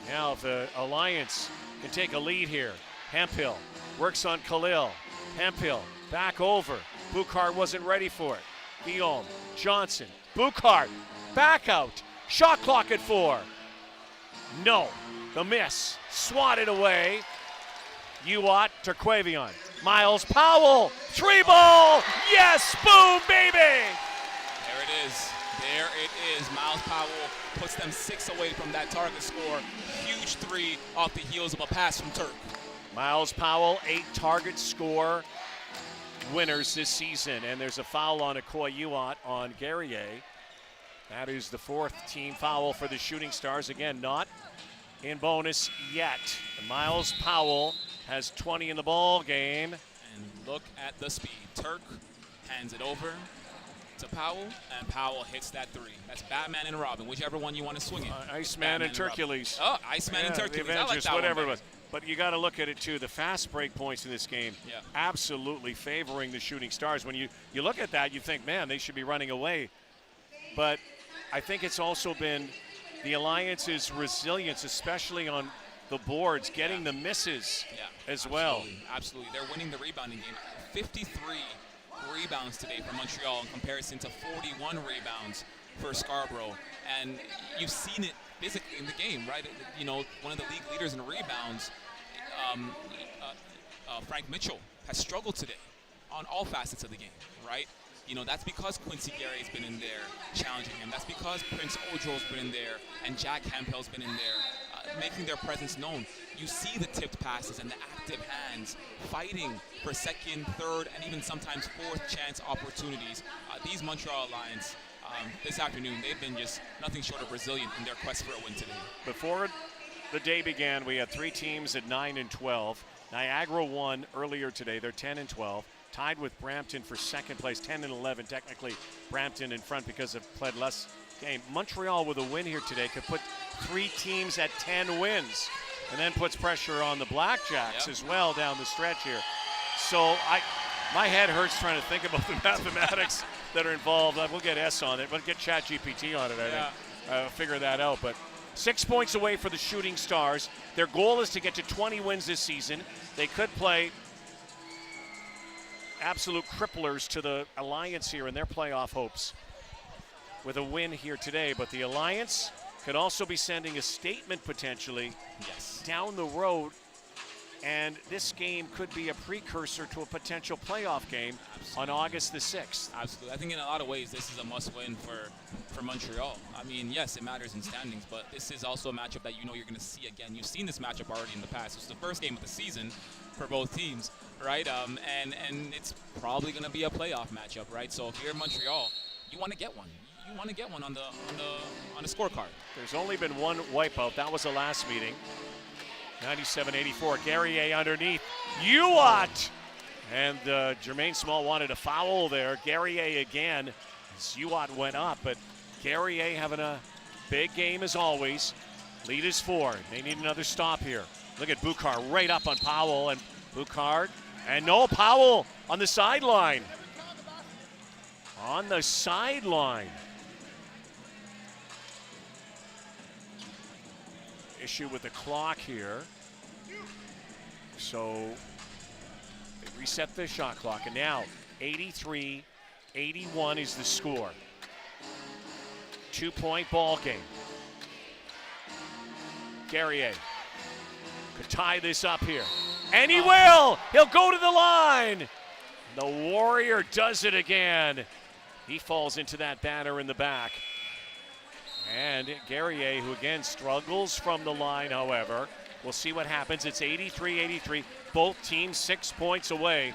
Speaker 1: Now if the Alliance can take a lead here, Hemphill works on Khalil. Hemphill back over. Boucard wasn't ready for it. Guillaume, Johnson, Boucard, back out. Shot clock at 4. No, the miss, swatted away. Uat, Terquavion, Miles Powell, 3-ball, yes, boom, baby!
Speaker 2: There it is, there it is. Miles Powell puts them 6 away from that target score. Huge 3 off the heels of a pass from Turk.
Speaker 1: Miles Powell, 8 target score winners this season, and there's a foul on Akoy Uat on Guerrier. That is the 4th team foul for the Shooting Stars. Again, not in bonus yet. Miles Powell has 20 in the ball game.
Speaker 2: And look at the speed. Turk hands it over to Powell, and Powell hits that 3. That's Batman and Robin, whichever one you want to swing it.
Speaker 1: Iceman and Hercules.
Speaker 2: Oh, Iceman and Hercules.
Speaker 1: The Avengers,
Speaker 2: I like that
Speaker 1: whatever
Speaker 2: one
Speaker 1: it was. But you got to look at it too. The fast break points in this game, absolutely favoring the Shooting Stars. When you look at that, you think, man, they should be running away. But I think it's also been the Alliance's resilience, especially on the boards, getting the misses as well.
Speaker 2: Absolutely. They're winning the rebounding game. 53 rebounds today for Montreal in comparison to 41 rebounds for Scarborough. And you've seen it physically in the game, right? You know, one of the league leaders in rebounds, Frank Mitchell, has struggled today on all facets of the game, right? You know, that's because Quincy Guerrier's been in there challenging him. That's because Prince Ojo's been in there and Jack Hemphill's been in there, making their presence known. You see the tipped passes and the active hands fighting for second, third, and even sometimes 4th chance opportunities. These Montreal Lions, this afternoon, they've been just nothing short of resilient in their quest for a win today.
Speaker 1: Before the day began, we had 3 teams at 9 and 12. Niagara won earlier today. They're 10 and 12. Tied with Brampton for second place, 10 and 11. Technically, Brampton in front because they've played less game. Montreal with a win here today could put 3 teams at 10 wins, and then puts pressure on the Blackjacks as well down the stretch here. So my head hurts trying to think about the mathematics that are involved. We'll get S on it. We'll get ChatGPT on it, I think. Figure that out. But 6 points away for the Shooting Stars. Their goal is to get to 20 wins this season. They could play absolute cripplers to the Alliance here in their playoff hopes with a win here today. But the Alliance could also be sending a statement potentially down the road And this game could be a precursor to a potential playoff game on August the 6th.
Speaker 2: Absolutely. I think in a lot of ways this is a must-win for Montreal. I mean, yes, it matters in standings, but this is also a matchup that you know you're going to see again. You've seen this matchup already in the past. It's the first game of the season for both teams, right? And it's probably going to be a playoff matchup, right? So if you're Montreal, you want to get one. You want to get one on the scorecard.
Speaker 1: There's only been one wipeout. That was the last meeting. 97-84. Guerrier underneath. Uat! And Jermaine Small wanted a foul there. Guerrier again. Uat went up, but Guerrier having a big game as always. Lead is 4. They need another stop here. Look at Boucard right up on Powell, and Boucard. And no, Powell on the sideline. On the sideline. Issue with the clock here. So they reset the shot clock, and now 83-81 is the score. 2-point ball game. Guerrier could tie this up here. And he will! He'll go to the line! The Warrior does it again. He falls into that banner in the back. And Guerrier, who again struggles from the line, however. We'll see what happens. It's 83-83. Both teams 6 points away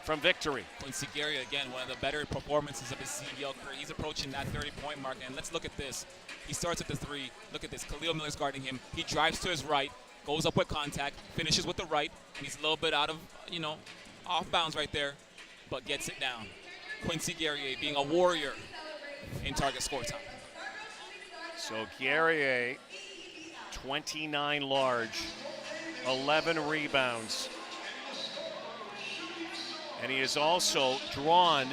Speaker 1: from victory.
Speaker 2: Quincy Guerrier, again, one of the better performances of his CEBL career. He's approaching that 30-point mark, and let's look at this. He starts at the 3. Look at this. Khalil Miller's guarding him. He drives to his right, goes up with contact, finishes with the right. He's a little bit out of, off bounds right there, but gets it down. Quincy Guerrier being a warrior in target score time.
Speaker 1: So Guerrier, 29 large, 11 rebounds. And he is also drawn,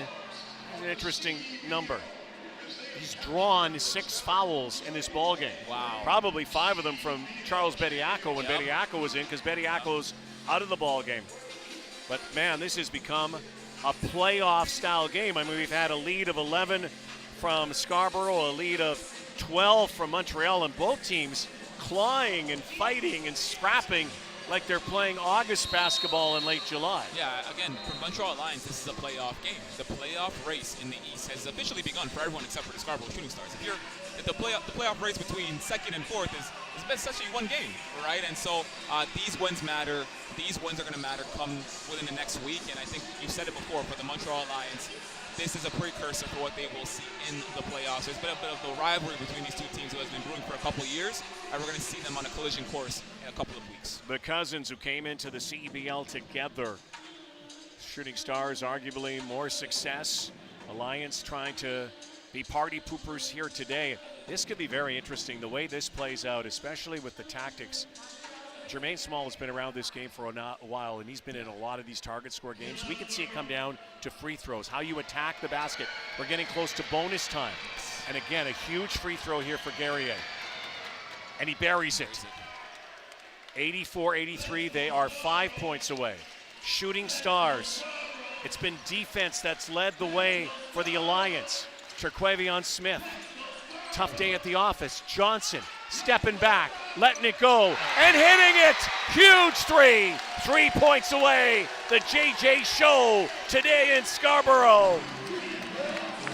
Speaker 1: an interesting number. He's drawn 6 fouls in this ball game.
Speaker 2: Wow.
Speaker 1: Probably 5 of them from Charles Bediako when Bediako was in, because Bediako's out of the ball game. But man, this has become a playoff style game. I mean, we've had a lead of 11 from Scarborough, a lead of 12 from Montreal, and both teams clawing and fighting and scrapping like they're playing August basketball in late July.
Speaker 2: Yeah, again, for Montreal Alliance, this is a playoff game. The playoff race in the East has officially begun for everyone except for the Scarborough Shooting Stars. If the playoff race between 2nd and 4th is essentially one game, right? And so these wins matter. These wins are going to matter come within the next week. And I think you said it before, for the Montreal Alliance, this is a precursor for what they will see in the playoffs. There's been a bit of the rivalry between these two teams who has been brewing for a couple of years, and we're going to see them on a collision course in a couple of weeks.
Speaker 1: The cousins who came into the CEBL together. Shooting Stars arguably more success. Alliance trying to be party poopers here today. This could be very interesting, the way this plays out, especially with the tactics. Jermaine Small has been around this game for a while, and he's been in a lot of these target score games. We can see it come down to free throws, how you attack the basket. We're getting close to bonus time. And again, a huge free throw here for Guerrier. And he buries it. 84-83, they are 5 points away. Shooting Stars. It's been defense that's led the way for the Alliance. Terquavion Smith. Tough day at the office. Johnson stepping back, letting it go, and hitting it. Huge 3. 3 points away. The JJ Show today in Scarborough.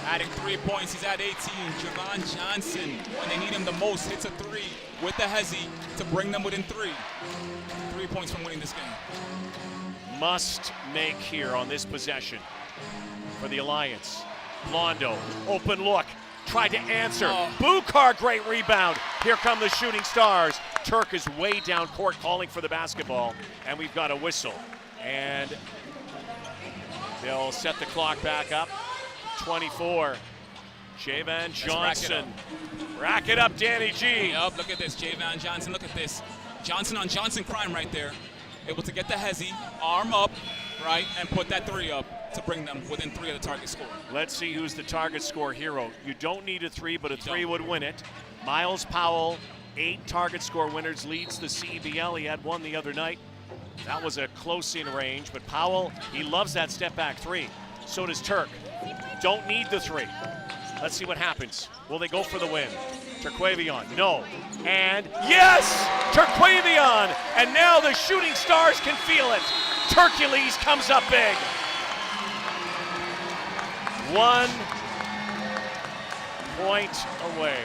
Speaker 2: Adding 3 points, he's at 18. Javon Johnson, when they need him the most, hits a 3 with the hezzy to bring them within 3. 3 points from winning this game.
Speaker 1: Must make here on this possession for the Alliance. Blondo, open look. Tried to answer. Boucard, great rebound. Here come the Shooting Stars. Turk is way down court calling for the basketball, and we've got a whistle. And they'll set the clock back up. 24. Javon Johnson. Rack it up, Danny G.
Speaker 2: Yep, look at this. Javon Johnson, look at this. Johnson on Johnson crime right there. Able to get the hezzy, arm up, right, and put that 3 up to bring them within 3 of the target score.
Speaker 1: Let's see who's the target score hero. You don't need a 3, but a 3 would win it. Miles Powell, 8 target score winners, leads the CEBL. He had 1 the other night. That was a close in range, but Powell, he loves that step back 3. So does Turk. Don't need the 3. Let's see what happens. Will they go for the win? Turquavion, no. And yes! Turquavion! And now the Shooting Stars can feel it. Hercules comes up big. 1 point away.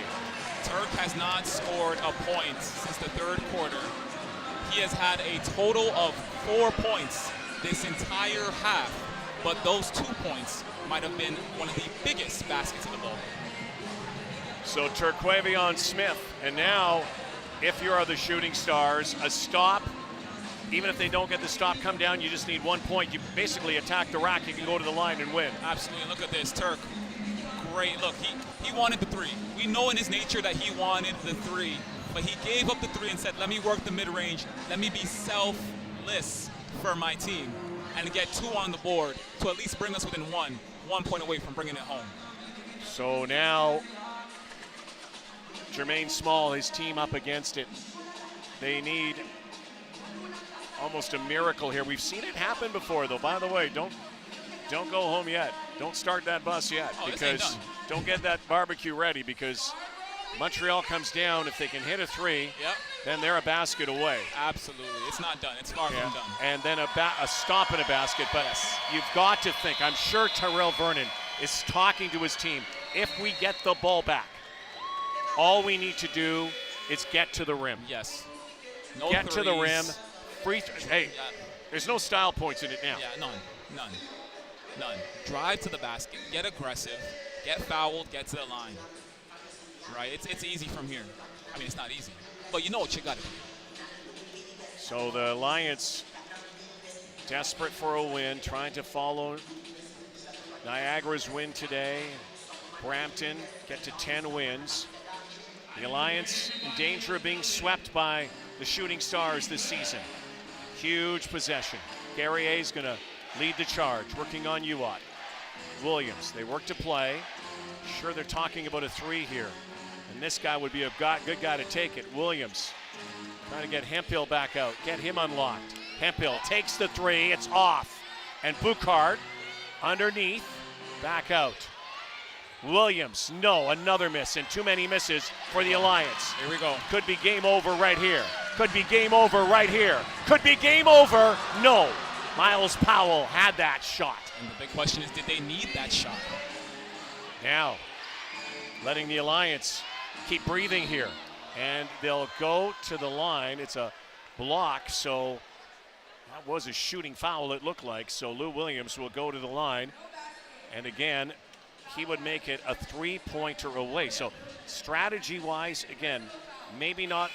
Speaker 2: Turk has not scored a point since the third quarter. He has had a total of 4 points this entire half, but those 2 points might have been one of the biggest baskets of the ball.
Speaker 1: So Turquavion Smith, and now if you are the Shooting Stars, a stop, even if they don't get the stop, come down, you just need 1 point. You basically attack the rack, you can go to the line and win.
Speaker 2: Absolutely, look at this, Turk. Great, look, he wanted the three. We know in his nature that he wanted the three, but he gave up the three and said, let me work the mid-range, let me be selfless for my team, and get 2 on the board to at least bring us within 1 point away from bringing it home.
Speaker 1: So now, Jermaine Small, his team up against it. They need almost a miracle here. We've seen it happen before, though. By the way, don't go home yet. Don't start that bus yet, because don't get that barbecue ready, because Montreal comes down. If they can hit a 3, then they're a basket away.
Speaker 2: Absolutely. It's not done. It's far from done.
Speaker 1: And then a stop in a basket. But you've got to think, I'm sure Tyrell Vernon is talking to his team, if we get the ball back, all we need to do is get to the rim.
Speaker 2: Yes.
Speaker 1: Get to the rim. Free hey, there's no style points in it now.
Speaker 2: Yeah, none. Drive to the basket, get aggressive, get fouled, get to the line. Right? It's easy from here. I mean, it's not easy, but you know what you got to do.
Speaker 1: So the Lions, desperate for a win, trying to follow Niagara's win today. Brampton get to 10 wins. The Alliance in danger of being swept by the Shooting Stars this season. Huge possession. Guerrier's going to lead the charge, working on Uwat. Williams, they work to play. Sure, they're talking about a 3 here. And this guy would be a good guy to take it. Williams trying to get Hemphill back out, get him unlocked. Hemphill takes the 3, it's off. And Boucard underneath, back out. Williams, no, another miss, and too many misses for the Alliance.
Speaker 2: Here we go.
Speaker 1: Could be game over right here. Could be game over right here. Could be game over. No. Miles Powell had that shot.
Speaker 2: And the big question is, did they need that shot?
Speaker 1: Now, letting the Alliance keep breathing here. And they'll go to the line. It's a block, so that was a shooting foul, it looked like. So Lou Williams will go to the line. And again, he would make it a 3-pointer away. So strategy-wise, again, maybe not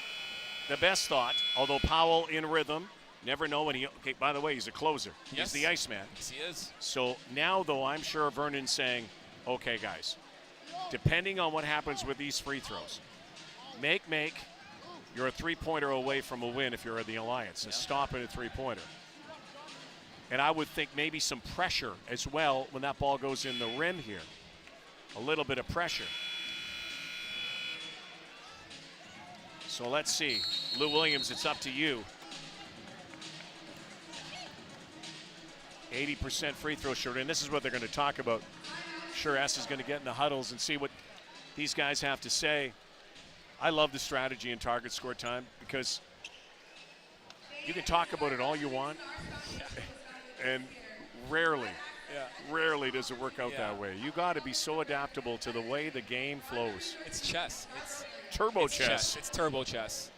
Speaker 1: the best thought, although Powell in rhythm. Never know when okay, by the way, he's a closer.
Speaker 2: Yes.
Speaker 1: He's the Iceman.
Speaker 2: Yes, he is.
Speaker 1: So now, though, I'm sure Vernon's saying, okay, guys, depending on what happens with these free throws, make, you're a 3-pointer away from a win if you're in the Alliance. A stop and a 3-pointer. And I would think maybe some pressure as well when that ball goes in the rim here. A little bit of pressure. So let's see. Lou Williams, it's up to you. 80% free throw shooter, and this is what they're going to talk about. Sure, S is going to get in the huddles and see what these guys have to say. I love the strategy in target score time, because you can talk about it all you want, and rarely does it work out that way. You got to be so adaptable to the way the game flows.
Speaker 2: It's chess. It's
Speaker 1: turbo chess.
Speaker 2: It's turbo chess.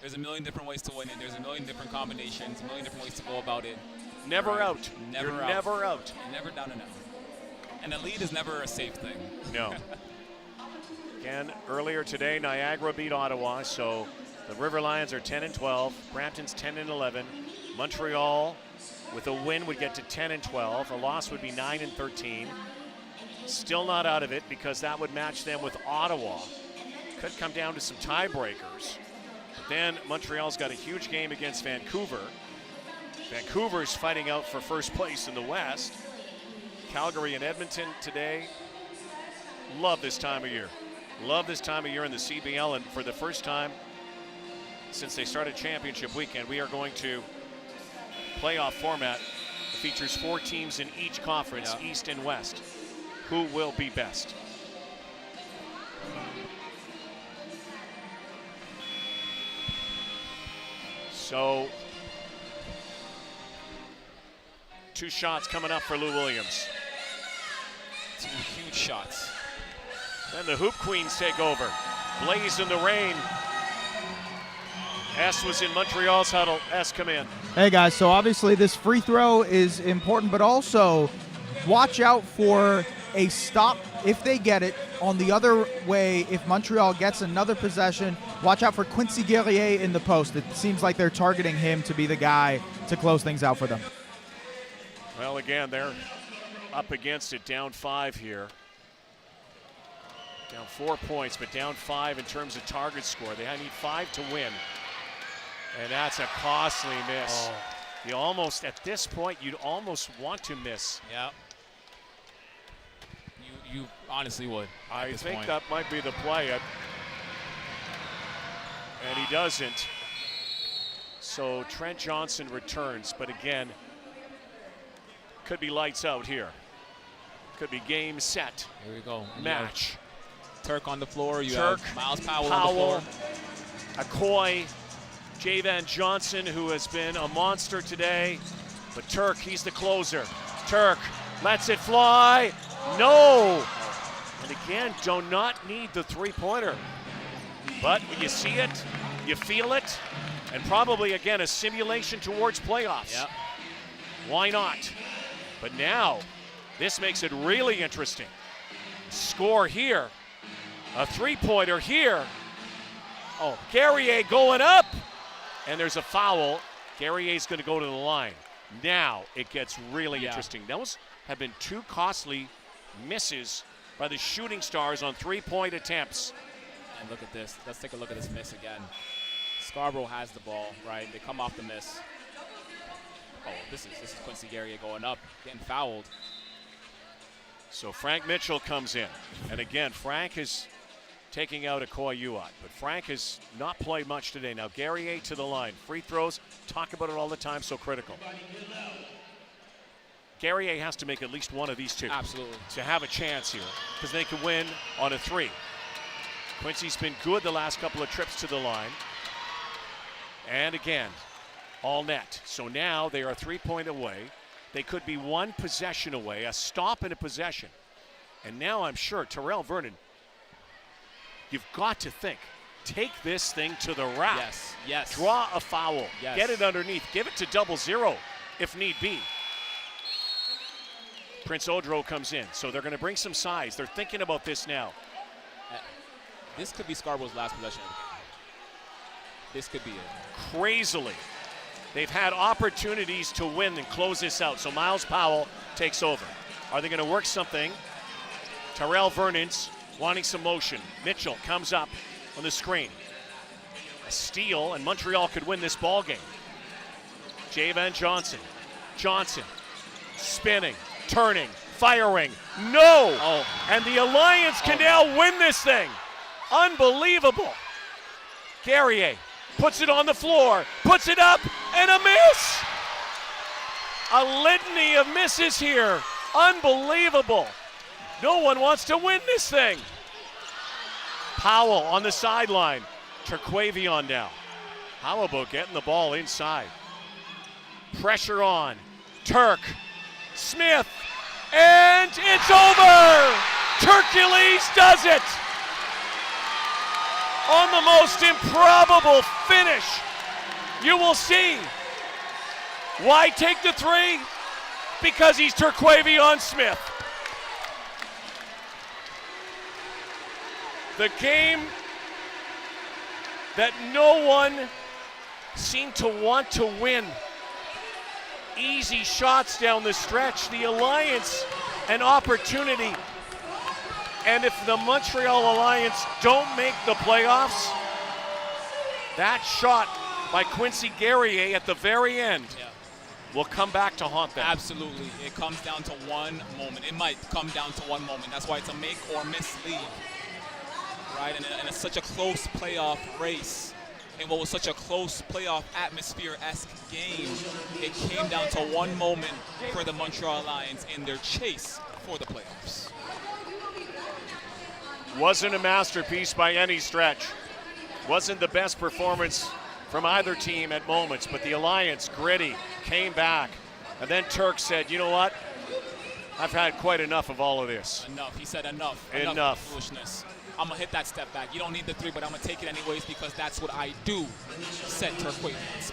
Speaker 2: There's a million different ways to win it. There's a million different combinations, a million different ways to go about it.
Speaker 1: Never out.
Speaker 2: Never
Speaker 1: You're
Speaker 2: out.
Speaker 1: never out.
Speaker 2: Never down and out. And a lead is never a safe thing.
Speaker 1: No. Again, earlier today, Niagara beat Ottawa, so the River Lions are 10-12. Brampton's 10-11. Montreal, with a win, would get to 10-12. A loss would be 9-13. Still not out of it, because that would match them with Ottawa. Could come down to some tiebreakers. But then Montreal's got a huge game against Vancouver. Vancouver's fighting out for first place in the West. Calgary and Edmonton today. Love this time of year. Love this time of year in the CBL, and for the first time since they started championship weekend, we are going to playoff format. It features 4 teams in each conference, East and West. Who will be best? So 2 shots coming up for Lou Williams.
Speaker 2: 2 huge shots.
Speaker 1: Then the Hoop Queens take over. Blaze in the rain. S was in Montreal's huddle. S, come in.
Speaker 3: Hey guys, so obviously this free throw is important, but also watch out for a stop if they get it. On the other way, if Montreal gets another possession, watch out for Quincy Guerrier in the post. It seems like they're targeting him to be the guy to close things out for them.
Speaker 1: Well, again, they're up against it, down 5 here. Down 4 points, but down 5 in terms of target score. They need 5 to win. And that's a costly miss.
Speaker 2: Oh.
Speaker 1: You almost, at this point, you'd almost want to miss.
Speaker 2: Yeah. You honestly would.
Speaker 1: I think that might be the play. And he doesn't. So Trent Johnson returns, but again, could be lights out here. Could be game, set.
Speaker 2: Here we go.
Speaker 1: Match.
Speaker 2: Turk on the floor. You
Speaker 1: Turk,
Speaker 2: have Miles Powell on the floor.
Speaker 1: Akoy, Javan Johnson, who has been a monster today. But Turk, he's the closer. Turk lets it fly. No! And again, do not need the 3-pointer. But when you see it, you feel it, and probably, again, a simulation towards playoffs.
Speaker 2: Yep.
Speaker 1: Why not? But now, this makes it really interesting. Score here. A 3-pointer here. Oh, Guerrier going up. And there's a foul. Guerrier's going to go to the line. Now it gets really interesting. Those have been 2 costly misses by the Shooting Stars on 3-point attempts.
Speaker 2: And look at this. Let's take a look at this miss again. Scarborough has the ball, right? They come off the miss. Oh, this is Quincy Guerrier going up, getting fouled.
Speaker 1: So Frank Mitchell comes in. And again, Frank is taking out Akoy Uat. But Frank has not played much today. Now Guerrier to the line. Free throws, talk about it all the time, so critical. Guerrier has to make at least one of these 2.
Speaker 2: Absolutely.
Speaker 1: To have a chance here, because they can win on a 3. Quincy's been good the last couple of trips to the line. And again, all net. So now they are 3-point away. They could be 1 possession away, a stop and a possession. And now I'm sure Terrell Vernon, you've got to think, take this thing to the rack.
Speaker 2: Yes, yes.
Speaker 1: Draw a foul.
Speaker 2: Yes.
Speaker 1: Get it underneath. Give it to 0-0 if need be. Prince Odro comes in, so they're going to bring some size. They're thinking about this now.
Speaker 2: This could be Scarborough's last possession of the game. This could be it.
Speaker 1: Crazily, they've had opportunities to win and close this out. So Miles Powell takes over. Are they going to work something? Terrell Vernon's wanting some motion. Mitchell comes up on the screen. A steal, and Montreal could win this ball game. Javan Johnson. Johnson spinning, turning, firing. No!
Speaker 2: Oh.
Speaker 1: And the Alliance can now win this thing. Unbelievable. Guerrier puts it on the floor, puts it up, and a miss. A litany of misses here. Unbelievable. No one wants to win this thing. Powell on the sideline. Turquavion now. How about getting the ball inside? Pressure on. Turk. Smith. And it's over! Hercules does it! On the most improbable finish you will see. Why take the 3? Because he's Turquavion Smith. The game that no one seemed to want to win. Easy shots down the stretch. The Alliance, an opportunity. And if the Montreal Alliance don't make the playoffs, that shot by Quincy Guerrier at the very end will come back to haunt them.
Speaker 2: Absolutely. It comes down to one moment. It might come down to one moment. That's why it's a make or miss league. Right? And it's such a close playoff race. In what was such a close playoff atmosphere-esque game, it came down to one moment for the Montreal Alliance in their chase for the playoffs.
Speaker 1: Wasn't a masterpiece by any stretch. Wasn't the best performance from either team at moments, but the Alliance, gritty, came back. And then Turk said, you know what? I've had quite enough of all of this.
Speaker 2: Enough. He said enough.
Speaker 1: Enough.
Speaker 2: Foolishness. I'm going to hit that step back. You don't need the 3, but I'm going to take it anyways because that's what I do, said Turquavion.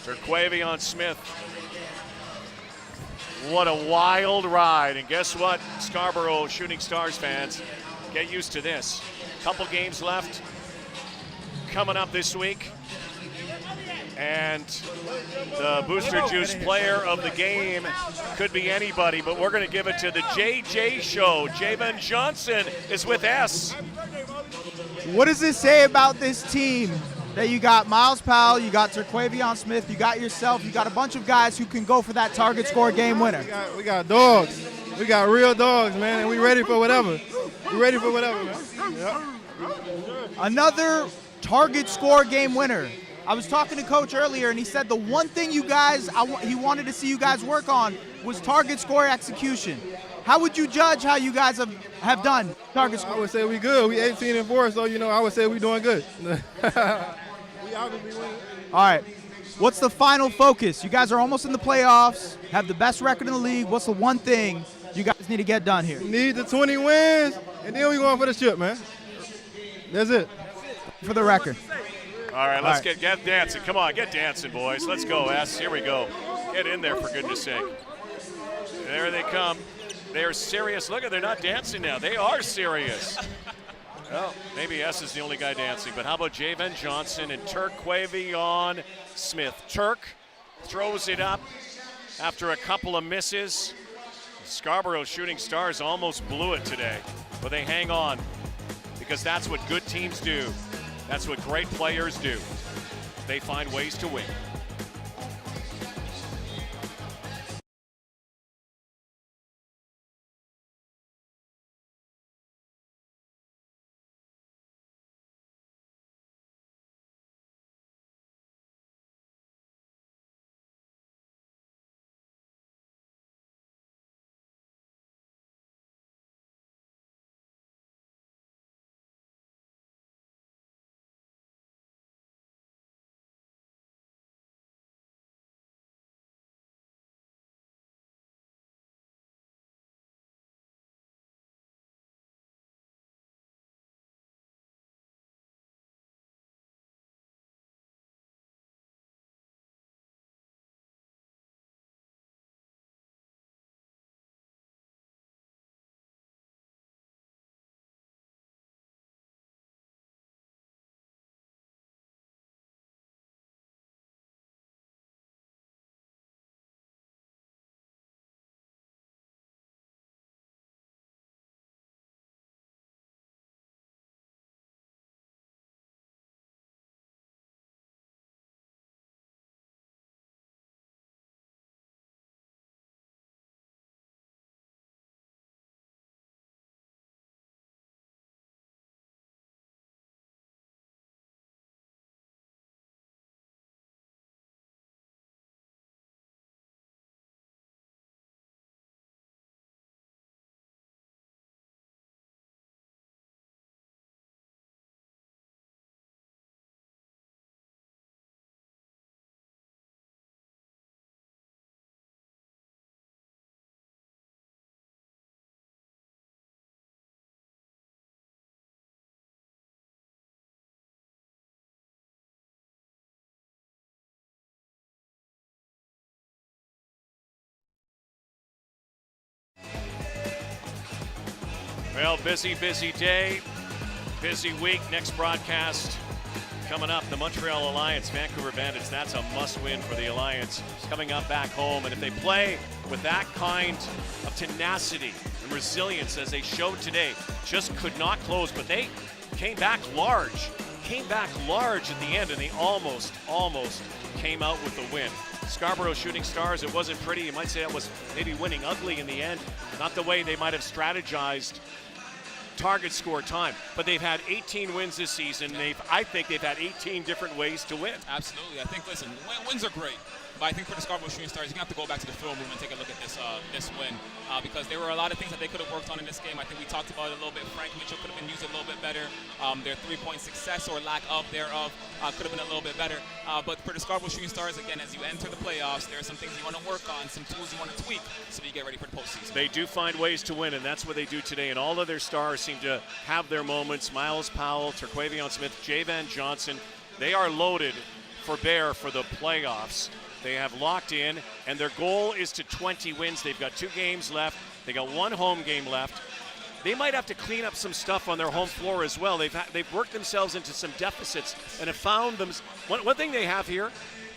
Speaker 1: Turquavion Smith. What a wild ride. And guess what, Scarborough Shooting Stars fans, get used to this. Couple games left coming up this week. And the Booster Juice player of the game could be anybody, but we're going to give it to the JJ Show. Javen Johnson is with S.
Speaker 3: What does this say about this team? That you got Miles Powell, you got Turquavion Smith, you got yourself, you got a bunch of guys who can go for that target score game winner.
Speaker 14: We got dogs. We got real dogs, man, and we ready for whatever. We ready for whatever, man. Yep.
Speaker 3: Another target score game winner. I was talking to Coach earlier, and he said the one thing you guys, he wanted to see you guys work on was target score execution. How would you judge how you guys have done target score?
Speaker 14: I would say we good. We 18-4, so I would say we doing good.
Speaker 3: All right. What's the final focus? You guys are almost in the playoffs, have the best record in the league. What's the one thing you guys need to get done here?
Speaker 14: Need the 20 wins, and then we going for the ship, man. That's it.
Speaker 3: For the record.
Speaker 1: All right, let's get dancing. Come on, get dancing, boys. Let's go, S. Here we go. Get in there, for goodness sake. There they come. They're serious. Look, they're not dancing now. They are serious. Well, maybe S is the only guy dancing, but how about Javen Johnson and Turquavion Smith? Turk throws it up after a couple of misses. Scarborough Shooting Stars almost blew it today, but they hang on because that's what good teams do. That's what great players do. They find ways to win. Well, busy day, busy week. Next broadcast coming up, the Montreal Alliance, Vancouver Bandits. That's a must-win for the Alliance coming up back home. And if they play with that kind of tenacity and resilience as they showed today, just could not close, but they came back large at the end, and they almost came out with the win. Scarborough Shooting Stars, it wasn't pretty. You might say it was maybe winning ugly in the end. Not the way they might have strategized target score time, but they've had 18 wins this season. I think they've had 18 different ways to win.
Speaker 2: Absolutely. I think, listen, wins are great. But I think for the Scarborough Shooting Stars, you're going to have to go back to the film room and take a look at this win because there were a lot of things that they could have worked on in this game. I think we talked about it a little bit. Frank Mitchell could have been used a little bit better. Their three-point success or lack of thereof could have been a little bit better. But for the Scarborough Shooting Stars, again, as you enter the playoffs, there are some things you want to work on, some tools you want to tweak so you get ready for the postseason.
Speaker 1: They do find ways to win, and that's what they do today. And all of their stars seem to have their moments. Miles Powell, Terquavion Smith, Javan Johnson. They are loaded for bear for the playoffs. They have locked in, and their goal is to 20 wins. They've got 2 games left. They got 1 home game left. They might have to clean up some stuff on their home floor as well. They've worked themselves into some deficits and have found them. One thing they have here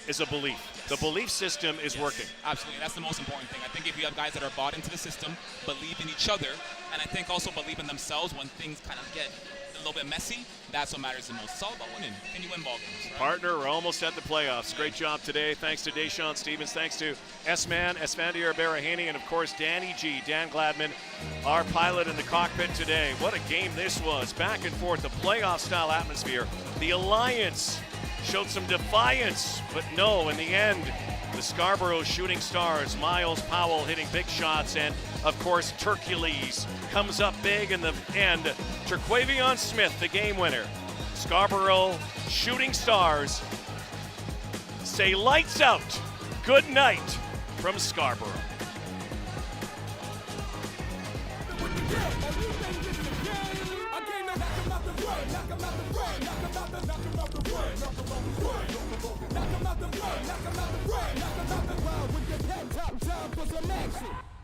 Speaker 1: is a belief. The belief system is working.
Speaker 2: Absolutely, that's the most important thing. I think if you have guys that are bought into the system, believe in each other, and I think also believe in themselves when things kind of get a little bit messy, that's what matters the most. It's all about winning. Can you win ball games? Right?
Speaker 1: Partner, we're almost at the playoffs. Great job today. Thanks to Deshaun Stevens. Thanks to S-Man, Esfandiar Barahani, and of course Danny G, Dan Gladman, our pilot in the cockpit today. What a game this was. Back and forth, the playoff-style atmosphere. The Alliance showed some defiance, but no, in the end, the Scarborough Shooting Stars, Miles Powell hitting big shots, and of course Hercules comes up big in the end. Terquavion Smith, the game winner. Scarborough Shooting Stars say lights out. Good night from Scarborough.
Speaker 15: Knock 'em out the way, knock 'em out the way, knock 'em out the way, with your head top down for some action.